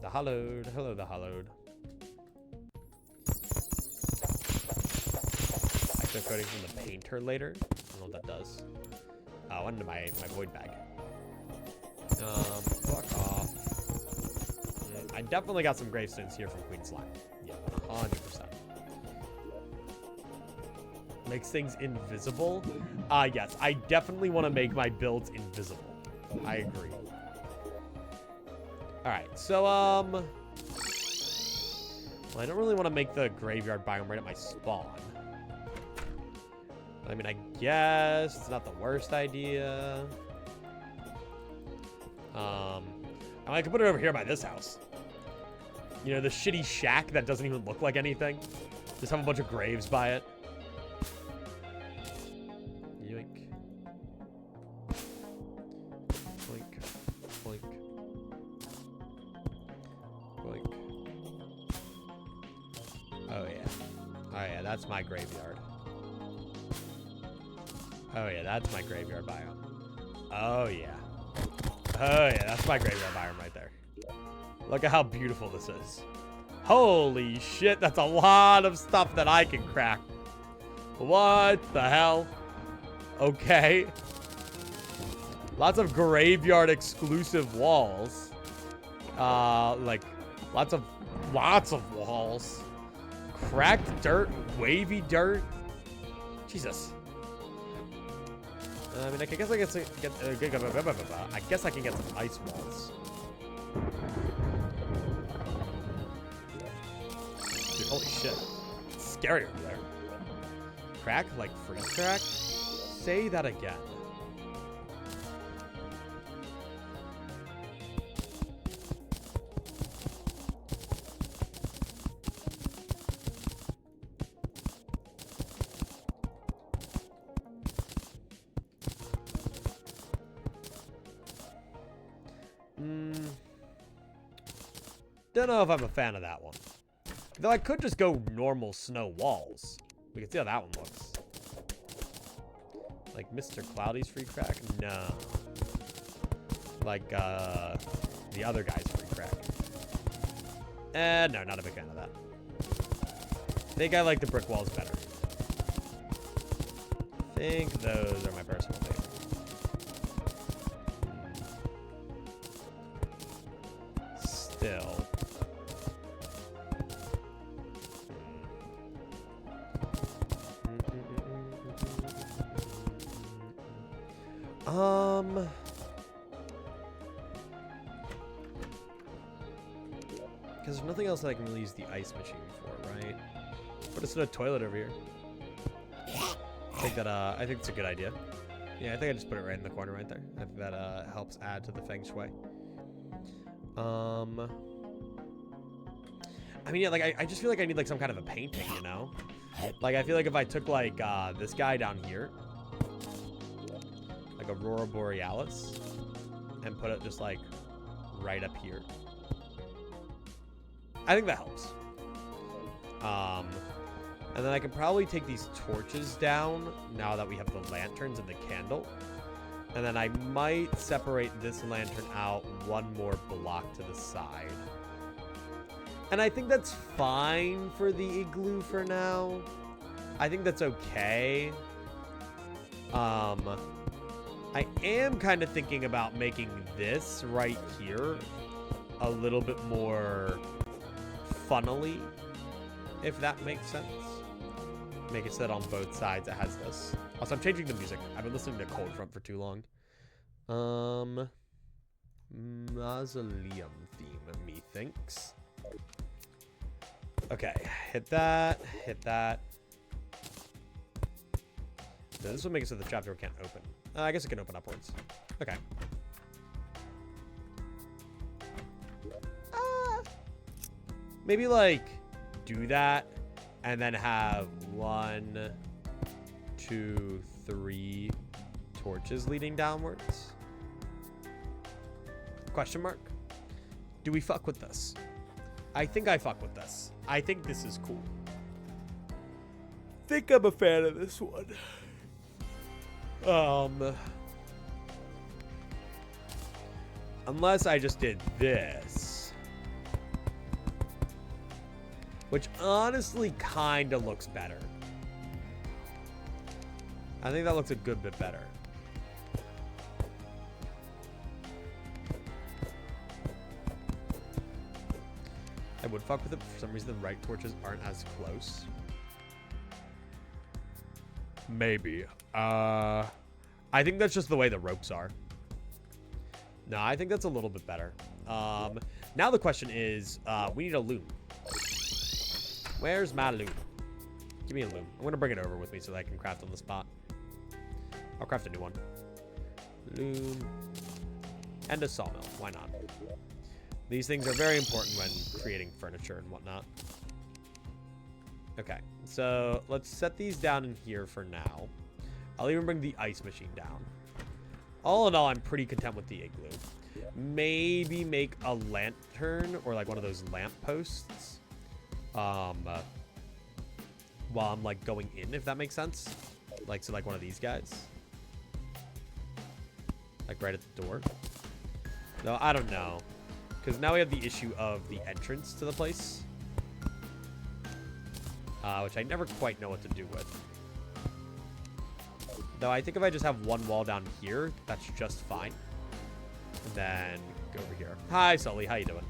The Hollowed. Hello, the Hollowed. Coding from the painter later. I don't know what that does. I went into my void bag. Fuck off. I definitely got some gravestones here from Queen Slime. Yeah, 100%. Makes things invisible. Yes, I definitely want to make my builds invisible. I agree. Alright, so, well, I don't really want to make the graveyard biome right at my spawn. I mean, I guess it's not the worst idea. I could put it over here by this house. You know, the shitty shack that doesn't even look like anything. Just have a bunch of graves by it. Yoink. Boink. Boink. Boink. Oh, yeah. Oh, yeah, that's my graveyard. Oh, yeah, that's my graveyard biome. Oh, yeah. Oh, yeah, that's my graveyard biome right there. Look at how beautiful this is. Holy shit, that's a lot of stuff that I can crack. What the hell? Okay. Lots of graveyard exclusive walls. Like, lots of walls. Cracked dirt, wavy dirt. Jesus. I mean, I guess I can get some ice walls. Dude, holy shit. It's scary over there. Crack? Like freeze crack? Say that again. Don't know if I'm a fan of that one. Though I could just go normal snow walls. We can see how that one looks. Like Mr. Cloudy's free crack? No. Like, the other guy's free crack. No, not a big fan of that. I think I like the brick walls better. I think those are my personal favorite. Still. Because there's nothing else that I can really use the ice machine for, right? Put us in a toilet over here. I think it's a good idea. Yeah, I think I just put it right in the corner right there. I think that helps add to the feng shui. I mean, yeah, like I just feel like I need like some kind of a painting, you know? Like I feel like if I took like this guy down here, like Aurora Borealis, and put it just like right up here, I think that helps. And then I could probably take these torches down now that we have the lanterns and the candle. And then I might separate this lantern out one more block to the side. And I think that's fine for the igloo for now. I think that's okay. I am kind of thinking about making this right here a little bit more funnily, if that makes sense. Make it so that on both sides it has this. Also, I'm changing the music. I've been listening to Cold Front for too long. Mausoleum theme, methinks. Okay, hit that, hit that. No, this will make it so the trapdoor can't open. I guess it can open upwards. Okay. Maybe like do that and then have 1, 2, 3 torches leading downwards. Question mark? Do we fuck with this? I think I fuck with this. I think this is cool. Think I'm a fan of this one. Unless I just did this. Which honestly kind of looks better. I think that looks a good bit better. I would fuck with it, but for some reason the right torches aren't as close. Maybe. I think that's just the way the ropes are. No, I think that's a little bit better. Now the question is, we need a loom. Where's my loom? Give me a loom. I'm gonna bring it over with me so that I can craft on the spot. I'll craft a new one. Loom. And a sawmill. Why not? These things are very important when creating furniture and whatnot. Okay, so let's set these down in here for now. I'll even bring the ice machine down. All in all, I'm pretty content with the igloo. Maybe make a lantern or like one of those lamp posts. While I'm like going in, if that makes sense. Like, so like one of these guys. Like right at the door. No, I don't know. Because now we have the issue of the entrance to the place. Which I never quite know what to do with. Though I think if I just have one wall down here, that's just fine. And then go over here. Hi, Sully. How you doing?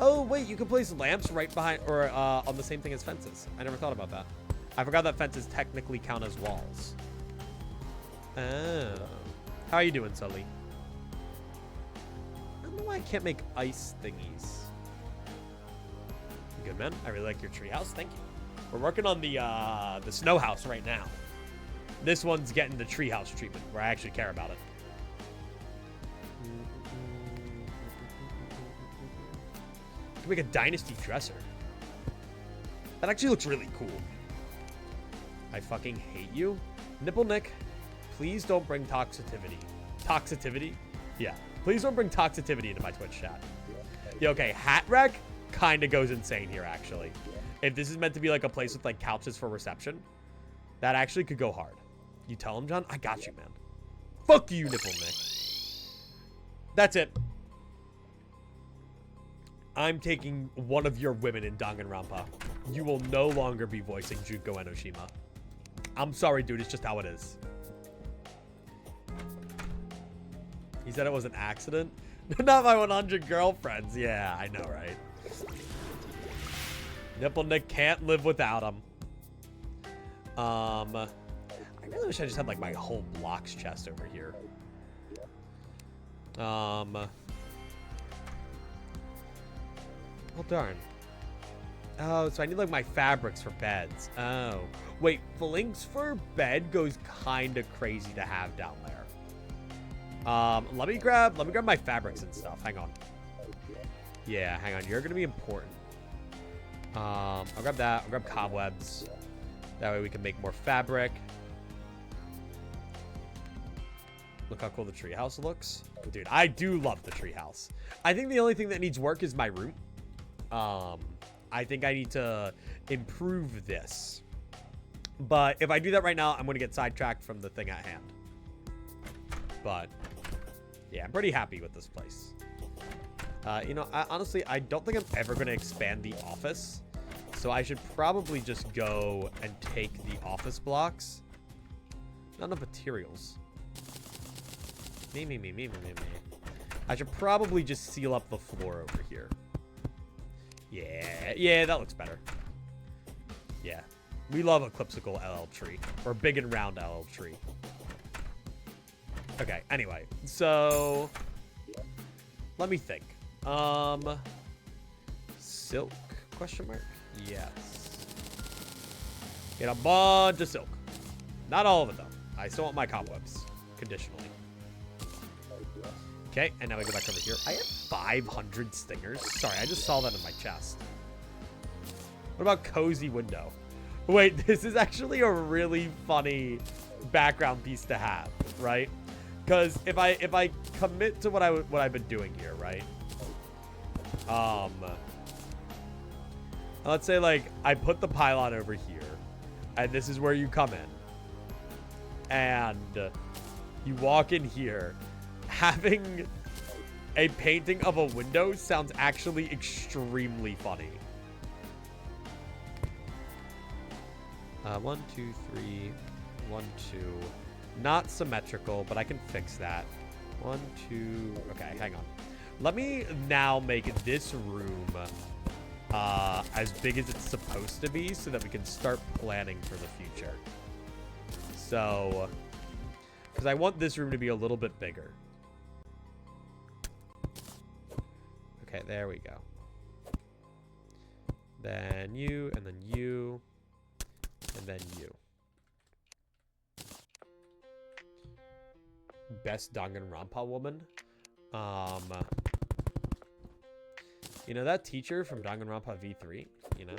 Oh, wait. You can place lamps right behind or on the same thing as fences. I never thought about that. I forgot that fences technically count as walls. Oh. How are you doing, Sully? I don't know why I can't make ice thingies. Good, man. I really like your treehouse. Thank you. We're working on the snow house right now. This one's getting the treehouse treatment, where I actually care about it. Can make a dynasty dresser. That actually looks really cool. I fucking hate you. Nipple Nick, please don't bring toxicity. Toxicity? Yeah. Please don't bring toxicity into my Twitch chat. Yeah, okay. Hat Wreck kind of goes insane here, actually. If this is meant to be like a place with like couches for reception, that actually could go hard. You tell him, John? I got you, man. Fuck you, Nipple Nick. That's it. I'm taking one of your women in Danganronpa. You will no longer be voicing Junko Enoshima. I'm sorry, dude. It's just how it is. He said it was an accident. Not my 100 girlfriends. Yeah, I know, right? Nipple Nick can't live without him. I really wish I just had like my whole blocks chest over here. Oh darn. Oh, so I need like my fabrics for beds. Oh. Wait, Flinks for bed goes kind of crazy to have down there. Let me grab my fabrics and stuff. Hang on. Yeah, hang on. You're gonna be important. I'll grab that. I'll grab cobwebs. That way we can make more fabric. Look how cool the treehouse looks. Dude, I do love the treehouse. I think the only thing that needs work is my room. I think I need to improve this. But if I do that right now, I'm going to get sidetracked from the thing at hand. But, yeah, I'm pretty happy with this place. You know, honestly, I don't think I'm ever going to expand the office. So I should probably just go and take the office blocks. Not enough materials. Me. I should probably just seal up the floor over here. Yeah, that looks better. Yeah. We love Eclipscycle LL tree. Or big and round LL tree. Okay, anyway. So, let me think. Silk? Question mark? Yes. Get a bunch of silk. Not all of it, though. I still want my cobwebs. Conditionally. Okay, and now we go back over here. I have 500 stingers. Sorry, I just saw that in my chest. What about cozy window? Wait, this is actually a really funny background piece to have, right? Because if I commit to what I've been doing here, right? Let's say like I put the pylon over here, and this is where you come in, and you walk in here. Having a painting of a window sounds actually extremely funny. 1, 2, 3, 1, 2. Not symmetrical, but I can fix that. 1, 2. Okay, hang on. Let me now make this room as big as it's supposed to be so that we can start planning for the future. So, because I want this room to be a little bit bigger. Okay, there we go. Then you, and then you. And then you. Best Danganronpa woman. You know that teacher from Danganronpa V3? You know?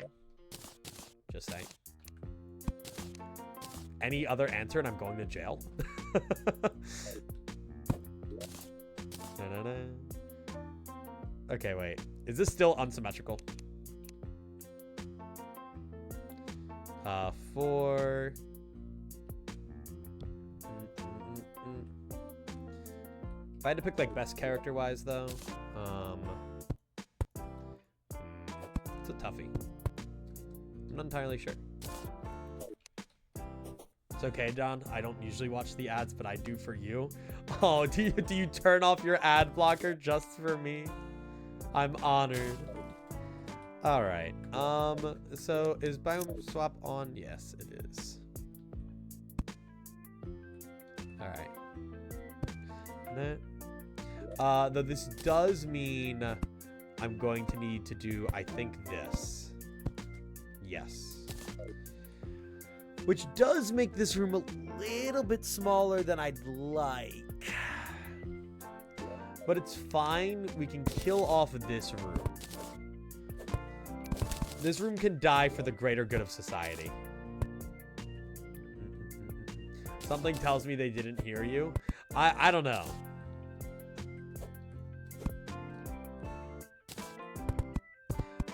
Just saying. Any other answer and I'm going to jail? Okay, wait. Is this still unsymmetrical? 4. If I had to pick like best character wise though, it's a toughie. I'm not entirely sure. It's okay, Don. I don't usually watch the ads, but I do for you. Oh, do you turn off your ad blocker just for me? I'm honored. All right. So is biome swap on? Yes, it is. All right. Though this does mean I'm going to need to do, I think, this. Yes. Which does make this room a little bit smaller than I'd like. But it's fine. We can kill off this room. This room can die for the greater good of society. Something tells me they didn't hear you. I don't know.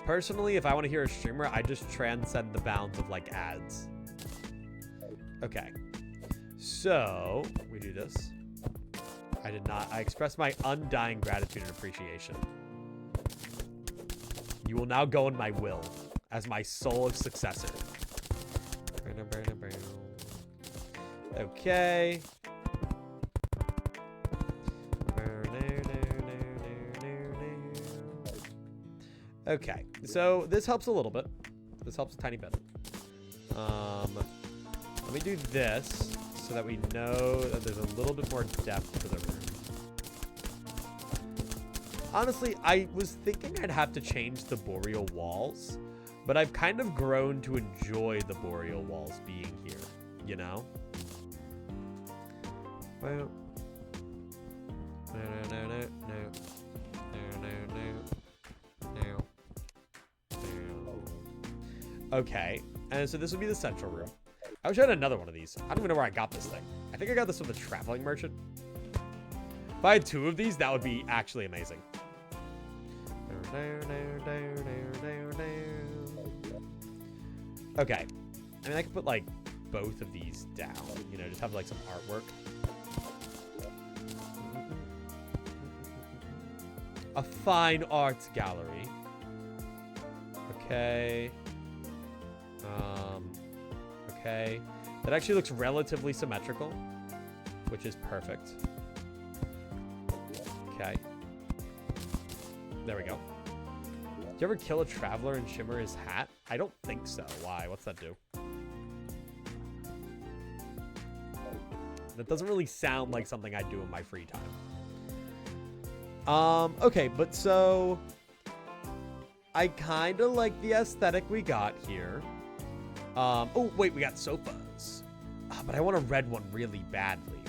Personally, if I want to hear a streamer, I just transcend the bounds of like ads. Okay. So, we do this. I did not. I express my undying gratitude and appreciation. You will now go in my will as my sole successor. Okay. Okay, so this helps a little bit. This helps a tiny bit. Let me do this so that we know that there's a little bit more depth to the room. Honestly, I was thinking I'd have to change the boreal walls, but I've kind of grown to enjoy the boreal walls being here, you know? Well, okay, and so this would be the central room. I wish I had another one of these. I don't even know where I got this thing. I think I got this from the traveling merchant. If I had 2 of these, that would be actually amazing. Okay. I mean, I could put, like, both of these down. You know, just have, like, some artwork. A fine arts gallery. Okay. Okay. That actually looks relatively symmetrical, which is perfect. Okay. There we go. Do you ever kill a traveler and shimmer his hat? I don't think so. Why? What's that do? That doesn't really sound like something I do in my free time. Okay, but so I kind of like the aesthetic we got here. Oh, wait, we got sofas. But I want a red one really badly.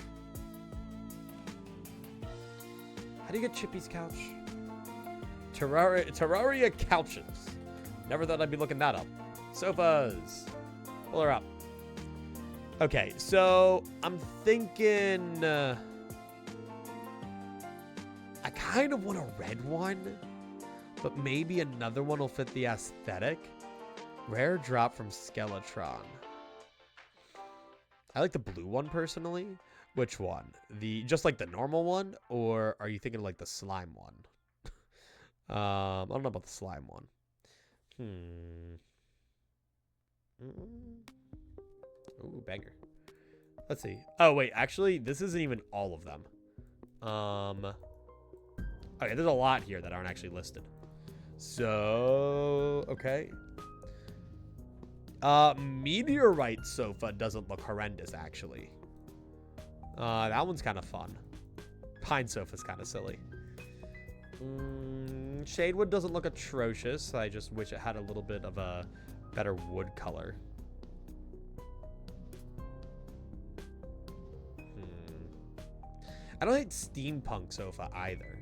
How do you get Chippy's couch? Terraria couches. Never thought I'd be looking that up. Sofas. Pull her up. Okay, so I'm thinking... I kind of want a red one, but maybe another one will fit the aesthetic. Rare drop from Skeletron. I like the blue one personally. Which one? Just like the normal one, or are you thinking like the slime one? I don't know about the slime one. Ooh, banger. Let's see. Oh wait, actually, this isn't even all of them. Okay, there's a lot here that aren't actually listed. So, okay. Meteorite sofa doesn't look horrendous, actually. That one's kind of fun. Pine sofa's kind of silly. Shadewood doesn't look atrocious. I just wish it had a little bit of a better wood color. I don't hate steampunk sofa either.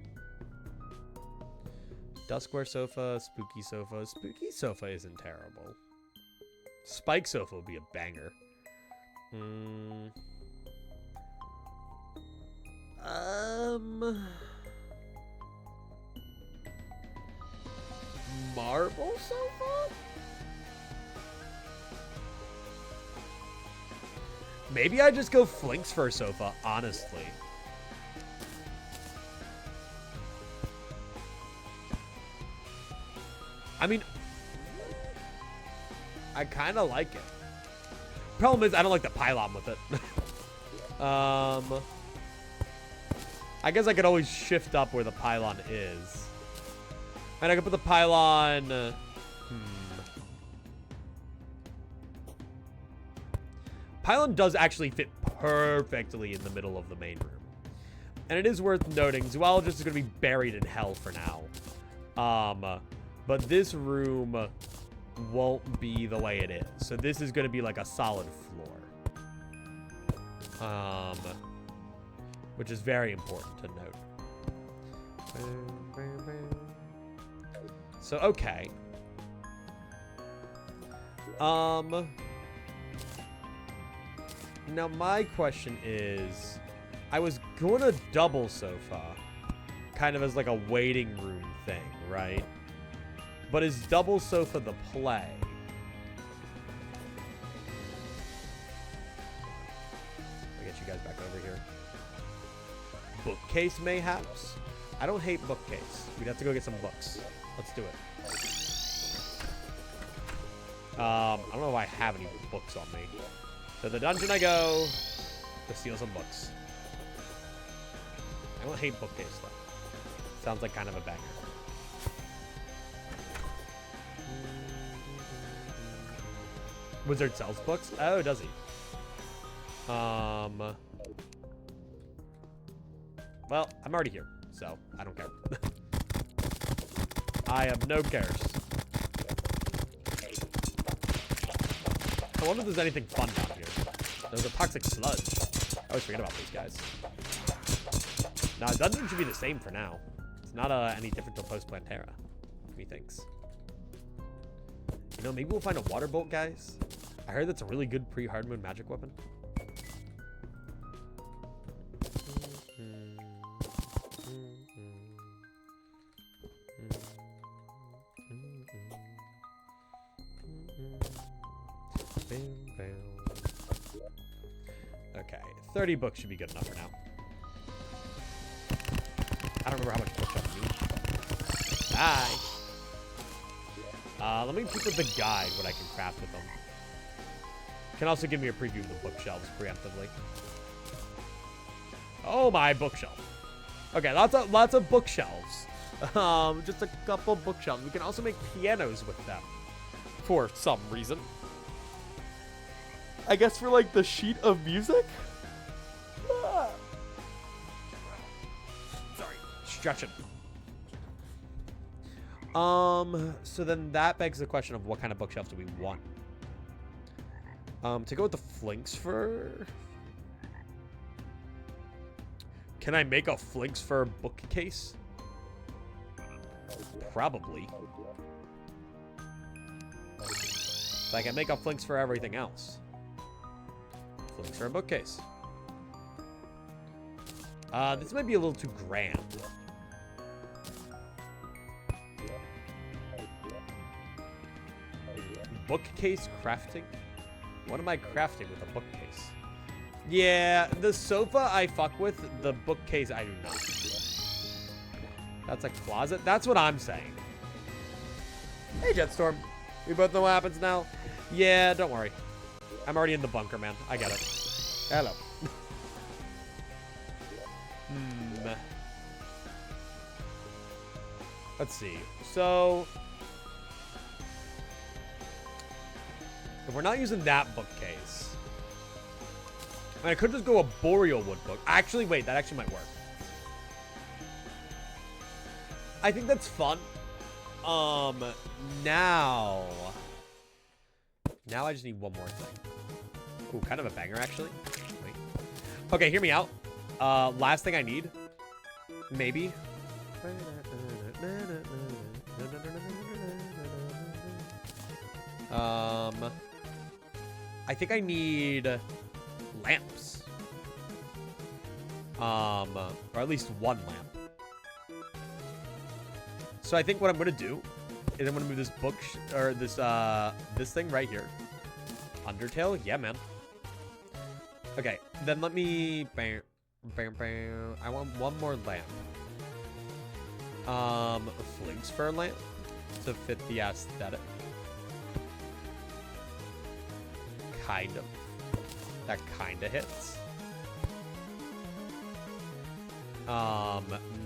Duskwear sofa, spooky sofa. Spooky sofa isn't terrible. Spike sofa would be a banger. Marble sofa? Maybe I just go flinks for a sofa, honestly. I mean, I kind of like it. Problem is, I don't like the pylon with it. I guess I could always shift up where the pylon is. And I could put the pylon... Pylon does actually fit perfectly in the middle of the main room. And it is worth noting, zoologist is going to be buried in hell for now. But this room won't be the way it is. So this is going to be like a solid floor. Which is very important to note. So, okay. Now my question is, I was going to double sofa, kind of as like a waiting room thing, right? But is double sofa the play? I'll get you guys back over here. Bookcase, mayhaps? I don't hate bookcase. We'd have to go get some books. Let's do it. I don't know if I have any books on me. To the dungeon I go to steal some books. I don't hate bookcase though. Sounds like kind of a banger. Wizard sells books? Oh, does he? Well, I'm already here, so I don't care. I have no cares. I wonder if there's anything fun down here. There's a toxic sludge. I always forget about these guys. Now, the dungeon should be the same for now. It's not any different till post-Plantera, methinks. You know, maybe we'll find a water bolt, guys. I heard that's a really good pre-hard mode magic weapon. Okay, 30 books should be good enough for now. I don't remember how much bookshelves need. Bye. Let me peek with the guide what I can craft with them. Can also give me a preview of the bookshelves preemptively. Oh, my bookshelf. Okay, lots of bookshelves. Just a couple bookshelves. We can also make pianos with them for some reason. I guess for like the sheet of music. Sorry, stretching. So then that begs the question of what kind of bookshelves do we want? To go with the flinks fur. Can I make a flinks fur bookcase? Probably. So I can make a flinks for everything else. Flinks for a bookcase. This might be a little too grand. Bookcase crafting? What am I crafting with a bookcase? Yeah, the sofa I fuck with, the bookcase I do not. That's a closet? That's what I'm saying. Hey, Jetstorm. We both know what happens now? Yeah, don't worry. I'm already in the bunker, man. I get it. Hello. Let's see. So, if we're not using that bookcase, I could just go a boreal wood book. Actually, wait, that actually might work. I think that's fun. Now I just need one more thing. Ooh, kind of a banger, actually. Wait. Okay, hear me out. Last thing I need, maybe. I think I need lamps. Or at least one lamp. So I think what I'm gonna do is I'm gonna move this book or this thing right here. Undertale, yeah, man. Okay, then let me. Bam, bam, bam. I want one more lamp. Flinks for a lamp to fit the aesthetic. Kind of. That kind of hits.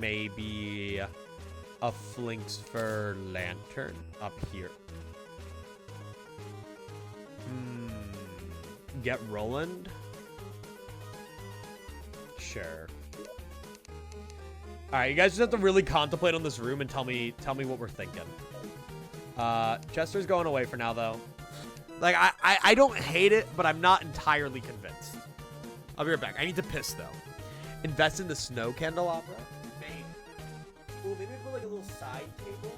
Maybe a Flinks for lantern up here. Get Roland. Sure. All right, you guys just have to really contemplate on this room and tell me what we're thinking. Chester's going away for now, though. Like, I don't hate it, but I'm not entirely convinced. I'll be right back. I need to piss, though. Invest in the snow candelabra? Maybe. Ooh, maybe put, like, a little side table.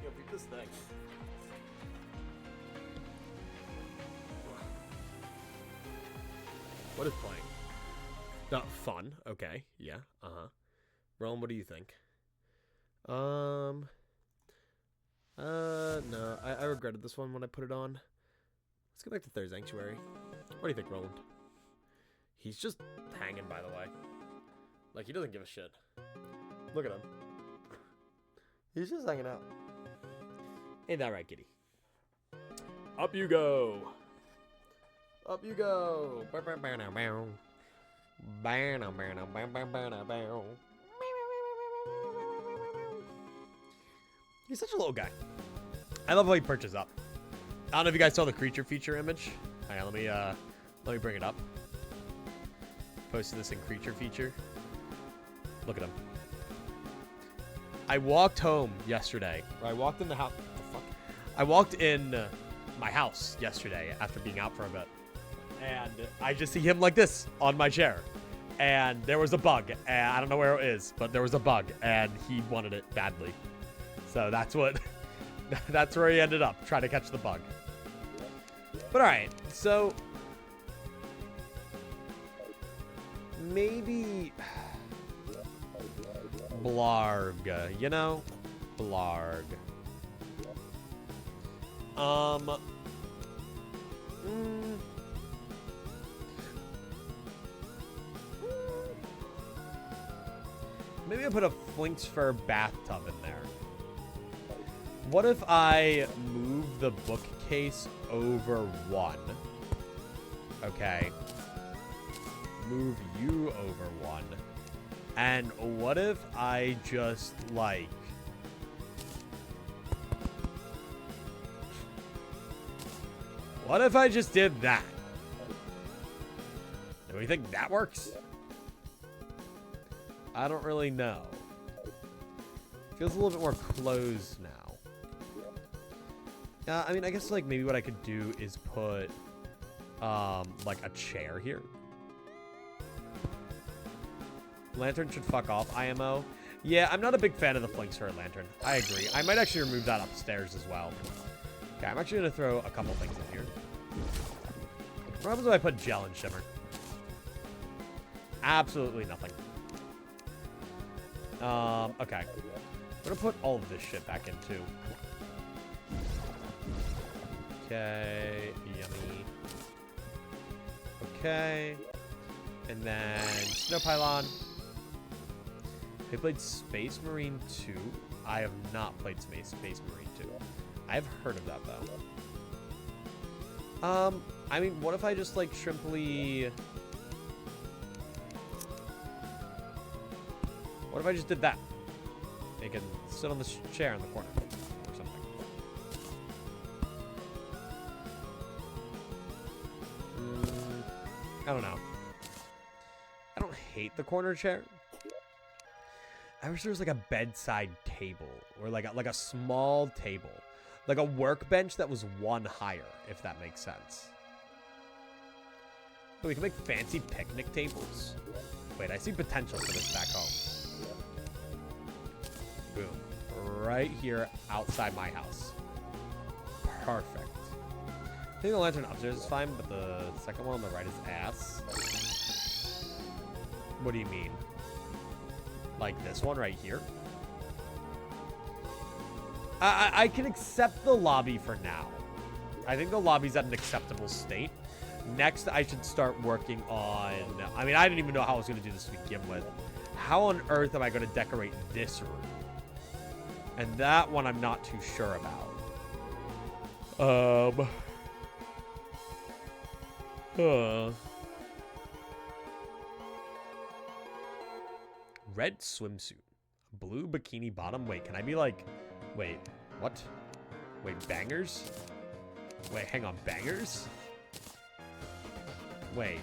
Yo, beat this thing. What is playing? Fun. Okay. Yeah. Roland, what do you think? No. I regretted this one when I put it on. Let's go back to Third Sanctuary. What do you think, Roland? He's just hanging, by the way. Like, he doesn't give a shit. Look at him. He's just hanging out. Ain't that right, kitty? Up you go. Up you go. He's such a little guy. I love how he perches up. I don't know if you guys saw the creature feature image. Hang on, let me bring it up. Posted this in creature feature. Look at him. I walked home yesterday. Or I walked in the house. What the fuck? I walked in my house yesterday after being out for a bit. And I just see him like this on my chair. And there was a bug. And I don't know where it is, but there was a bug. And he wanted it badly. So that's what... that's where he ended up, trying to catch the bug. But alright, so... maybe... Blarg, you know? Blarg. Maybe I put a Flinks Fur bathtub in there. What if I move the bookcase over one? Okay. Move you over one. And what if I just, like... What if I just did that? Do we think that works? I don't really know. Feels a little bit more closed now. I mean, I guess, like, maybe what I could do is put, like, a chair here. Lantern should fuck off, IMO. Yeah, I'm not a big fan of the flanks for a lantern. I agree. I might actually remove that upstairs as well. Okay, I'm actually going to throw a couple things in here. What happens if I put gel and shimmer? Absolutely nothing. Okay. I'm going to put all of this shit back in, too. Okay, yummy. Okay. And then Snow Pylon. I played Space Marine 2. I have not played Space Marine 2. I've heard of that, though. I mean, what if I just, like, simply... What if I just did that? They can sit on the chair in the corner or something. I don't know. I don't hate the corner chair. I wish there was like a bedside table or like a small table, like a workbench that was one higher, if that makes sense. So we can make fancy picnic tables. Wait, I see potential for this back home. Boom. Right here outside my house. Perfect. I think the lantern upstairs is fine, but the second one on the right is ass. What do you mean? Like this one right here? I can accept the lobby for now. I think the lobby's at an acceptable state. Next, I should start working on... I mean, I didn't even know how I was going to do this to begin with. How on earth am I going to decorate this room? And that one I'm not too sure about. Red swimsuit. Blue bikini bottom. Wait, can I be like... Wait, what? Wait, bangers? Wait, hang on, bangers? Wait,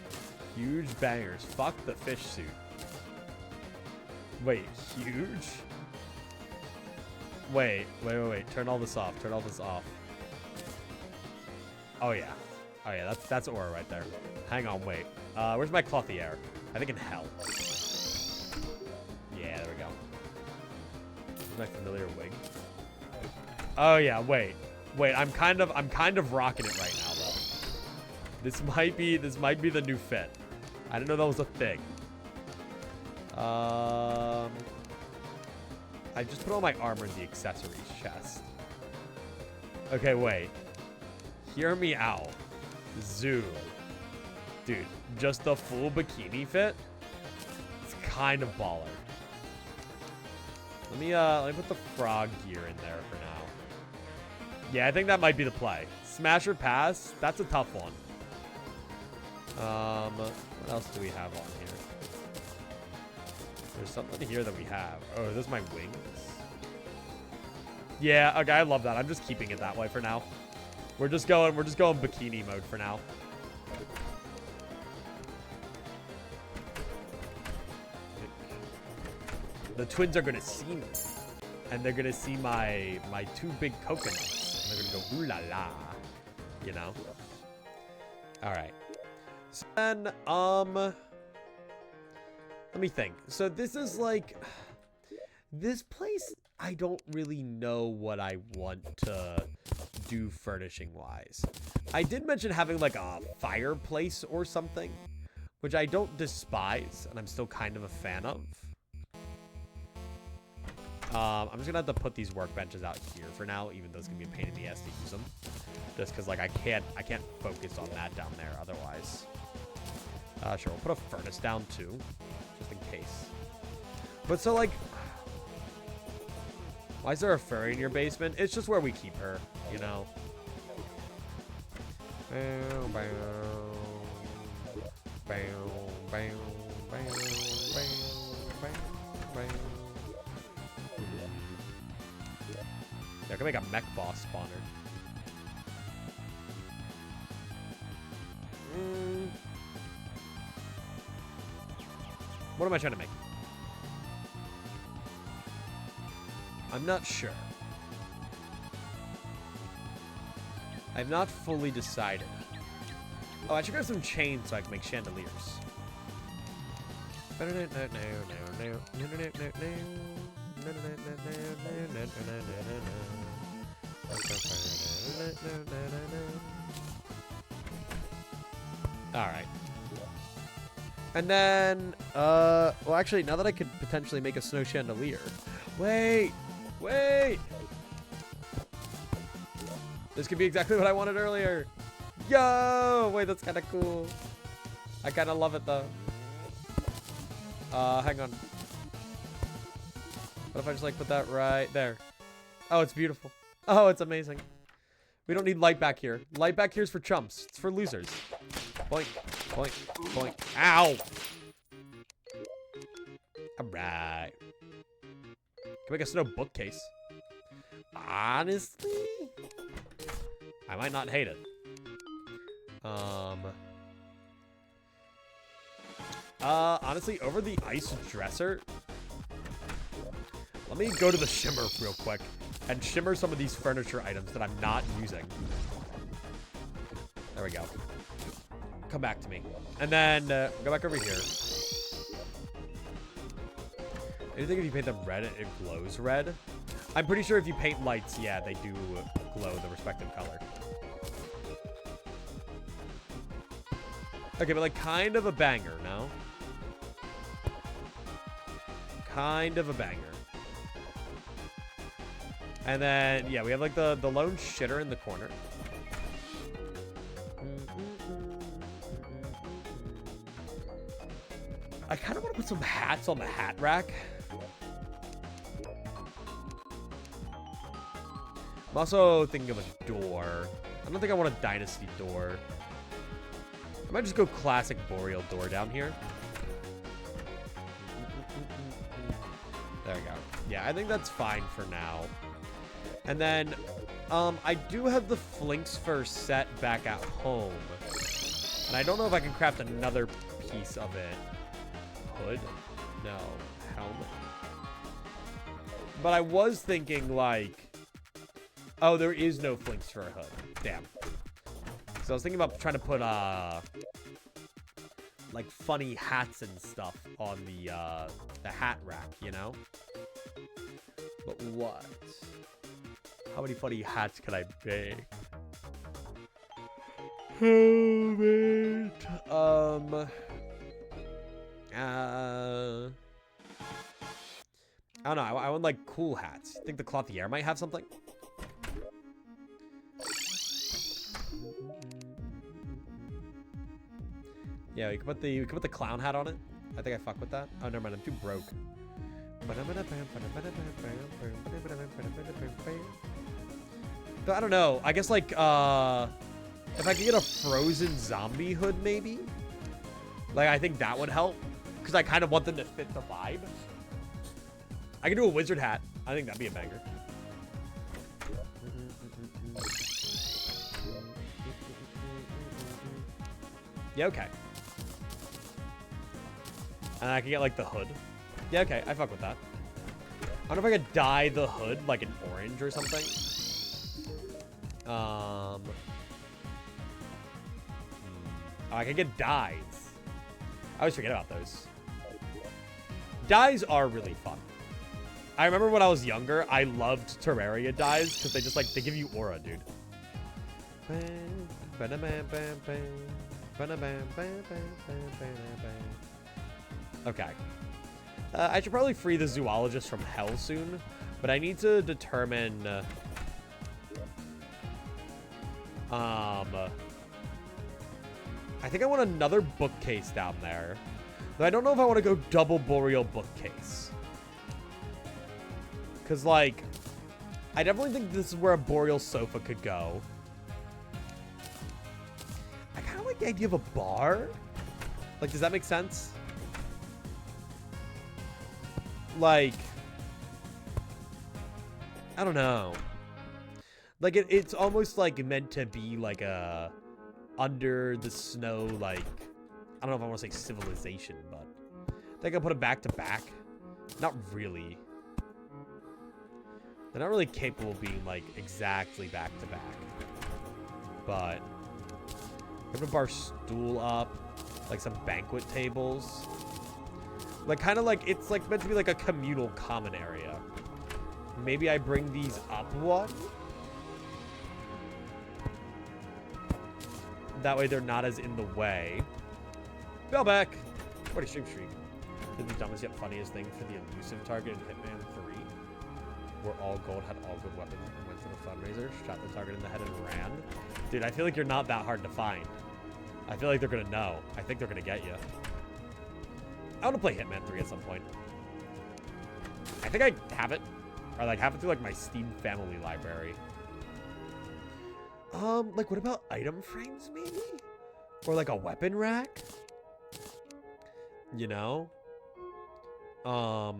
huge bangers. Fuck the fish suit. Wait, huge? Wait. Turn all this off. Turn all this off. Oh, yeah. Oh, yeah, that's aura right there. Hang on, wait. Where's my clothy air? I think in hell. Yeah, there we go. Where's my familiar wig? Oh, yeah, wait. Wait, I'm kind of rocking it right now, though. This might be the new fit. I didn't know that was a thing. I just put all my armor in the accessories chest. Okay, wait. Hear me out. Zoo. Dude, just the full bikini fit? It's kind of baller. Let me put the frog gear in there for now. Yeah, I think that might be the play. Smash or pass? That's a tough one. What else do we have on here? There's something here that we have. Oh, are those my wings? Yeah, okay, I love that. I'm just keeping it that way for now. We're just going bikini mode for now. The twins are gonna see me. And they're gonna see my two big coconuts. And they're gonna go, ooh la la. You know? Alright. So then, let me think. So this is like... This place, I don't really know what I want to do furnishing-wise. I did mention having like a fireplace or something, which I don't despise, and I'm still kind of a fan of. I'm just gonna have to put these workbenches out here for now, even though it's gonna be a pain in the ass to use them. Just because like I can't focus on that down there otherwise. Sure, we'll put a furnace down too, just in case. But so like, why is there a furry in your basement? It's just where we keep her, you know. Yeah, I can make a mech boss spawner. What am I trying to make? I'm not sure. I've not fully decided. Oh, I should grab some chains so I can make chandeliers. Alright. And then, well, actually, now that I could potentially make a snow chandelier. Wait! Wait! This could be exactly what I wanted earlier. Yo! Wait, that's kind of cool. I kind of love it, though. Hang on. What if I just, like, put that right there? Oh, it's beautiful. Oh, it's amazing. We don't need light back here. Light back here is for chumps. It's for losers. Boink, boink, boink. Ow! Alright. Can make a snow bookcase. Honestly, I might not hate it. Honestly, over the ice dresser, let me go to the shimmer real quick and shimmer some of these furniture items that I'm not using. There we go. Come back to me. And then go back over here. I do think if you paint them red, it glows red. I'm pretty sure if you paint lights, yeah, they do glow the respective color. Okay, but like kind of a banger, no? Kind of a banger. And then, yeah, we have like the lone shitter in the corner. I kind of want to put some hats on the hat rack. I'm also thinking of a door. I don't think I want a dynasty door. I might just go classic boreal door down here. There we go. Yeah, I think that's fine for now. And then, I do have the Flinks fur set back at home. And I don't know if I can craft another piece of it. Hood? No. Helmet? But I was thinking, like... Oh, there is no Flinks fur hood. Damn. So I was thinking about trying to put, like, funny hats and stuff on the hat rack, you know? But what? How many funny hats could I make? Helmet. I don't know. I want, like, cool hats. You think the Clothier might have something? Yeah, we can put the clown hat on it. I think I fuck with that. Oh, never mind. I'm too broke. But I don't know. I guess like if I could get a frozen zombie hood, maybe. Like I think that would help because I kind of want them to fit the vibe. I could do a wizard hat. I think that'd be a banger. Yeah, okay. And I can get, like, the hood. Yeah, okay. I fuck with that. I don't know if I could dye the hood, like, an orange or something. Oh, I can get dyes. I always forget about those. Dyes are really fun. I remember when I was younger, I loved Terraria dyes because they just, like, they give you aura, dude. Okay. I should probably free the zoologist from hell soon, but I need to determine... I think I want another bookcase down there. But I don't know if I want to go double boreal bookcase. Because, like, I definitely think this is where a boreal sofa could go. I kind of like the idea of a bar. Like, does that make sense? like, I don't know. Like, it's almost, like, meant to be, like, a under the snow, like, I don't know if I want to say civilization, but I think I put it back to back. Not really. They're not really capable of being, like, exactly back to back. But I'm gonna bar stool up, like some banquet tables. Like, kind of like, it's like meant to be like a communal common area. Maybe I bring these up one. That way they're not as in the way. Bell back. 40 stream streak. Did the dumbest yet funniest thing for the elusive target in Hitman 3. Where all gold had all good weapons and went to the fundraiser, shot the target in the head and ran. Dude, I feel like you're not that hard to find. I feel like they're gonna know. I think they're gonna get you. I want to play Hitman 3 at some point. I think I have it. Or like have it through like my Steam family library. Like what about item frames maybe? Or like a weapon rack? You know? I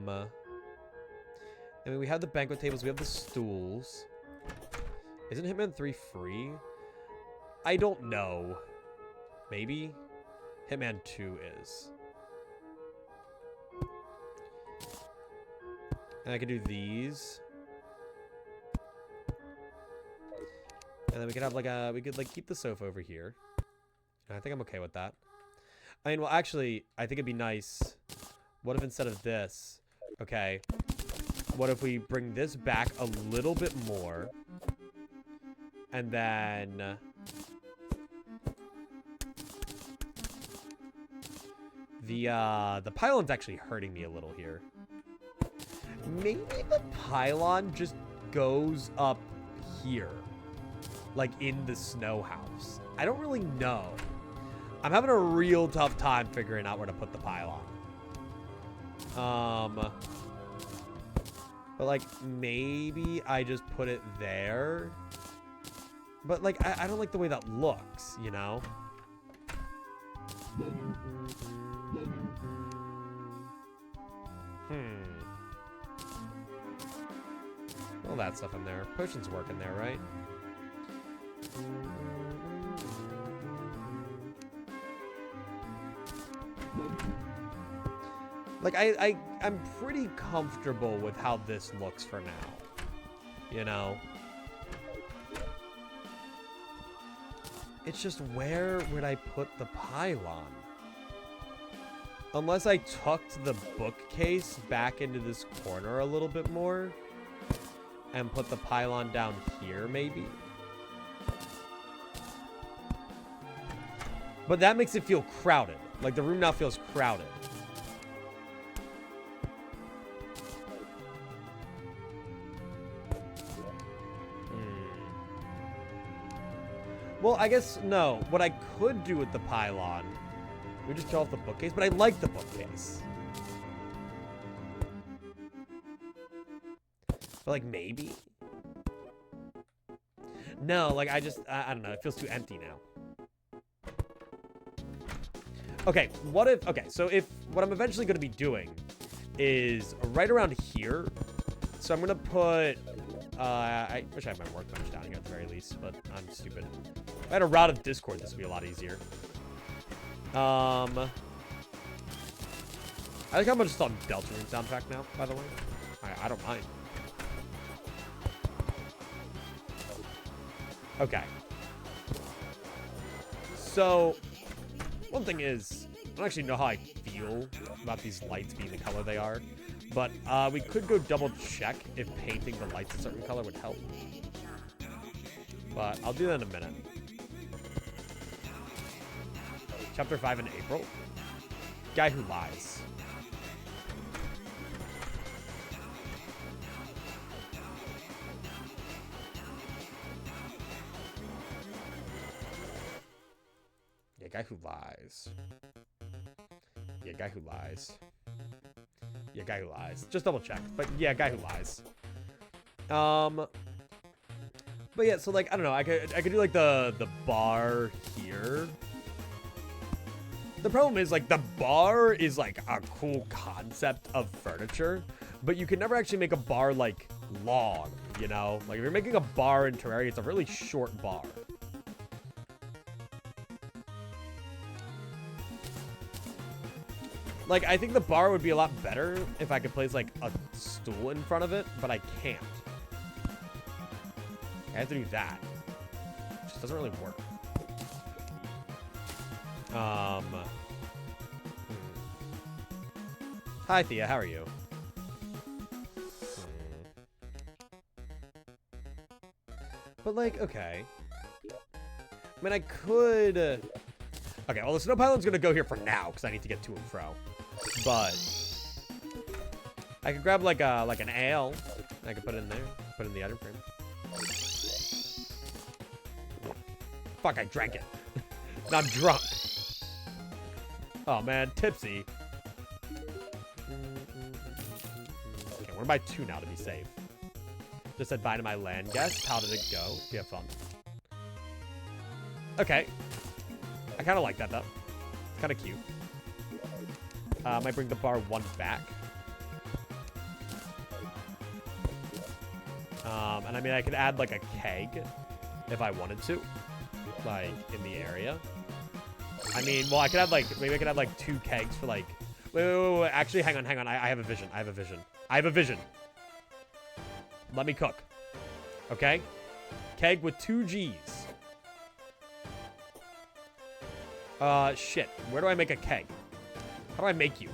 mean, we have the banquet tables, we have the stools. Isn't Hitman 3 free? I don't know. Maybe? Hitman 2 is. And I could do these. And then we could have like a, we could like keep the sofa over here. And I think I'm okay with that. I mean, well, actually, I think it'd be nice. What if instead of this, okay, what if we bring this back a little bit more? And then the pylon's actually hurting me a little here. Maybe the pylon just goes up here, like in the snow house. I don't really know. I'm having a real tough time figuring out where to put the pylon. But like maybe I just put it there. But like I don't like the way that looks, you know? All that stuff in there. Potions work in there, right? Like, I'm pretty comfortable with how this looks for now. You know? It's just, where would I put the pylon? Unless I tucked the bookcase back into this corner a little bit more. And put the pylon down here, maybe. But that makes it feel crowded. Like, the room now feels crowded. Well, I guess, no. What I could do with the pylon, we just kill off the bookcase, but I like the bookcase. But, like, maybe? No, like, I don't know. It feels too empty now. Okay, what if... Okay, so if... What I'm eventually going to be doing is right around here. So I'm going to put... I wish I had my workbench down here at the very least, but I'm stupid. If I had a route of Discord, this would be a lot easier. I like how much it's on Deltarune soundtrack now, by the way. I don't mind. Okay. So, one thing is, I don't actually know how I feel about these lights being the color they are, but we could go double check if painting the lights a certain color would help. But I'll do that in a minute. Chapter 5 in April. Guy who lies. Yeah, guy who lies. Yeah, guy who lies. Yeah, guy who lies. Just double check. But yeah, guy who lies. But yeah, so like I don't know, I could do like the bar here. The problem is like the bar is like a cool concept of furniture, but you can never actually make a bar, like, long, you know? Like, if you're making a bar in Terraria, it's a really short bar. Like, I think the bar would be a lot better if I could place, like, a stool in front of it, but I can't. I have to do that. It just doesn't really work. Hi, Thea. How are you? But, like, okay. I mean, I could... Okay, well, the snow pylon's gonna go here for now, because I need to get to and fro. But... I could grab, like, an ale. I could put it in there. Put it in the item frame. Fuck, I drank it. Now I'm drunk. Oh, man. Tipsy. Okay, we're gonna buy 2 now to be safe. Just said bye to my land guest. How did it go? You have fun. Okay. I kind of like that, though. It's kind of cute. Might bring the bar 1 back. And I mean, I could add, like, a keg if I wanted to. Like, in the area. I mean, well, I could add, like, maybe I could add, like, 2 kegs for, like... Wait. Actually, hang on. I have a vision. I have a vision. Let me cook. Okay? Keg with 2 G's. Shit. Where do I make a keg? How do I make you?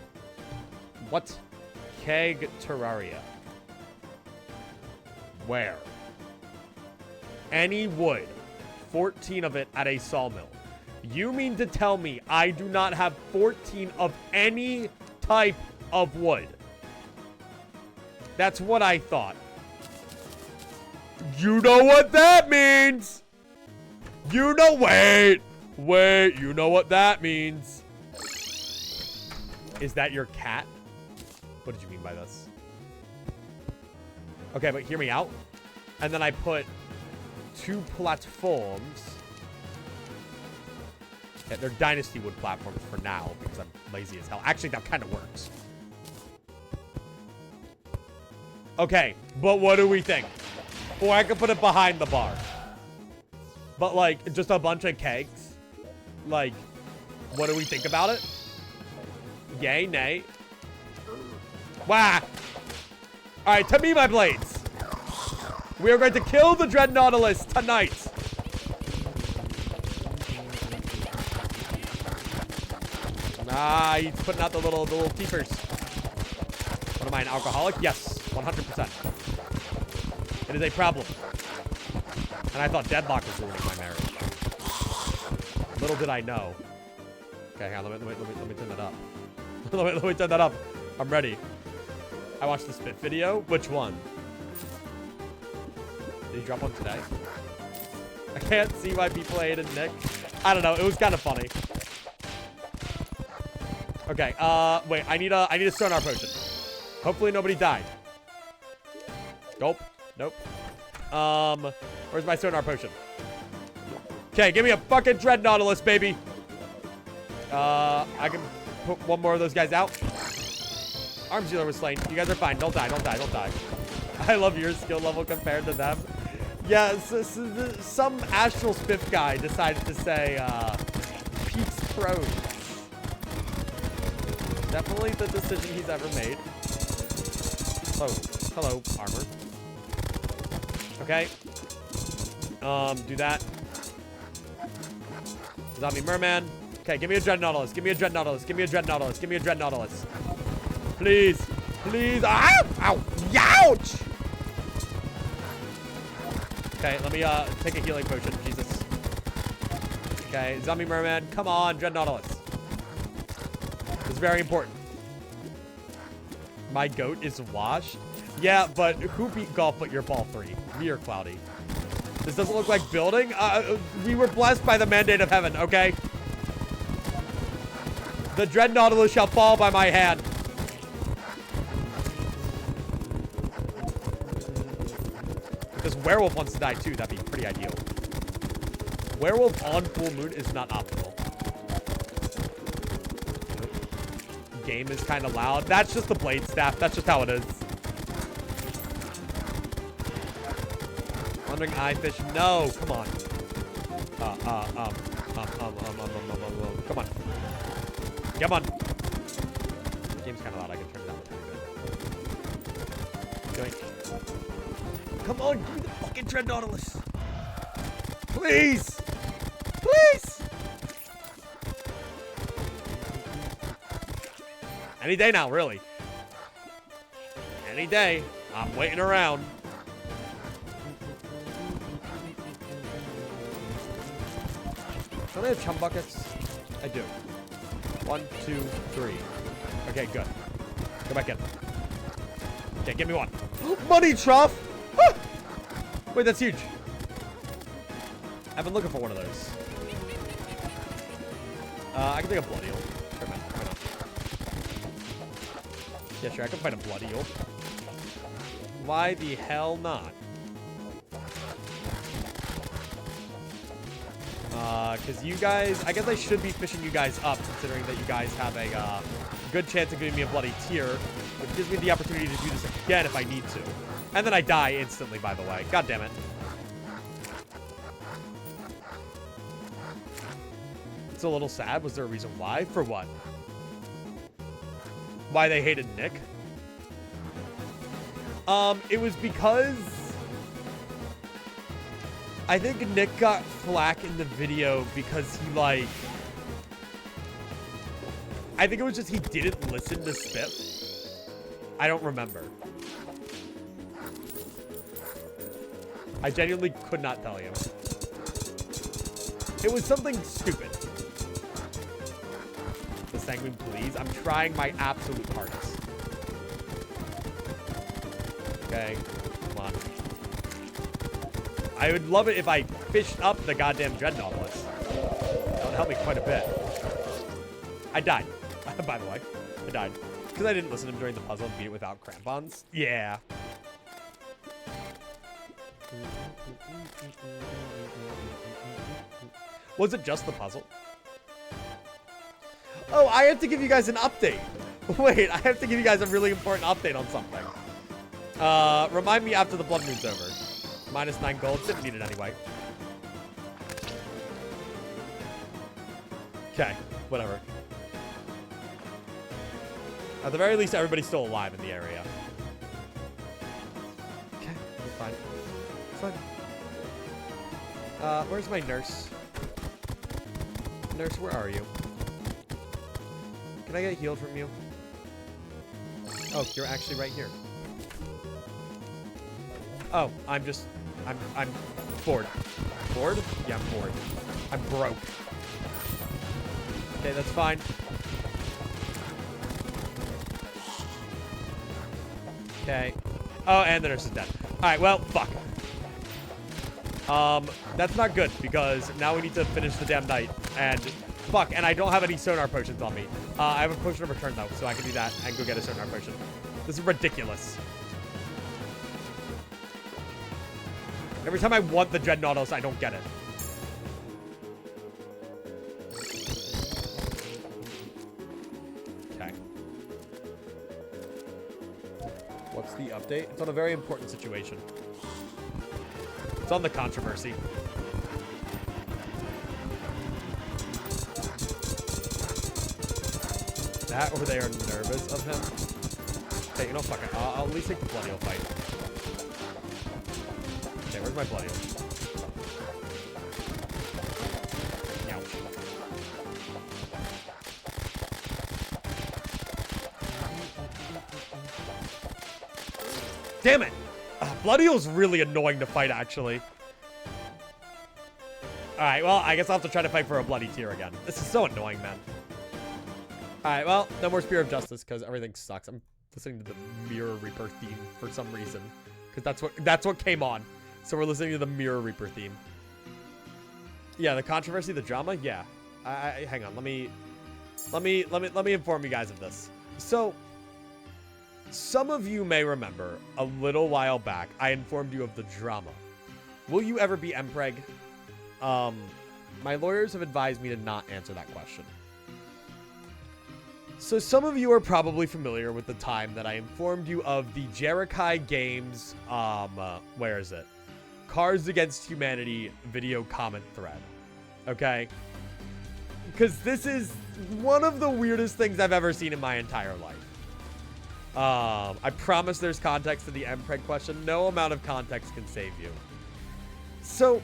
What? Keg Terraria. Where? Any wood. 14 of it at a sawmill. You mean to tell me I do not have 14 of any type of wood? That's what I thought. You know what that means. You know, wait, you know what that means. Is that your cat? What did you mean by this? Okay, but hear me out. And then I put 2 platforms. Yeah, they're Dynasty wood platforms for now because I'm lazy as hell. Actually, that kind of works. Okay, but what do we think? Or I could put it behind the bar. But, like, just a bunch of kegs. Like, what do we think about it? Yay, nay. Wah! Alright, to me, my blades. We are going to kill the Dread Nautilus tonight. Ah, he's putting out the little teepers. What am I, an alcoholic? Yes, 100%. It is a problem. And I thought deadlock was ruining my marriage. Little did I know. Okay, hang on, let me turn that up. let me turn that up. I'm ready. I watched the spit video. Which one? Did he drop one today? I can't see why people hated Nick. I don't know. It was kind of funny. Okay. Wait. I need a sonar potion. Hopefully nobody died. Nope. Nope. Where's my sonar potion? Okay, give me a fucking Dread Nautilus, baby. I can put one more of those guys out. Arms dealer was slain. You guys are fine. Don't die. Don't die. Don't die. I love your skill level compared to them. Yeah, some Astral Spiff guy decided to say, Peaks Pros. Definitely the decision he's ever made. Oh, hello, armor. Okay. Do that. Zombie Merman. Okay, give me a Dread Nautilus. Give me a Dread Nautilus. Give me a Dread Nautilus. Give me a Dread Nautilus. Please. Please. Ow! Ow! Youch! Okay, let me take a healing potion. Jesus. Okay, Zombie Merman. Come on, Dread Nautilus. This is very important. My goat is washed. Yeah, but who beat golf but your ball 3? Me or Cloudy? This doesn't look like building. We were blessed by the mandate of heaven, okay? The Dread Nautilus shall fall by my hand. If this werewolf wants to die too, that'd be pretty ideal. Werewolf on full moon is not optimal. Game is kind of loud. That's just the blade staff. That's just how it is. summoning eye fish. No, come on. Come on. Come on. The game's kind of loud. I can turn it down a tiny bit. Joink. Come on, give me the fucking Dread Nautilus. Please. Please. Any day now, really. Any day. I'm waiting around. Don't I have chum buckets? I do. 1, 2, 3. Okay, good. Go back in. Okay, give me one. Money trough! Ah! Wait, that's huge. I've been looking for one of those. I can take a blood eel. Sure, man. Why not? Yeah, sure, I can find a blood eel. Why the hell not? Because you guys, I guess I should be fishing you guys up, considering that you guys have a good chance of giving me a bloody tear, which gives me the opportunity to do this again if I need to. And then I die instantly, by the way. God damn it. It's a little sad. Was there a reason why? For what? Why they hated Nick? It was because I think Nick got flack in the video because he, like, I think it was just he didn't listen to Spiff. I don't remember. I genuinely could not tell you. It was something stupid. The Sanguine, please. I'm trying my absolute hardest. Okay, come on. I would love it if I fished up the goddamn Dread Nautilus. That would help me quite a bit. I died, by the way. I died. Because I didn't listen to him during the puzzle and beat it without crampons. Yeah. Was it just the puzzle? Oh, I have to give you guys an update. Wait, I have to give you guys a really important update on something. Remind me after the Blood Moon's over. -9 gold. Didn't need it anyway. Okay, whatever. At the very least, everybody's still alive in the area. Okay, it's fine. It's fine. Where's my nurse? Nurse, where are you? Can I get healed from you? Oh, you're actually right here. Oh, I'm bored. Bored? Yeah, I'm bored. I'm broke. Okay, that's fine. Okay. Oh, and the nurse is dead. Alright, well, fuck. That's not good, because now we need to finish the damn night, and fuck, and I don't have any sonar potions on me. I have a potion of return, though, so I can do that and go get a sonar potion. This is ridiculous. Every time I want the Dread Nautilus, I don't get it. Okay. What's the update? It's on a very important situation. It's on the controversy. That or they are nervous of him. Okay, you know, fuck it. I'll at least take the Blood Eel fight. Okay, where's my Blood Eel? Ouch. Damn it! Blood Eel's really annoying to fight, actually. Alright, well, I guess I'll have to try to fight for a bloody tear again. This is so annoying, man. Alright, well, no more Spear of Justice, because everything sucks. I'm listening to the Mirror Reaper theme for some reason. Because that's what came on. So we're listening to the Mirror Reaper theme. Yeah, the controversy, the drama, yeah. Hang on, let me inform you guys of this. So, some of you may remember a little while back, I informed you of the drama. Will you ever be Mpreg? My lawyers have advised me to not answer that question. So some of you are probably familiar with the time that I informed you of the Jerikai Games, where is it? Cards Against Humanity video comment thread. Okay? Because this is one of the weirdest things I've ever seen in my entire life. I promise there's context to the MPreg question. No amount of context can save you. So,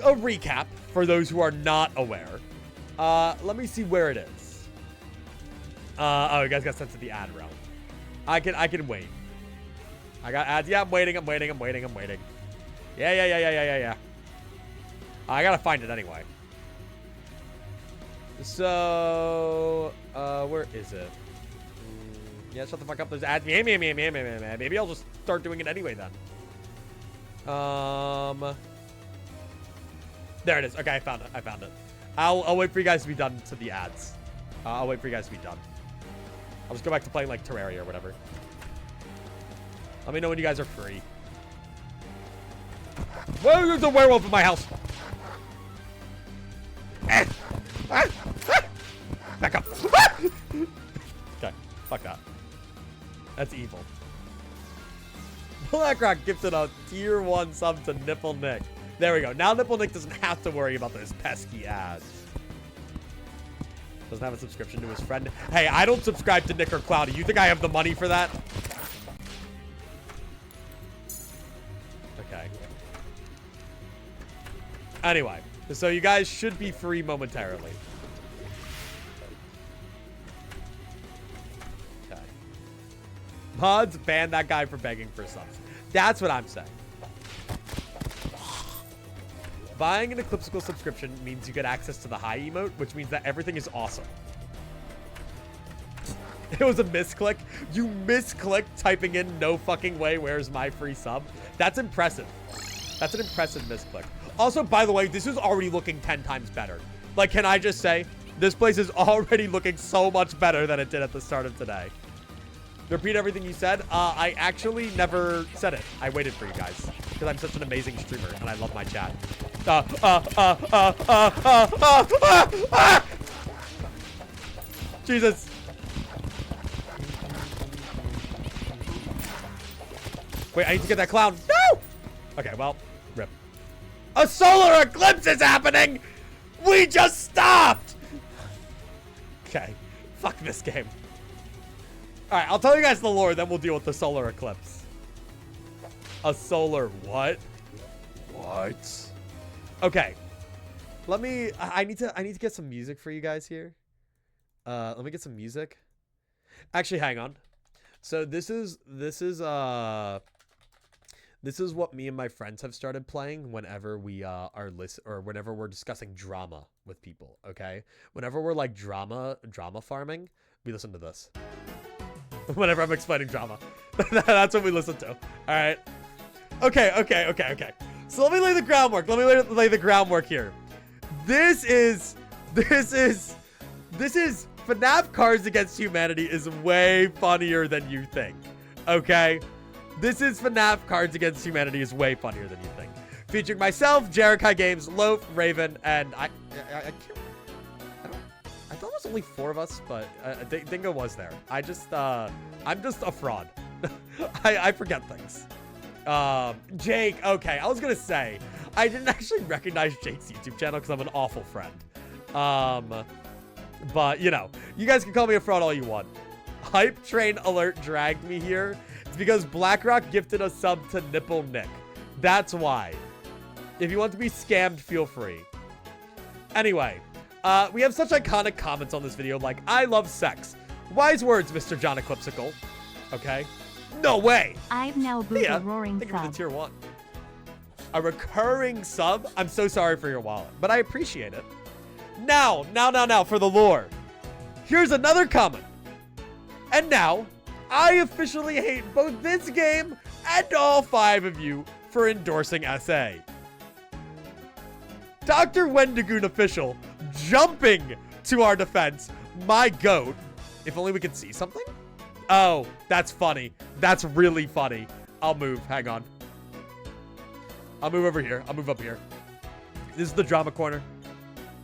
a recap for those who are not aware. Let me see where it is. Oh, you guys got sent to the ad realm. I can wait. I got ads. Yeah, I'm waiting. Yeah. I gotta find it anyway. So, where is it? Yeah, shut the fuck up. There's ads. Maybe I'll just start doing it anyway then. There it is. Okay, I found it. I'll wait for you guys to be done to the ads. I'll wait for you guys to be done. I'll just go back to playing like Terraria or whatever. Let me know when you guys are free. Whoa, there's a werewolf in my house. Back up. Okay, fuck that. That's evil. BlackRock gifted a tier 1 sub to Nipple Nick. There we go. Now Nipple Nick doesn't have to worry about those pesky ads. Doesn't have a subscription to his friend. Hey, I don't subscribe to Nick or Cloudy. You think I have the money for that? Okay. Anyway, so you guys should be free momentarily. Okay. Mods, ban that guy for begging for subs. That's what I'm saying. Buying an Eclipscycle subscription means you get access to the high emote, which means that everything is awesome. It was a misclick. You misclicked typing in no fucking way, where's my free sub? That's impressive. That's an impressive misclick. Also, by the way, this is already looking 10 times better. Like, can I just say, this place is already looking so much better than it did at the start of today. Repeat everything you said. I actually never said it. I waited for you guys because I'm such an amazing streamer and I love my chat. Jesus. Wait, I need to get that clown. No! Okay, well, rip. A solar eclipse is happening! We just stopped! Okay, fuck this game. Alright, I'll tell you guys the lore, then we'll deal with the solar eclipse. A solar what? What? Okay. Let me I need to get some music for you guys here. Let me get some music. Actually, hang on. So this is what me and my friends have started playing whenever we whenever we're discussing drama with people, okay? Whenever we're like drama farming, we listen to this. Whenever I'm explaining drama. That's what we listen to. All right. Okay. So let me lay the groundwork. Let me lay the groundwork here. This is FNAF Cards Against Humanity is way funnier than you think. Okay? This is FNAF Cards Against Humanity is way funnier than you think. Featuring myself, Jerikai Games, Loaf, Raven, and I thought it was only 4 of us, but Dingo was there. I'm just a fraud. I forget things. Jake, okay, I was gonna say, I didn't actually recognize Jake's YouTube channel because I'm an awful friend. But, you know, you guys can call me a fraud all you want. Hype Train Alert dragged me here. It's because BlackRock gifted a sub to Nipple Nick. That's why. If you want to be scammed, feel free. Anyway, we have such iconic comments on this video like, I love sex. Wise words, Mr. John Eclipscycle. Okay? No way! I've now booted a roaring thank you for the sub. tier 1. A recurring sub? I'm so sorry for your wallet, but I appreciate it. Now, for the lore. Here's another comment. And now, I officially hate both this game and all 5 of you for endorsing SA. Dr. Wendigoon official jumping to our defense. My goat. If only we could see something? Oh, that's funny. That's really funny. I'll move. Hang on. I'll move over here. I'll move up here. This is the drama corner.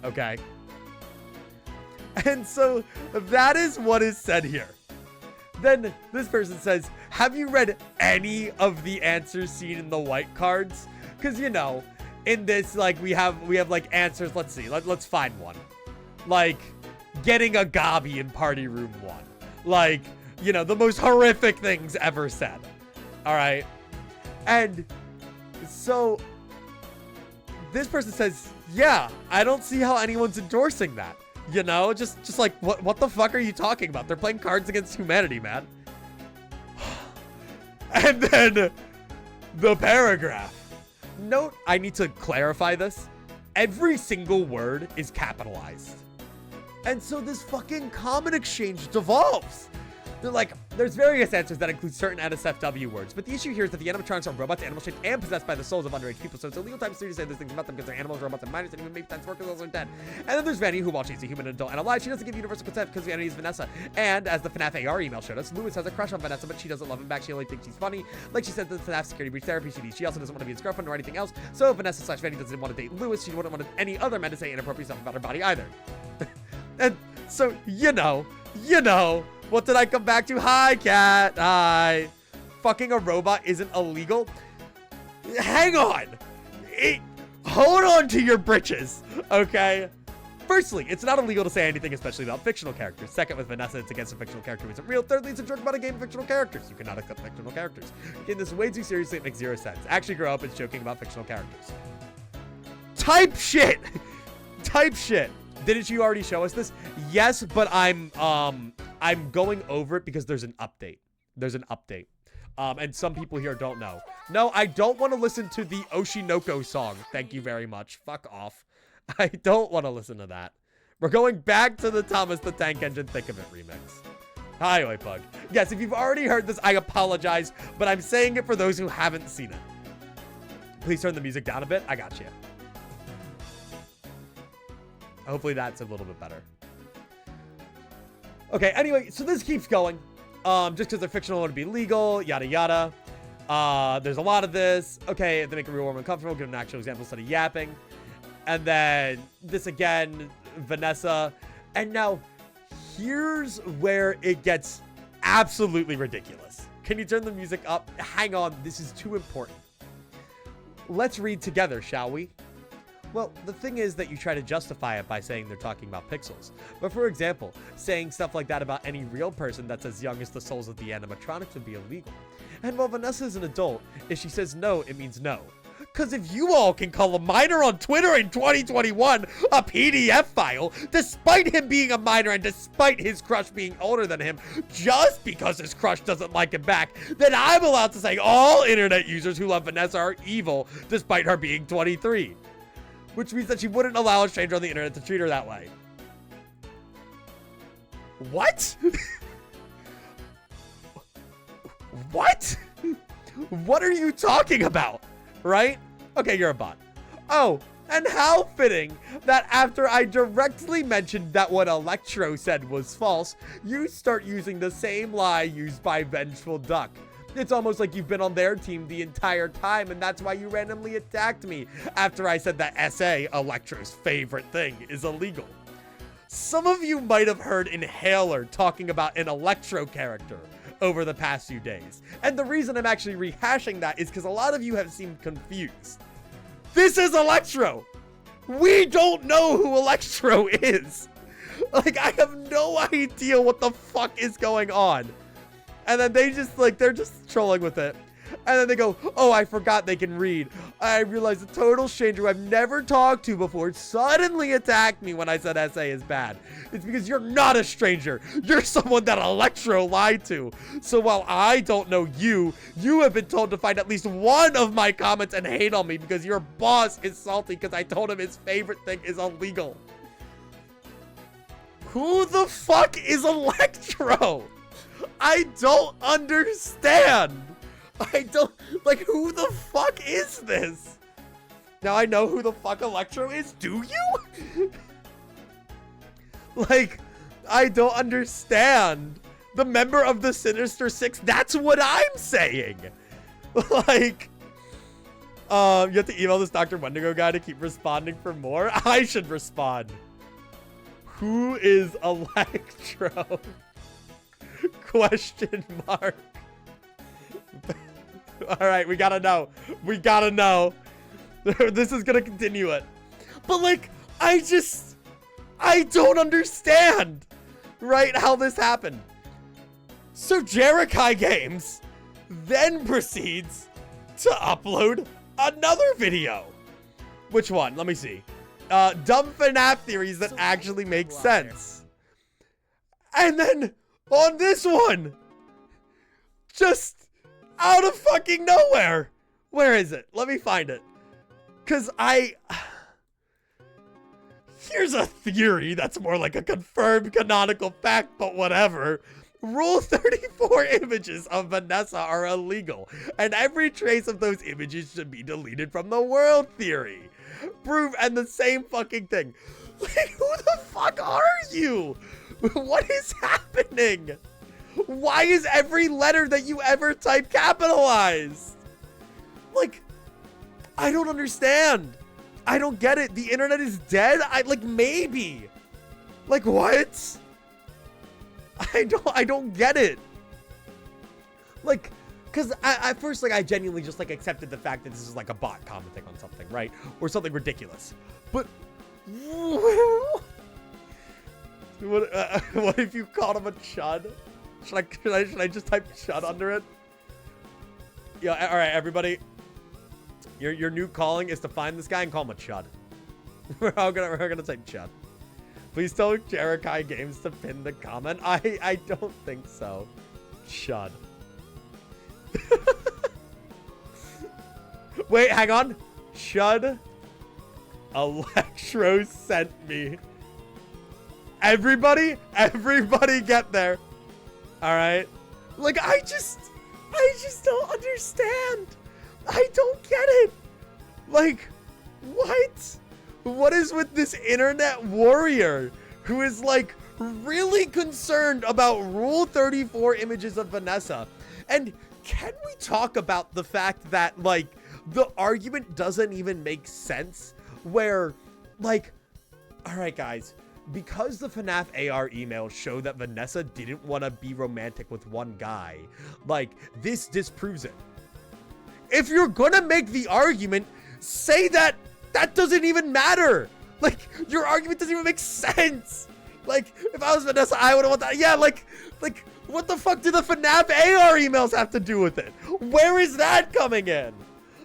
Okay. And so that is what is said here. Then this person says, have you read any of the answers seen in the white cards? Because, you know, in this, like, we have like answers. Let's see. Let's find one. Like, getting a gobby in party room 1. Like, you know, the most horrific things ever said. All right. And so this person says, yeah, I don't see how anyone's endorsing that. You know, just like, what the fuck are you talking about? They're playing Cards Against Humanity, man. And then the paragraph. Note, I need to clarify this. Every single word is capitalized. And so this fucking comment exchange devolves. They're like, there's various answers that include certain NSFW words, but the issue here is that the animatronics are robots, animal-shaped, and possessed by the souls of underage people, so it's illegal time to say these things about them because they're animals, robots, and minors, and even maybe times workers are dead. And then there's Vanny, who, while she's a human, adult, and alive, she doesn't give universal consent because Vanny is Vanessa. And as the FNAF AR email showed us, Lewis has a crush on Vanessa, but she doesn't love him back. She only thinks she's funny. Like she said, the FNAF security breach therapy CD. She also doesn't want to be his girlfriend or anything else, so if Vanessa/Vanny doesn't want to date Lewis, she wouldn't want any other men to say inappropriate stuff about her body either. And so, you know, what did I come back to? Hi, cat. Hi. Fucking a robot isn't illegal. Hang on. Hold on to your britches, okay? Firstly, it's not illegal to say anything, especially about fictional characters. Second, with Vanessa, it's against a fictional character who isn't real. Thirdly, it's a joke about a game of fictional characters. You cannot accept fictional characters. Taking this way too seriously, it makes zero sense. Actually grow up and joking about fictional characters. Type shit. Type shit. Didn't you already show us this? Yes, but I'm going over it because there's an update. There's an update. And some people here don't know. No, I don't want to listen to the Oshinoko song. Thank you very much. Fuck off. I don't want to listen to that. We're going back to the Thomas the Tank Engine Think of It remix. Highway Pug. Yes, if you've already heard this, I apologize, but I'm saying it for those who haven't seen it. Please turn the music down a bit. I got you. Hopefully that's a little bit better. Okay, anyway, so this keeps going. Just because they're fictional, it would be legal, yada yada. There's a lot of this. Okay, they make it real warm and comfortable. Give an actual example instead of yapping. And then this again, Vanessa. And now, here's where it gets absolutely ridiculous. Can you turn the music up? Hang on, this is too important. Let's read together, shall we? Well, the thing is that you try to justify it by saying they're talking about pixels. But for example, saying stuff like that about any real person that's as young as the souls of the animatronics would be illegal. And while Vanessa's an adult, if she says no, it means no. Because if you all can call a minor on Twitter in 2021 a PDF file, despite him being a minor and despite his crush being older than him, just because his crush doesn't like him back, then I'm allowed to say all internet users who love Vanessa are evil, despite her being 23. Which means that she wouldn't allow a stranger on the internet to treat her that way. What? What? What are you talking about? Right? Okay, you're a bot. Oh, and how fitting that after I directly mentioned that what Electro said was false, you start using the same lie used by Vengeful Duck. It's almost like you've been on their team the entire time, and that's why you randomly attacked me after I said that SA, Electro's favorite thing, is illegal. Some of you might have heard Inhaler talking about an Electro character over the past few days. And the reason I'm actually rehashing that is because a lot of you have seemed confused. This is Electro! We don't know who Electro is! Like, I have no idea what the fuck is going on. And then they just, like, they're just trolling with it. And then they go, oh, I forgot they can read. I realized a total stranger who I've never talked to before suddenly attacked me when I said SA is bad. It's because you're not a stranger. You're someone that Electro lied to. So while I don't know you, you have been told to find at least one of my comments and hate on me because your boss is salty because I told him his favorite thing is illegal. Who the fuck is Electro? I don't understand. I don't, like, who the fuck is this? Now I know who the fuck Electro is, do you? Like, I don't understand. The member of the Sinister Six, that's what I'm saying. Like, you have to email this Dr. Wendigo guy to keep responding for more? I should respond. Who is Electro? Question mark. All right, we gotta know. We gotta know. This is gonna continue it. But like, I don't understand, right, how this happened. So Terraria Games then proceeds to upload another video. Which one? Let me see. Dumb FNAF theories that actually make sense. And then on this one, just out of fucking nowhere. Where is it? Let me find it. Cause here's a theory that's more like a confirmed canonical fact, but whatever. Rule 34 images of Vanessa are illegal, and every trace of those images should be deleted from the world theory. Proof and the same fucking thing. Like, who the fuck are you? What is happening? Why is every letter that you ever type capitalized? Like, I don't understand. I don't get it. The internet is dead? Maybe. Like, what? I don't get it. Like, because at first, like, I genuinely just, like, accepted the fact that this is, like, a bot commenting on something, right? Or something ridiculous. But what if you called him a chud? Should I just type chud under it? Yeah, all right, everybody. Your new calling is to find this guy and call him a chud. We're gonna type chud. Please tell Terraria Games to pin the comment. I don't think so. Chud. Wait, hang on. Chud. Electro sent me. Everybody get there. All right. Like, I just don't understand. I don't get it. Like, what? What is with this internet warrior who is, like, really concerned about Rule 34 images of Vanessa? And can we talk about the fact that, like, the argument doesn't even make sense? Where, like, all right, guys, because the FNAF AR emails show that Vanessa didn't want to be romantic with one guy, like, this disproves it. If you're gonna make the argument, say that doesn't even matter. Like, your argument doesn't even make sense. Like, if I was Vanessa, I wouldn't want that. Yeah, like, what the fuck do the FNAF AR emails have to do with it? Where is that coming in?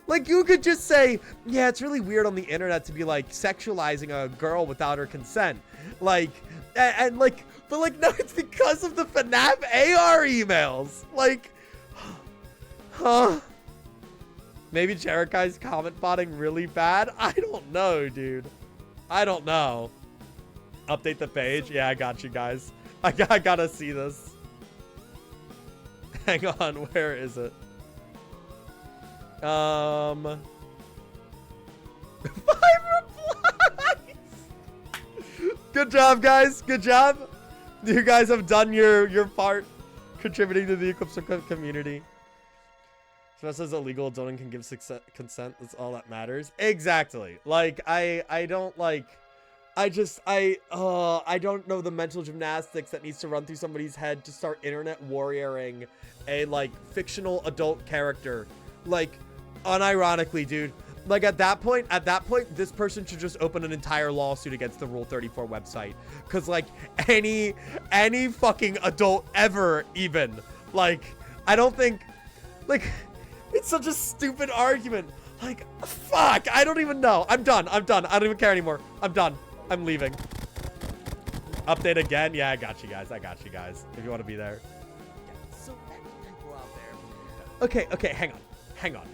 Like, you could just say, yeah, it's really weird on the internet to be, like, sexualizing a girl without her consent. Like, and like, but like, no, it's because of the FNAF AR emails. Like, huh? Maybe Terraria's comment botting really bad? I don't know, dude. I don't know. Update the page. Yeah, I got you guys. I gotta see this. Hang on, where is it? 5 replies. Good job, guys. Good job. You guys have done your part contributing to the Eclipscycle community. Vanessa is illegal. Adulting can give consent. That's all that matters. Exactly. Like, I don't like. I don't know the mental gymnastics that needs to run through somebody's head to start internet warrioring a, like, fictional adult character. Like, unironically, dude. Like, at that point, this person should just open an entire lawsuit against the Rule 34 website. Because, like, any fucking adult ever, even. Like, I don't think, like, it's such a stupid argument. Like, fuck, I don't even know. I'm done. I don't even care anymore. I'm done. I'm leaving. Update again? Yeah, I got you guys. If you want to be there. So many people out there. Okay, hang on.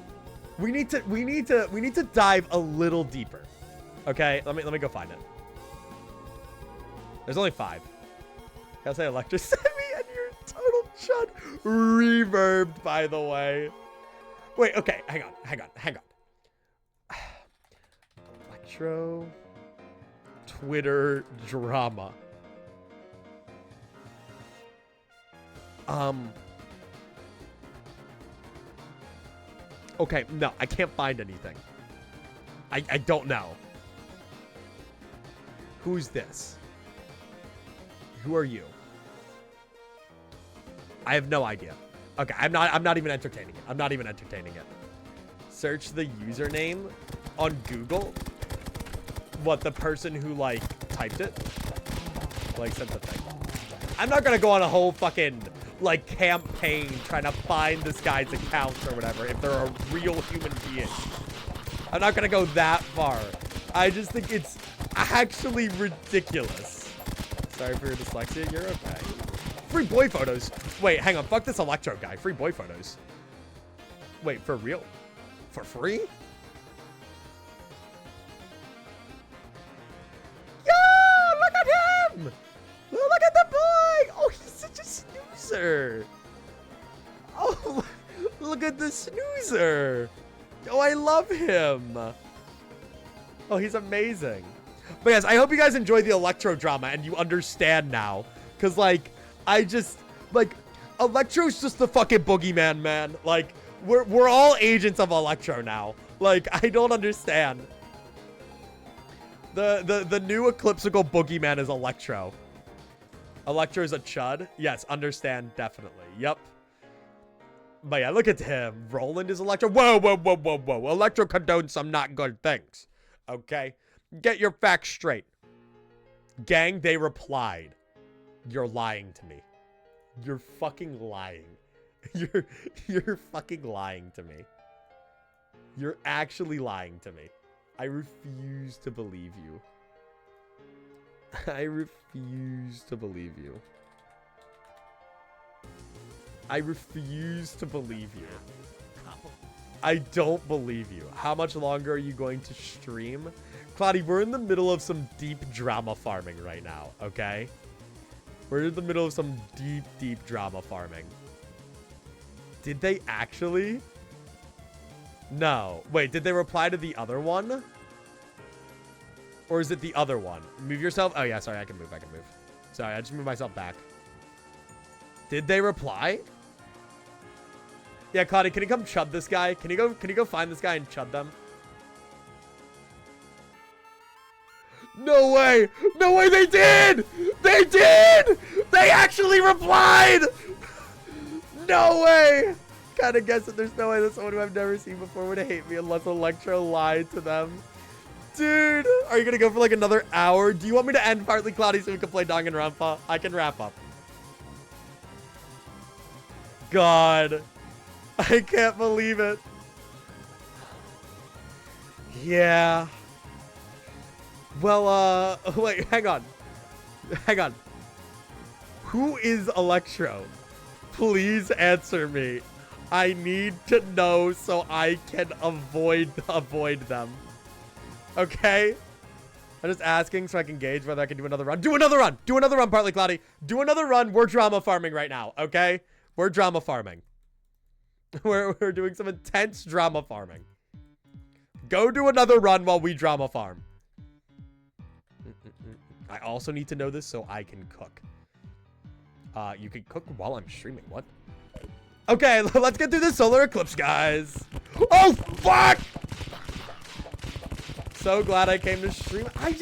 We need to dive a little deeper. Okay, let me go find it. There's only 5. Gotta say Electra sent me and you're total chud. Reverbed, by the way. Wait, okay, hang on. Electro Twitter drama. Okay, no, I can't find anything. I don't know. Who's this? Who are you? I have no idea. Okay, I'm not even entertaining it. I'm not even entertaining it. Search the username on Google. What, the person who, like, typed it? Like, sent the thing. I'm not gonna go on a whole fucking, like, campaign trying to find this guy's accounts or whatever if they're a real human being. I'm not gonna go that far. I just think it's actually ridiculous. Sorry for your dyslexia. You're okay. Free boy photos. Wait, hang on. Fuck this Electro guy. Free boy photos. Wait, for real? For free? Yo, look at him! Look at the boy! Oh, he's such a snoozer. Oh, look at the snoozer. Oh, I love him. Oh, he's amazing. But yes, I hope you guys enjoy the Electro drama and you understand now. Because, like, I just, like, Electro's just the fucking boogeyman, man. Like, we're all agents of Electro now. Like, I don't understand. The new Eclipscycle boogeyman is Electro. Electro's a chud? Yes, understand, definitely. Yep. But yeah, look at him. Roland is Electro. Whoa, whoa, whoa, whoa, whoa. Electro condones some not good things. Okay? Get your facts straight. Gang, they replied. You're lying to me. You're fucking lying. You're fucking lying to me. You're actually lying to me. I refuse to believe you. I refuse to believe you. I refuse to believe you. I don't believe you. How much longer are you going to stream? Cloudy, we're in the middle of some deep drama farming right now, okay? We're in the middle of some deep, deep drama farming. Did they actually? No. Wait, did they reply to the other one? Or is it the other one? Move yourself. Oh, yeah, sorry, I can move. Sorry, I just moved myself back. Did they reply? Yeah, Cloudy, can you come chud this guy? Can you go find this guy and chud them? No way! No way, they did! They did! They actually replied! No way! Kinda guess that there's no way that someone who I've never seen before would hate me unless Electro lied to them. Dude, are you gonna go for like another hour? Do you want me to end Partly Cloudy so we can play Danganronpa? I can wrap up. God. I can't believe it. Yeah. Well, wait, hang on. Hang on. Who is Electro? Please answer me. I need to know so I can avoid them. Okay? I'm just asking so I can gauge whether I can do another run. Do another run! Do another run, Partly Cloudy. Do another run. We're drama farming right now, okay? We're drama farming. We're doing some intense drama farming. Go do another run while we drama farm. I also need to know this so I can cook. You can cook while I'm streaming. What? Okay, let's get through this solar eclipse, guys. Oh, fuck! So glad I came to stream. I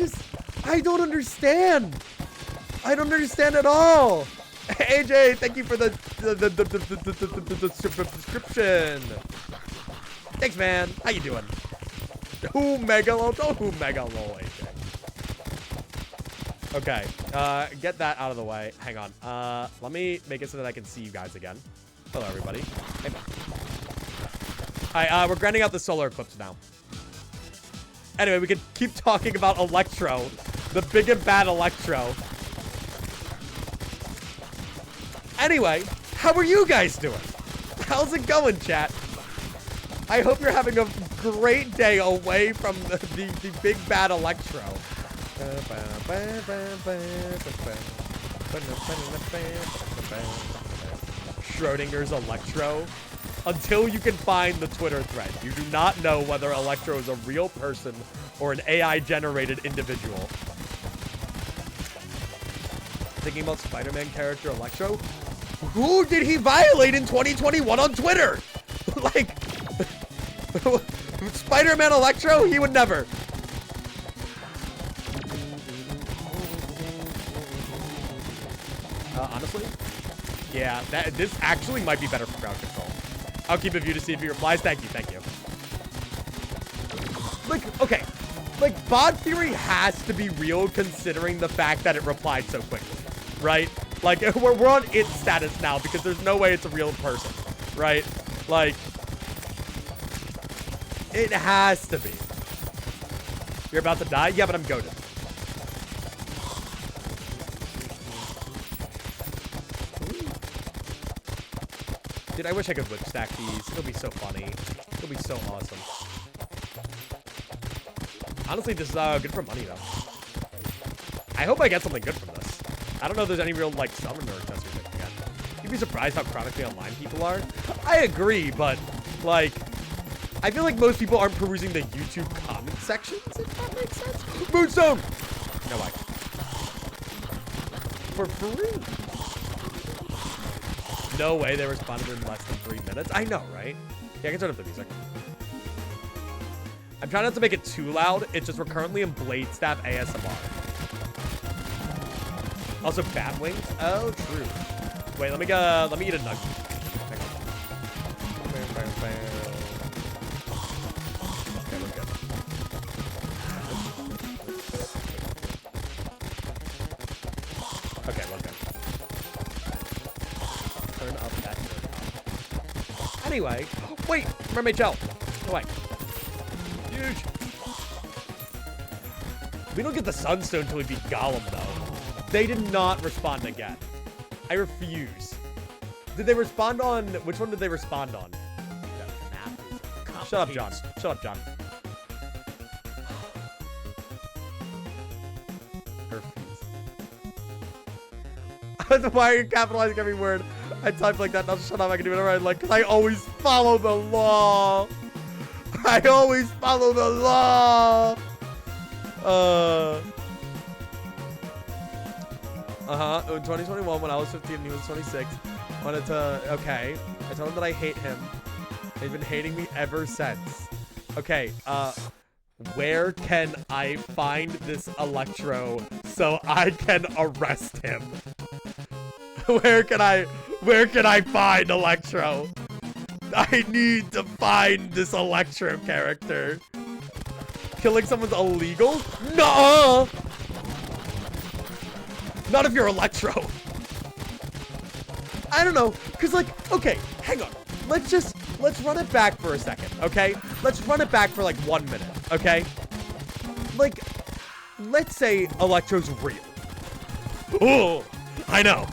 don't understand. I don't understand at all. AJ, thank you for the subscription. Thanks, man. How you doing? Who megalo? Don't who megalo, AJ. Okay, get that out of the way. Hang on. Let me make it so that I can see you guys again. Hello, everybody. Hey, Alright, we're grinding out the solar eclipse now. Anyway, we can keep talking about Electro. The big and bad Electro. Anyway, how are you guys doing? How's it going, chat? I hope you're having a great day away from the big bad Electro. Schrodinger's Electro. Until you can find the Twitter thread, you do not know whether Electro is a real person or an AI-generated individual. Thinking about Spider-Man character Electro? Who did he violate in 2021 on Twitter? Like, Spider-Man Electro? He would never. Honestly, yeah, this actually might be better for crowd control. I'll keep a view to see if he replies. Thank you, thank you. Like, okay. Like, bot theory has to be real considering the fact that it replied so quickly, right? Like, we're on its status now because there's no way it's a real person, right? Like, it has to be. You're about to die? Yeah, but I'm goated. Dude, I wish I could whip stack these. It'll be so funny. It'll be so awesome. Honestly, this is good for money, though. I hope I get something good from this. I don't know if there's any real, like, summoner accessories I can get. You'd be surprised how chronically online people are. I agree, but, like, I feel like most people aren't perusing the YouTube comment sections, if that makes sense. Moonstone! No way. For free. No way they responded in less than 3 minutes. I know, right? Yeah, I can turn up the music. I'm trying not to make it too loud. It's just we're currently in Blade Staff ASMR. Also, bat wings. Oh, true. Wait, let me eat a nugget. Hang on. Okay, we're good. Okay, we're good. Turn up that. Anyway, wait, mermaid shell. No way. Huge. We don't get the sunstone until we beat Gollum, though. They did not respond again. I refuse. Did they respond on... Which one did they respond on? Shut up, John. Shut up, John. Why are you capitalizing every word? I type like that. Now shut up. I can do whatever I like. Because I always follow the law. I always follow the law. In 2021, when I was 15 and he was 26, wanted to... Okay. I told him that I hate him. He's been hating me ever since. Okay, where can I find this Electro so I can arrest him? Where can I find Electro? I need to find this Electro character. Killing someone's illegal? No! Not if you're Electro. I don't know, cause like, okay, hang on. Let's run it back for a second, okay? Let's run it back for like 1 minute, okay? Like, let's say Electro's real. Oh, I know.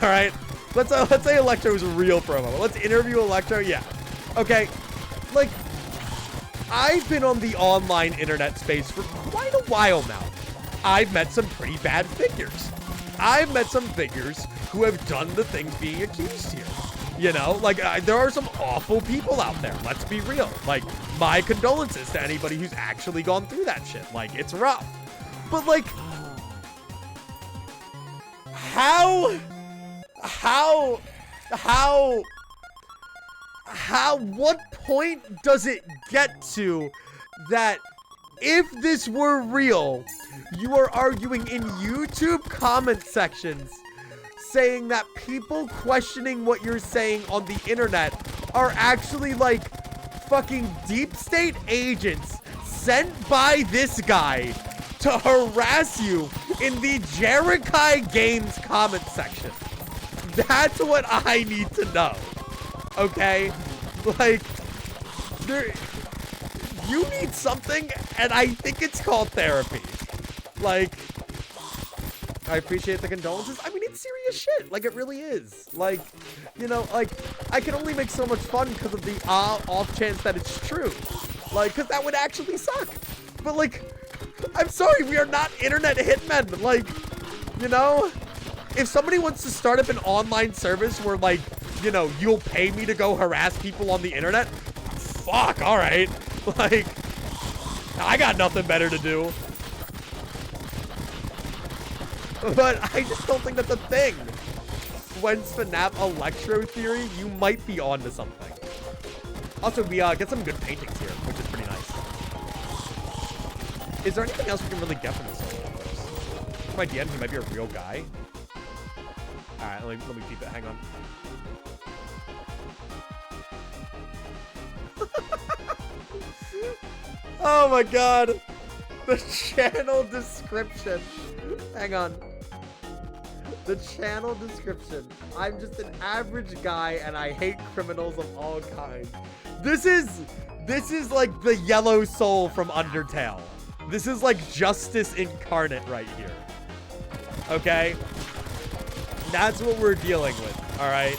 All right, let's say Electro's real for a moment. Let's interview Electro. Yeah, okay. Like, I've been on the online internet space for quite a while now. I've met some pretty bad figures. I've met some figures who have done the things being accused here. You know, like, there are some awful people out there. Let's be real. Like, my condolences to anybody who's actually gone through that shit. Like, it's rough. But, like, what point does it get to that if this were real, you are arguing in YouTube comment sections saying that people questioning what you're saying on the internet are actually like fucking deep state agents sent by this guy to harass you in the Jerikai Games comment section? That's what I need to know. Okay? Like, you need something, and I think it's called therapy. Like, I appreciate the condolences. I mean, it's serious shit. Like, it really is. Like, you know, like, I can only make so much fun because of the off chance that it's true. Like, because that would actually suck. But, like, I'm sorry, we are not internet hitmen. Like, you know, if somebody wants to start up an online service where, like, you know, you'll pay me to go harass people on the internet, fuck, all right. Like, I got nothing better to do. But I just don't think that's a thing. When's FNAF Electro theory? You might be onto something. Also, we get some good paintings here, which is pretty nice. Is there anything else we can really get from this solo course? My DM, he might be a real guy. All right, let me keep it. Hang on. Oh my god. The channel description. Hang on. The channel description. I'm just an average guy and I hate criminals of all kinds. This is like the yellow soul from Undertale. This is like justice incarnate right here. Okay? That's what we're dealing with, all right?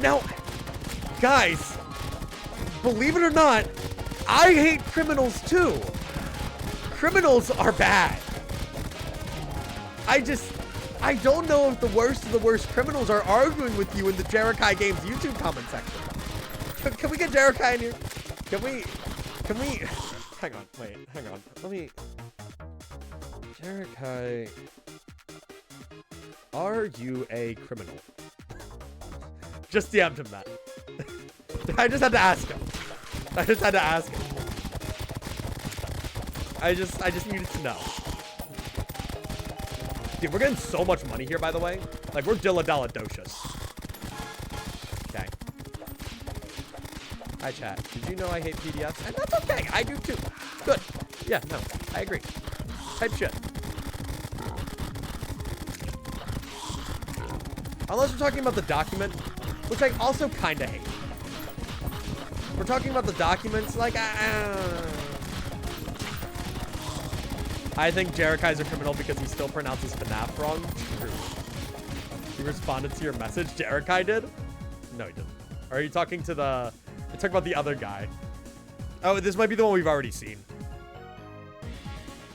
Now, guys, believe it or not, I hate criminals too. Criminals are bad. I don't know if the worst of the worst criminals are arguing with you in the Jerikai Games YouTube comment section. Can we get Jerikai in here? Can we, hang on, wait, hang on. Let me, Jerikai, are you a criminal? Just DM'd him that. I just had to ask him. I just needed to know. Dude, we're getting so much money here, by the way. Like, we're Dilladalladocious. Okay. Hi, chat. Did you know I hate PDFs? And that's okay. I do too. Good. Yeah, no. I agree. Type shit. Unless we're talking about the document, which I also kind of hate. We're talking about the documents, like, I think Jerikai's a criminal because he still pronounces FNAF wrong. True. He responded to your message? Jerikai did? No, he didn't. Or are you talking to the... You're talking about the other guy. Oh, this might be the one we've already seen.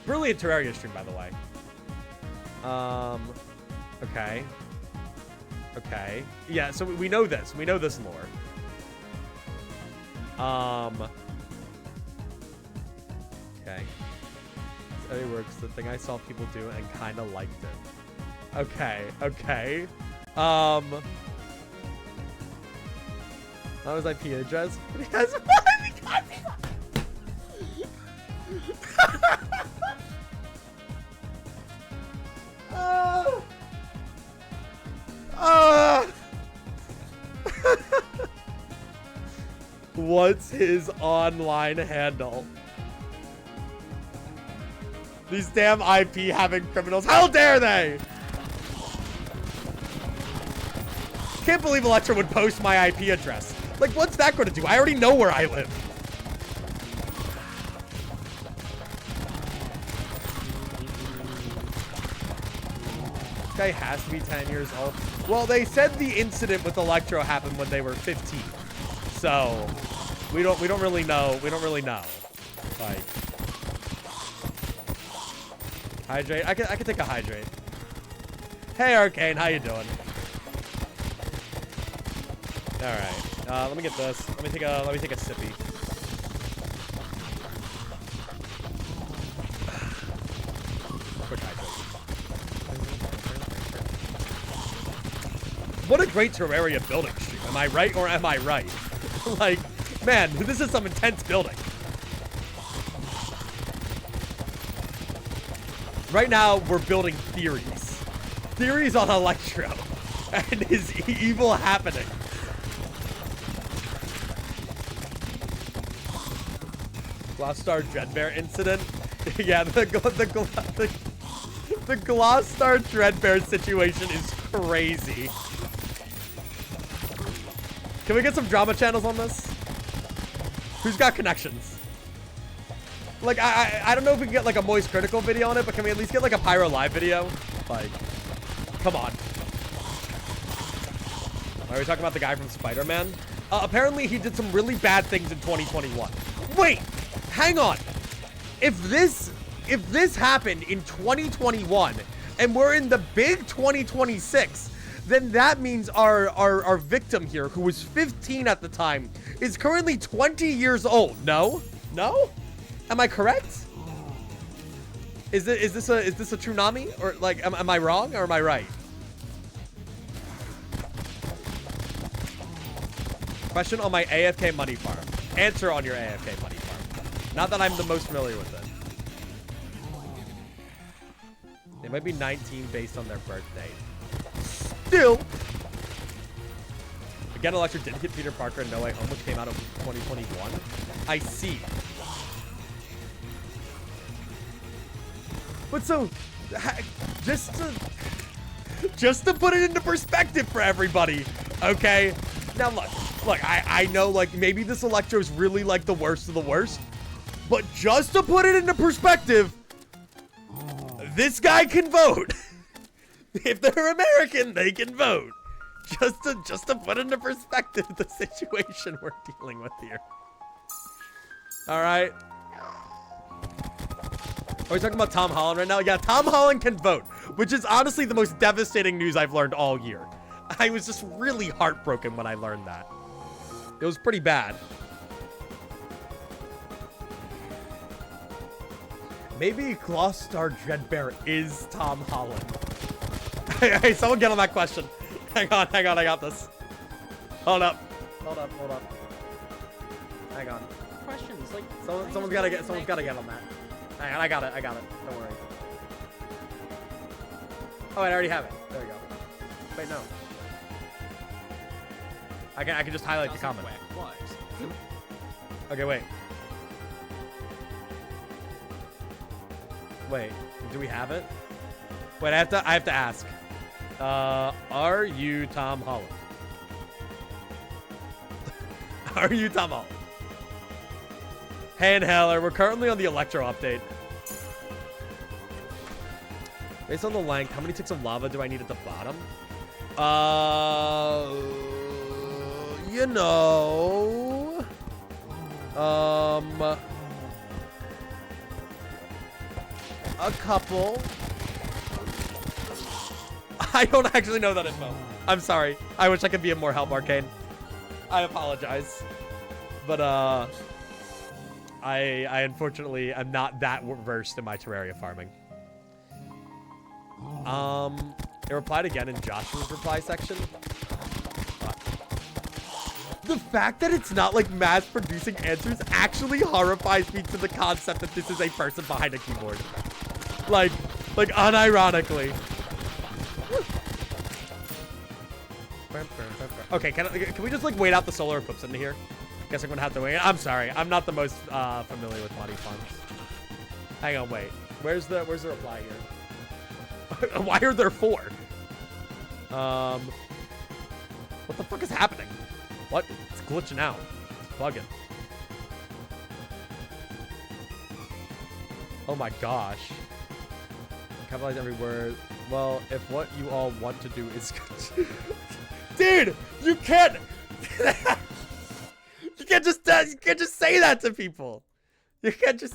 Brilliant Terraria stream, by the way. Okay. Okay. Yeah, so we know this. We know this lore. Okay. It works. The thing I saw people do and kind of liked it. Okay. Okay. What was IP address? Because what's his online handle? These damn IP having criminals. How dare they? Can't believe Electra would post my IP address. Like, what's that going to do? I already know where I live. This guy has to be 10 years old. Well, they said the incident with Electro happened when they were 15. So, we don't really know. We don't really know. Like, hydrate. I can take a hydrate. Hey, Arcane, how you doing? All right. Let me get this. Let me take a sippy. Quick hydrate. What a great Terraria building stream. Am I right or am I right? Like, man, this is some intense building. Right now, we're building theories. Theories on Electro and his evil happening. Glosstar Dreadbear incident. Yeah, the Glosstar Dreadbear situation is crazy. Can we get some drama channels on this? Who's got connections? Like, I don't know if we can get like a Moist Critical video on it, but can we at least get like a Pyro Live video? Like, come on. Are we talking about the guy from Spider-Man? Apparently he did some really bad things in 2021. Wait, hang on. If this happened in 2021 and we're in the big 2026, then that means our victim here, who was 15 at the time, is currently 20 years old. No? No? Am I correct? Is this a true Nami? Or like, am I wrong or am I right? Question on my AFK money farm. Answer on your AFK money farm. Not that I'm the most familiar with it. They might be 19 based on their birthday. Still. Get Electro did hit Peter Parker and No Way Home, which came out in 2021. I see. But so, just to put it into perspective for everybody, okay? Now look, I know like maybe this Electro is really like the worst of the worst, but just to put it into perspective, this guy can vote. If they're American, they can vote. Just to put into perspective the situation we're dealing with here. All right. Are we talking about Tom Holland right now? Yeah, Tom Holland can vote, which is honestly the most devastating news I've learned all year. I was just really heartbroken when I learned that. It was pretty bad. Maybe Glosstar Dreadbear is Tom Holland. Hey, someone get on that question. Hang on, I got this. Hold up. Hang on. Questions like Someone's gotta get on that. Hang on, I got it. Don't worry. Oh, I already have it. There we go. Wait, no. I can just highlight the comment. Okay, wait. Wait, do we have it? Wait, I have to ask. Are you Tom Holland? Are you Tom Holland? Hey, Inhaler, we're currently on the Electro update. Based on the length, how many ticks of lava do I need at the bottom? You know... a couple. I don't actually know that info. I'm sorry. I wish I could be of more help, Arcane. I apologize. But, I unfortunately am not that versed in my Terraria farming. It replied again in Joshua's reply section. The fact that it's not like mass producing answers actually horrifies me to the concept that this is a person behind a keyboard. Like unironically. Okay, can we just like wait out the solar eclipse into here? Guess I'm gonna have to wait. I'm sorry, I'm not the most familiar with modding fonts. Hang on, wait. Where's the reply here? Why are there 4? What the fuck is happening? What? It's glitching out. It's bugging. Oh my gosh. Capitalize every word. Well, if what you all want to do is... Dude! You can't... you can't just say that to people. You can't just...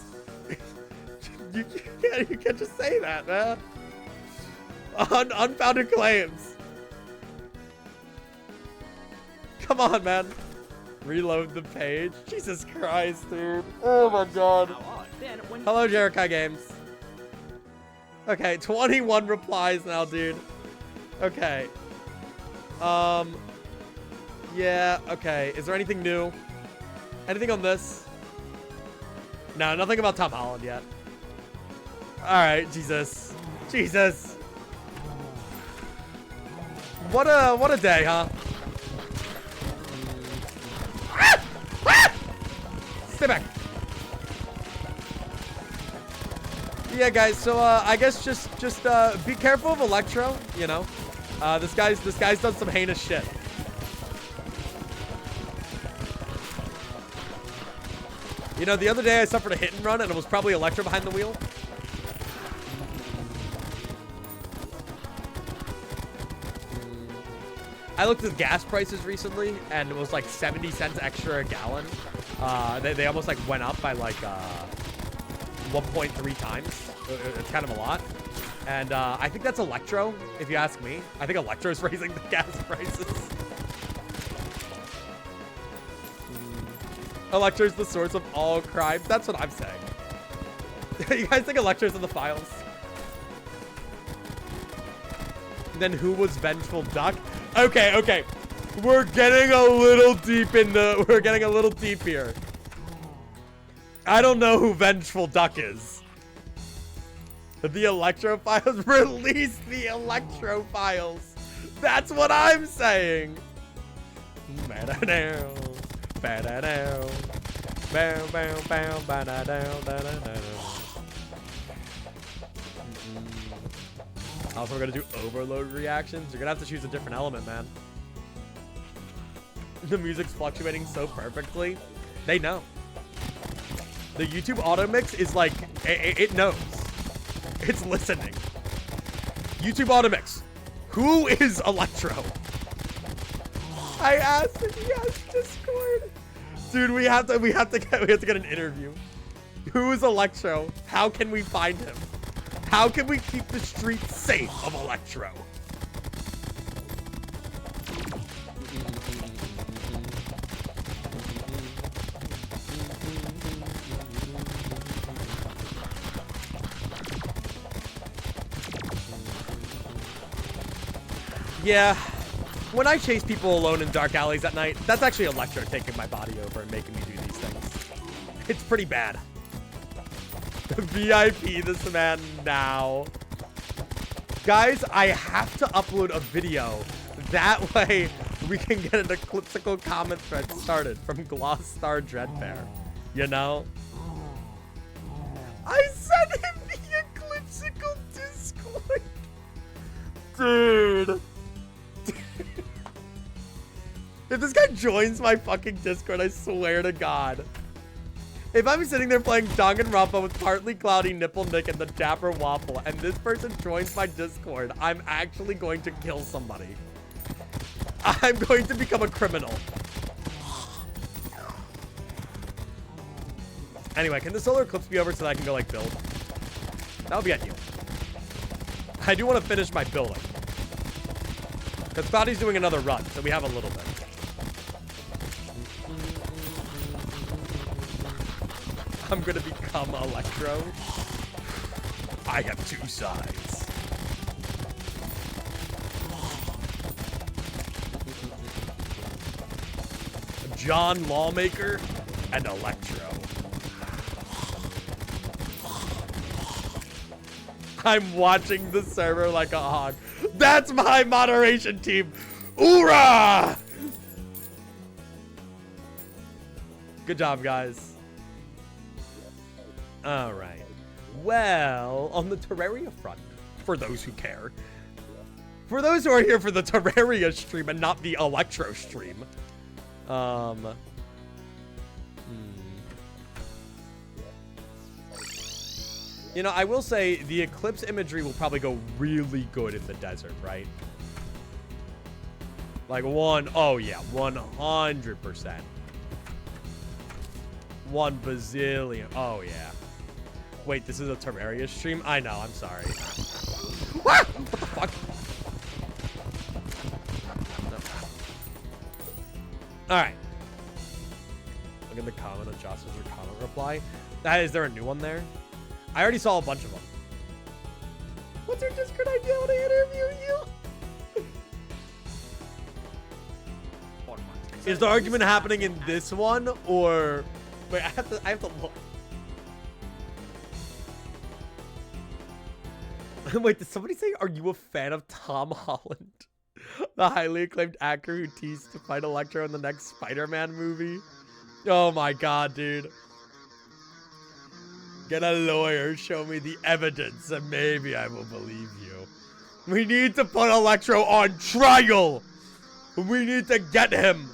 you can't just say that, man. Unfounded claims. Come on, man. Reload the page. Jesus Christ, dude. Oh my god. Hello, Jericho Games. Okay, 21 replies now, dude. Okay. Yeah, okay. Is there anything new? Anything on this? No, nothing about Tom Holland yet. Alright, Jesus. Jesus. What a day, huh? Stay back. Yeah, guys. So I guess just be careful of Electro. You know, this guy's done some heinous shit. You know, the other day I suffered a hit and run, and it was probably Electro behind the wheel. I looked at gas prices recently, and it was like 70 cents extra a gallon. They almost like went up by like 1.3 times. It's kind of a lot. And I think that's Electro, if you ask me. I think Electro's raising the gas prices. Electro's the source of all crimes. That's what I'm saying. You guys think Electro's in the files? Then who was Vengeful Duck? Okay. We're getting a little deep here. I don't know who Vengeful Duck is. The Electro files? Release the Electro files. That's what I'm saying. Also, we're gonna do overload reactions. You're gonna have to choose a different element, man. The music's fluctuating so perfectly. They know. The YouTube auto mix is like, it knows. It's listening. YouTube auto mix. Who is Electro? I asked if he has Discord. Dude, we have to get an interview. Who is Electro? How can we find him? How can we keep the streets safe of Electro? Yeah, when I chase people alone in dark alleys at night, that's actually Electro taking my body over and making me do these things. It's pretty bad. VIP this man now. Guys, I have to upload a video. That way, we can get an Eclipscycle comment thread started from Gloss Star Dreadbear. You know? I sent him the Eclipscycle Discord. Dude. If this guy joins my fucking Discord, I swear to God. If I'm sitting there playing Danganronpa with Partly Cloudy, Nipple Nick, and the Dapper Waffle, and this person joins my Discord, I'm actually going to kill somebody. I'm going to become a criminal. Anyway, can the solar eclipse be over so that I can go, like, build? That would be ideal. I do want to finish my building. Because Cloudy's doing another run, so we have a little bit. I'm gonna become Electro. I have two sides. John Lawmaker and Electro. I'm watching the server like a hog. That's my moderation team. Hoorah! Good job, guys. All right. Well, on the Terraria front, for those who care, for those who are here for the Terraria stream and not the Electro stream, you know, I will say the eclipse imagery will probably go really good in the desert, right? Like oh yeah, 100%. 1 bazillion. Oh yeah. Wait, this is a Terraria stream? I know, I'm sorry. What the fuck? No. Alright. Look at the comment on Jocelyn's comment reply. Is there a new one there? I already saw a bunch of them. What's your Discord ID? I want to interview you. Is the argument happening in this one or wait, I have to look. Wait, did somebody say, are you a fan of Tom Holland? The highly acclaimed actor who teased to fight Electro in the next Spider-Man movie? Oh my God, dude. Get a lawyer, show me the evidence, and maybe I will believe you. We need to put Electro on trial. We need to get him.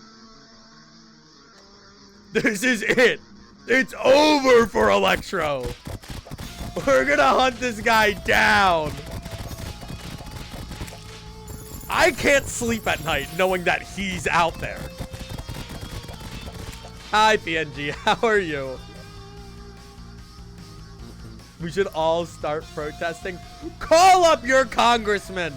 This is it. It's over for Electro. We're gonna hunt this guy down. I can't sleep at night knowing that he's out there. Hi, PNG. How are you? We should all start protesting. Call up your congressman.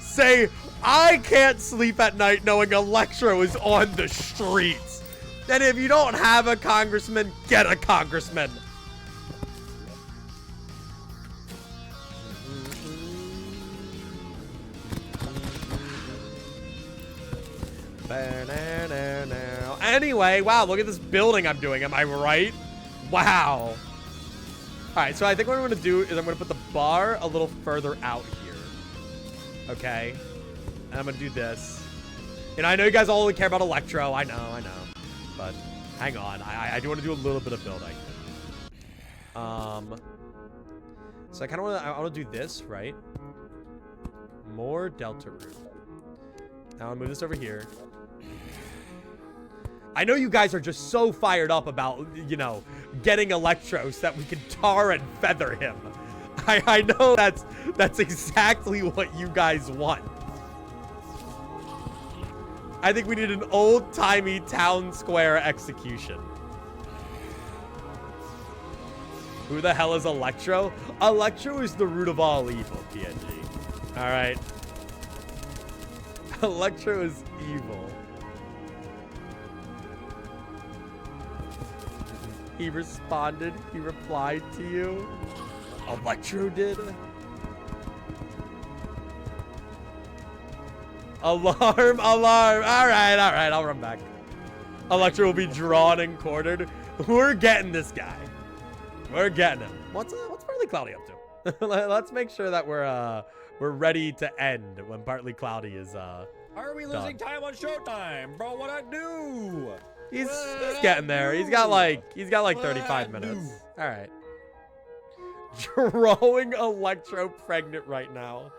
Say, I can't sleep at night knowing Electro is on the streets. And if you don't have a congressman, get a congressman. Anyway, wow, look at this building I'm doing. Am I right? Wow. All right, so I think what I'm going to do is I'm going to put the bar a little further out here. Okay. And I'm going to do this. And I know you guys all only care about Electro. I know. But hang on. I do want to do a little bit of building. So I kind of want to do this, right? More Delta Root. Now I'll move this over here. I know you guys are just so fired up about, you know, getting Electro so that we can tar and feather him. I know that's exactly what you guys want. I think we need an old-timey town square execution. Who the hell is Electro? Electro is the root of all evil, PNG. Alright. Electro is evil. He responded. He replied to you. Electro did. Alarm, alarm. Alright, I'll run back. Electro will be drawn and quartered. We're getting this guy. We're getting him. What's Partly Cloudy up to? Let's make sure that we're ready to end when Partly Cloudy is Are we losing time on Showtime, bro? What I do? He's getting there. He's got like 35 minutes. All right. Drawing Electro pregnant right now.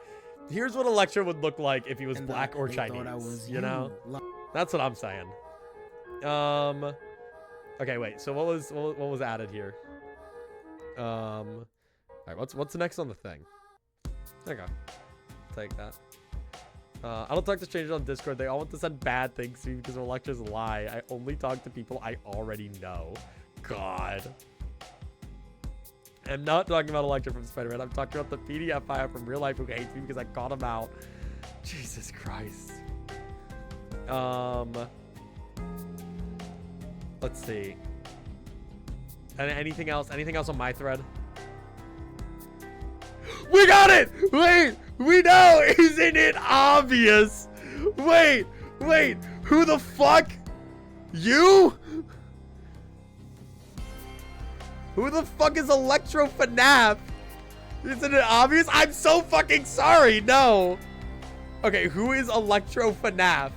Here's what Electro would look like if he was black or Chinese. You know, that's what I'm saying. Okay, wait. So what was added here? All right. What's next on the thing? There you go. Take that. I don't talk to strangers on Discord. They all want to send bad things to me because Electro's lie. I only talk to people I already know. God. I'm not talking about Electro from Spider-Man. I'm talking about the PDF file from real life who hates me because I caught him out. Jesus Christ. Let's see. Anything else? Anything else on my thread? We got it! Wait! We know! Isn't it obvious? Wait! Who the fuck? You? Who the fuck is Electro FNAF? Isn't it obvious? I'm so fucking sorry. No. Okay, who is Electro FNAF?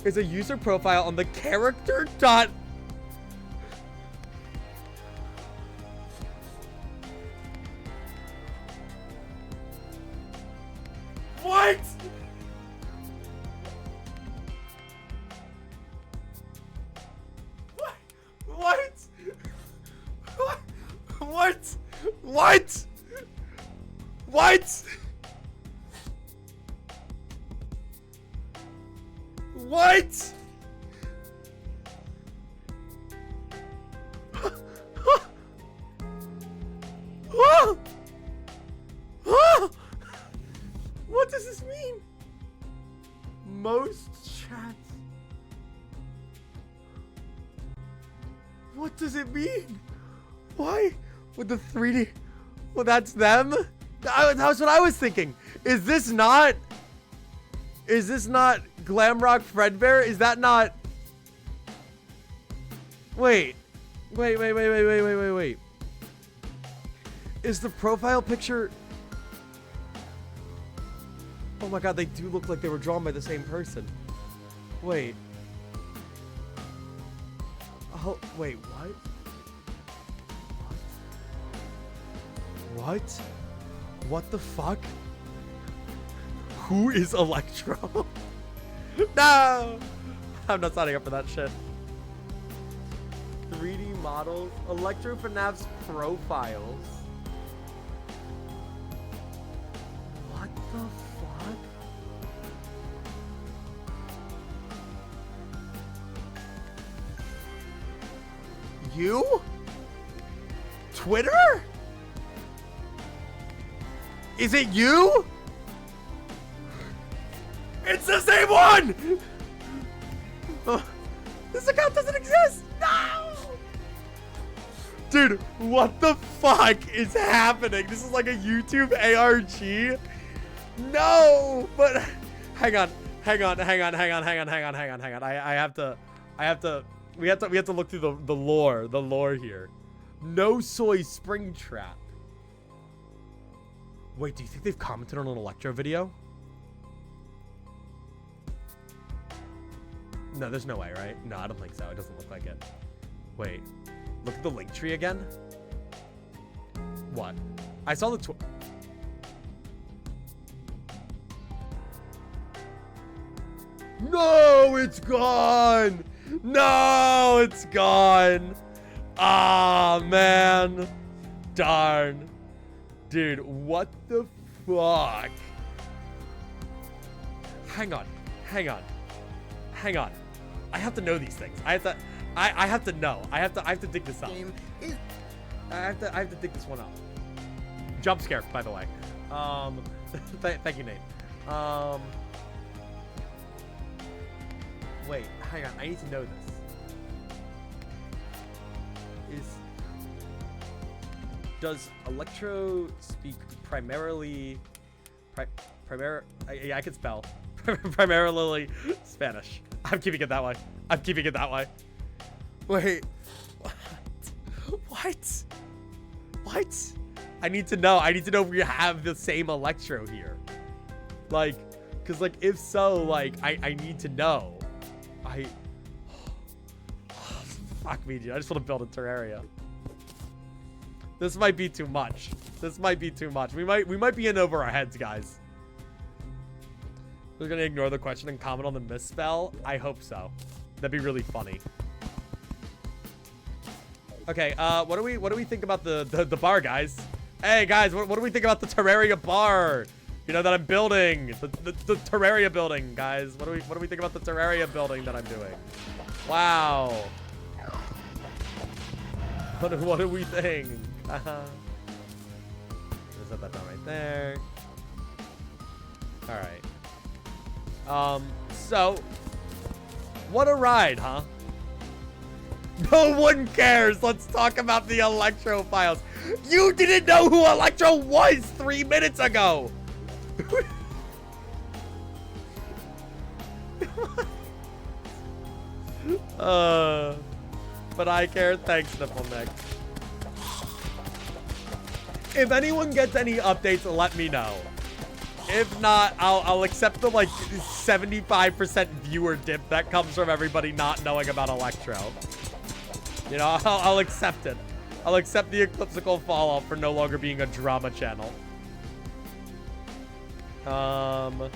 Is a user profile on the character dot. What? What? What does this mean? Most chats. What does it mean? Why? With the 3D? Well, that's them? That's what I was thinking. Is this not Glamrock Fredbear? Is that not... Wait. Is the profile picture... Oh my god, they do look like they were drawn by the same person. Wait. Oh, wait, what? What? What the fuck? Who is Electro? No! I'm not signing up for that shit. 3D models? Electro FNAF's profiles? What the fuck? You? Twitter? Is it you? It's the same one! This account doesn't exist! No! Dude, what the fuck is happening? This is like a YouTube ARG? No! But hang on. I have to we have to look through the lore here. No soy spring trap. Wait, do you think they've commented on an Electro video? No, there's no way, right? No, I don't think so. It doesn't look like it. Wait. Look at the link tree again. What? I saw the No, it's gone! No, it's gone! Ah, man. Darn. Dude, what the fuck? Hang on. Hang on. Hang on. I have to know these things. I have to know. I have to dig this up. I have to dig this one up. Jump scare, by the way. Thank you, Nate. Wait, hang on. I need to know this. Does Electro speak primarily? Yeah, I can spell. Primarily Spanish. I'm keeping it that way. I'm keeping it that way. Wait. What? What? I need to know. I need to know if we have the same Electro here. Like, because, like, if so, like, I need to know. Fuck me, dude. I just want to build a Terraria. This might be too much. This might be too much. We might be in over our heads, guys. We're gonna ignore the question and comment on the misspell. I hope so. That'd be really funny. Okay, what do we think about the bar, guys? Hey guys, what do we think about the Terraria bar? You know, that I'm building. The Terraria building, guys. What do we think about the Terraria building that I'm doing? Wow. What do we think? Just set that down right there. Alright. So, what a ride, huh? No one cares. Let's talk about the Electro files. You didn't know who Electro was 3 minutes ago. But I care. Thanks, Nipple Nick. If anyone gets any updates, let me know. If not, I'll accept the like 75% viewer dip that comes from everybody not knowing about Electro. You know, I'll accept it. I'll accept the Eclipscycle fallout for no longer being a drama channel. Let's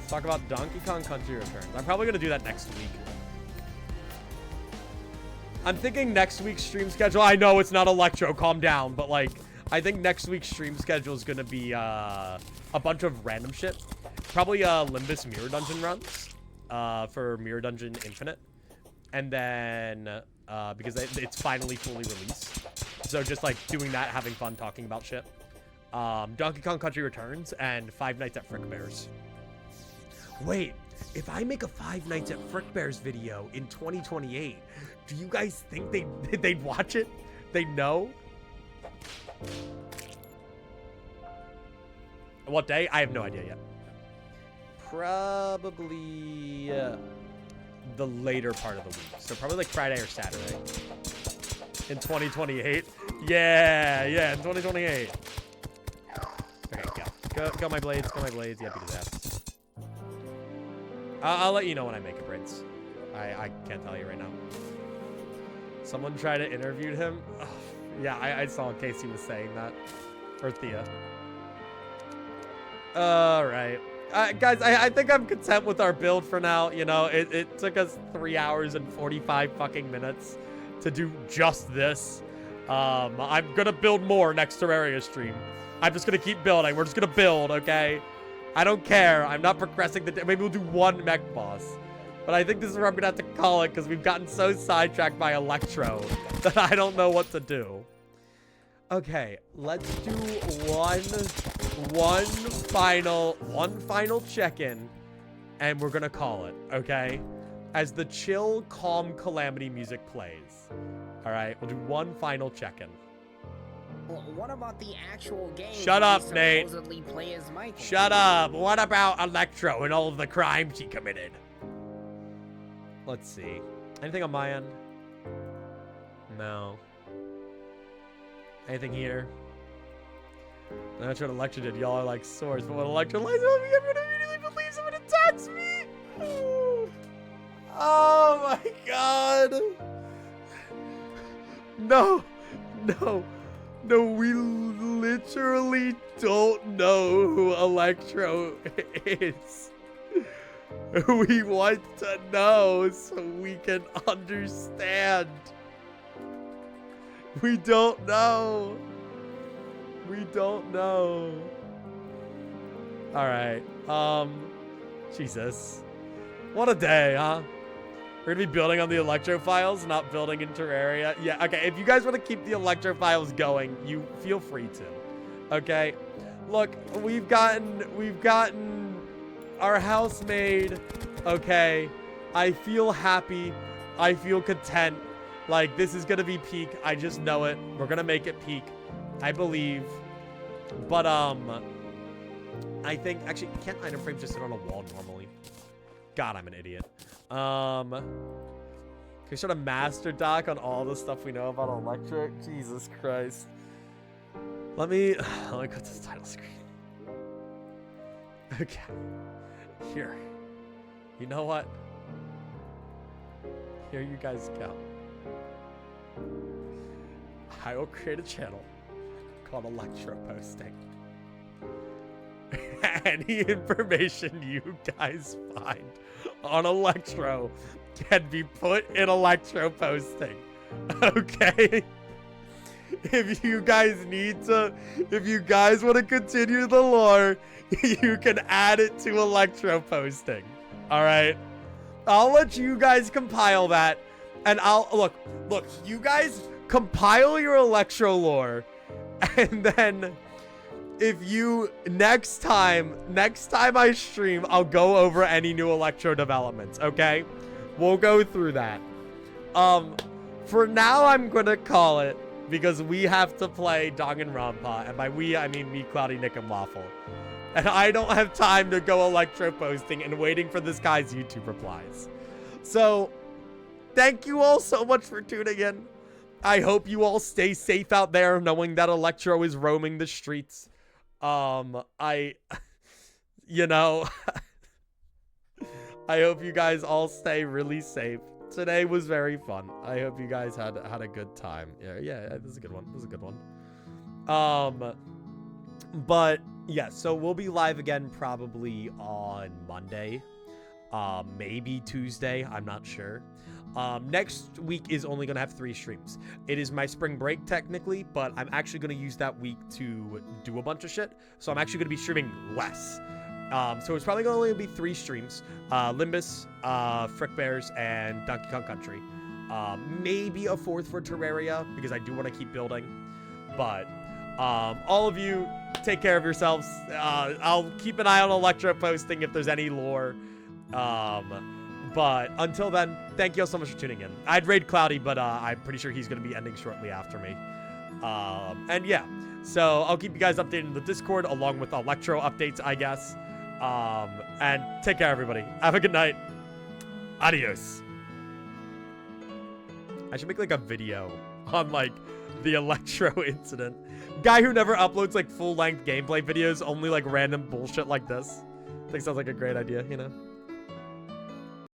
talk about Donkey Kong Country Returns. I'm probably gonna do that next week. I'm thinking next week's stream schedule. I know it's not Electro, calm down, but like, I think next week's stream schedule is gonna be a bunch of random shit. Probably Limbus Mirror Dungeon runs for Mirror Dungeon Infinite, and then because it's finally fully released, so just like doing that, having fun, talking about shit. Donkey Kong Country Returns and Five Nights at Frick Bear's. Wait, if I make a Five Nights at Frick Bear's video in 2028, do you guys think they'd watch it? They know? What day? I have no idea yet. Probably the later part of the week. So probably like Friday or Saturday. In 2028. Yeah, in 2028. Okay, go my blades, go my blades. Yeah, beat his ass. I'll let you know when I make it, Prince. I can't tell you right now. Someone tried to interview him. Oh, yeah, I saw Casey was saying that. Or Thea. Alright. Guys, I think I'm content with our build for now. You know, it took us 3 hours and 45 fucking minutes to do just this. I'm gonna build more next Terraria stream. I'm just gonna keep building. We're just gonna build, okay? I don't care. I'm not progressing the day. Maybe we'll do one mech boss. But I think this is where I'm gonna have to call it because we've gotten so sidetracked by Electro that I don't know what to do. Okay, let's do one final check-in, and we're gonna call it, okay? As the chill, calm Calamity music plays. All right, we'll do one final check-in. Well, what about the actual game? Shut up, Nate. Play as Michael? Shut up. What about Electro and all of the crimes he committed? Let's see. Anything on my end? No. Anything here? That's what Electro did. Y'all are like swords, but when Electro lies on me, everyone immediately believes him and attacks me. Oh my god. No, no, no, we literally don't know who Electro is. We want to know so we can understand. We don't know. We don't know. All right. Jesus. What a day, huh? We're gonna be building on the Electro files, not building in Terraria. Yeah, okay, if you guys want to keep the Electro files going, you feel free to. Okay? Look, we've gotten our house made. Okay. I feel happy. I feel content. Like, this is gonna be peak. I just know it. We're gonna make it peak. I believe. But, I think, actually, can't item frames just sit on a wall normally? God, I'm an idiot. Can we start a master doc on all the stuff we know about electric? Jesus Christ. Let me go to the title screen. Okay. Here. You know what? Here you guys go. I will create a channel called Electro Posting. Any information you guys find on Electro can be put in Electro Posting. Okay? If you guys want to continue the lore, you can add it to Electro Posting. All right? I'll let you guys compile that, and look, you guys compile your Electro lore, and then if you next time I stream, I'll go over any new Electro developments, okay? We'll go through that. For now, I'm gonna call it, because we have to play Danganronpa, and by we, I mean me, Cloudy, Nick, and Waffle. And I don't have time to go Electro Posting and waiting for this guy's YouTube replies. So, thank you all so much for tuning in. I hope you all stay safe out there, knowing that Electro is roaming the streets. You know, I hope you guys all stay really safe. Today was very fun. I hope you guys had a good time. Yeah, this is a good one. This is a good one. But yeah, so we'll be live again probably on Monday. Maybe Tuesday, I'm not sure. Next week is only gonna have 3 streams. It is my spring break technically, but I'm actually gonna use that week to do a bunch of shit. So I'm actually gonna be streaming less. So it's probably gonna only be 3 streams. Limbus, Frick Bears, and Donkey Kong Country. Maybe a 4th for Terraria, because I do want to keep building. But all of you, take care of yourselves. I'll keep an eye on Electro Posting if there's any lore. But until then, thank you all so much for tuning in. I'd raid Cloudy, but I'm pretty sure he's going to be ending shortly after me. And yeah, so I'll keep you guys updated in the Discord along with Electro updates, I guess. And take care, everybody. Have a good night. Adios. I should make like a video on like the Electro incident. Guy who never uploads like full-length gameplay videos, only like random bullshit like this. I think sounds like a great idea, you know?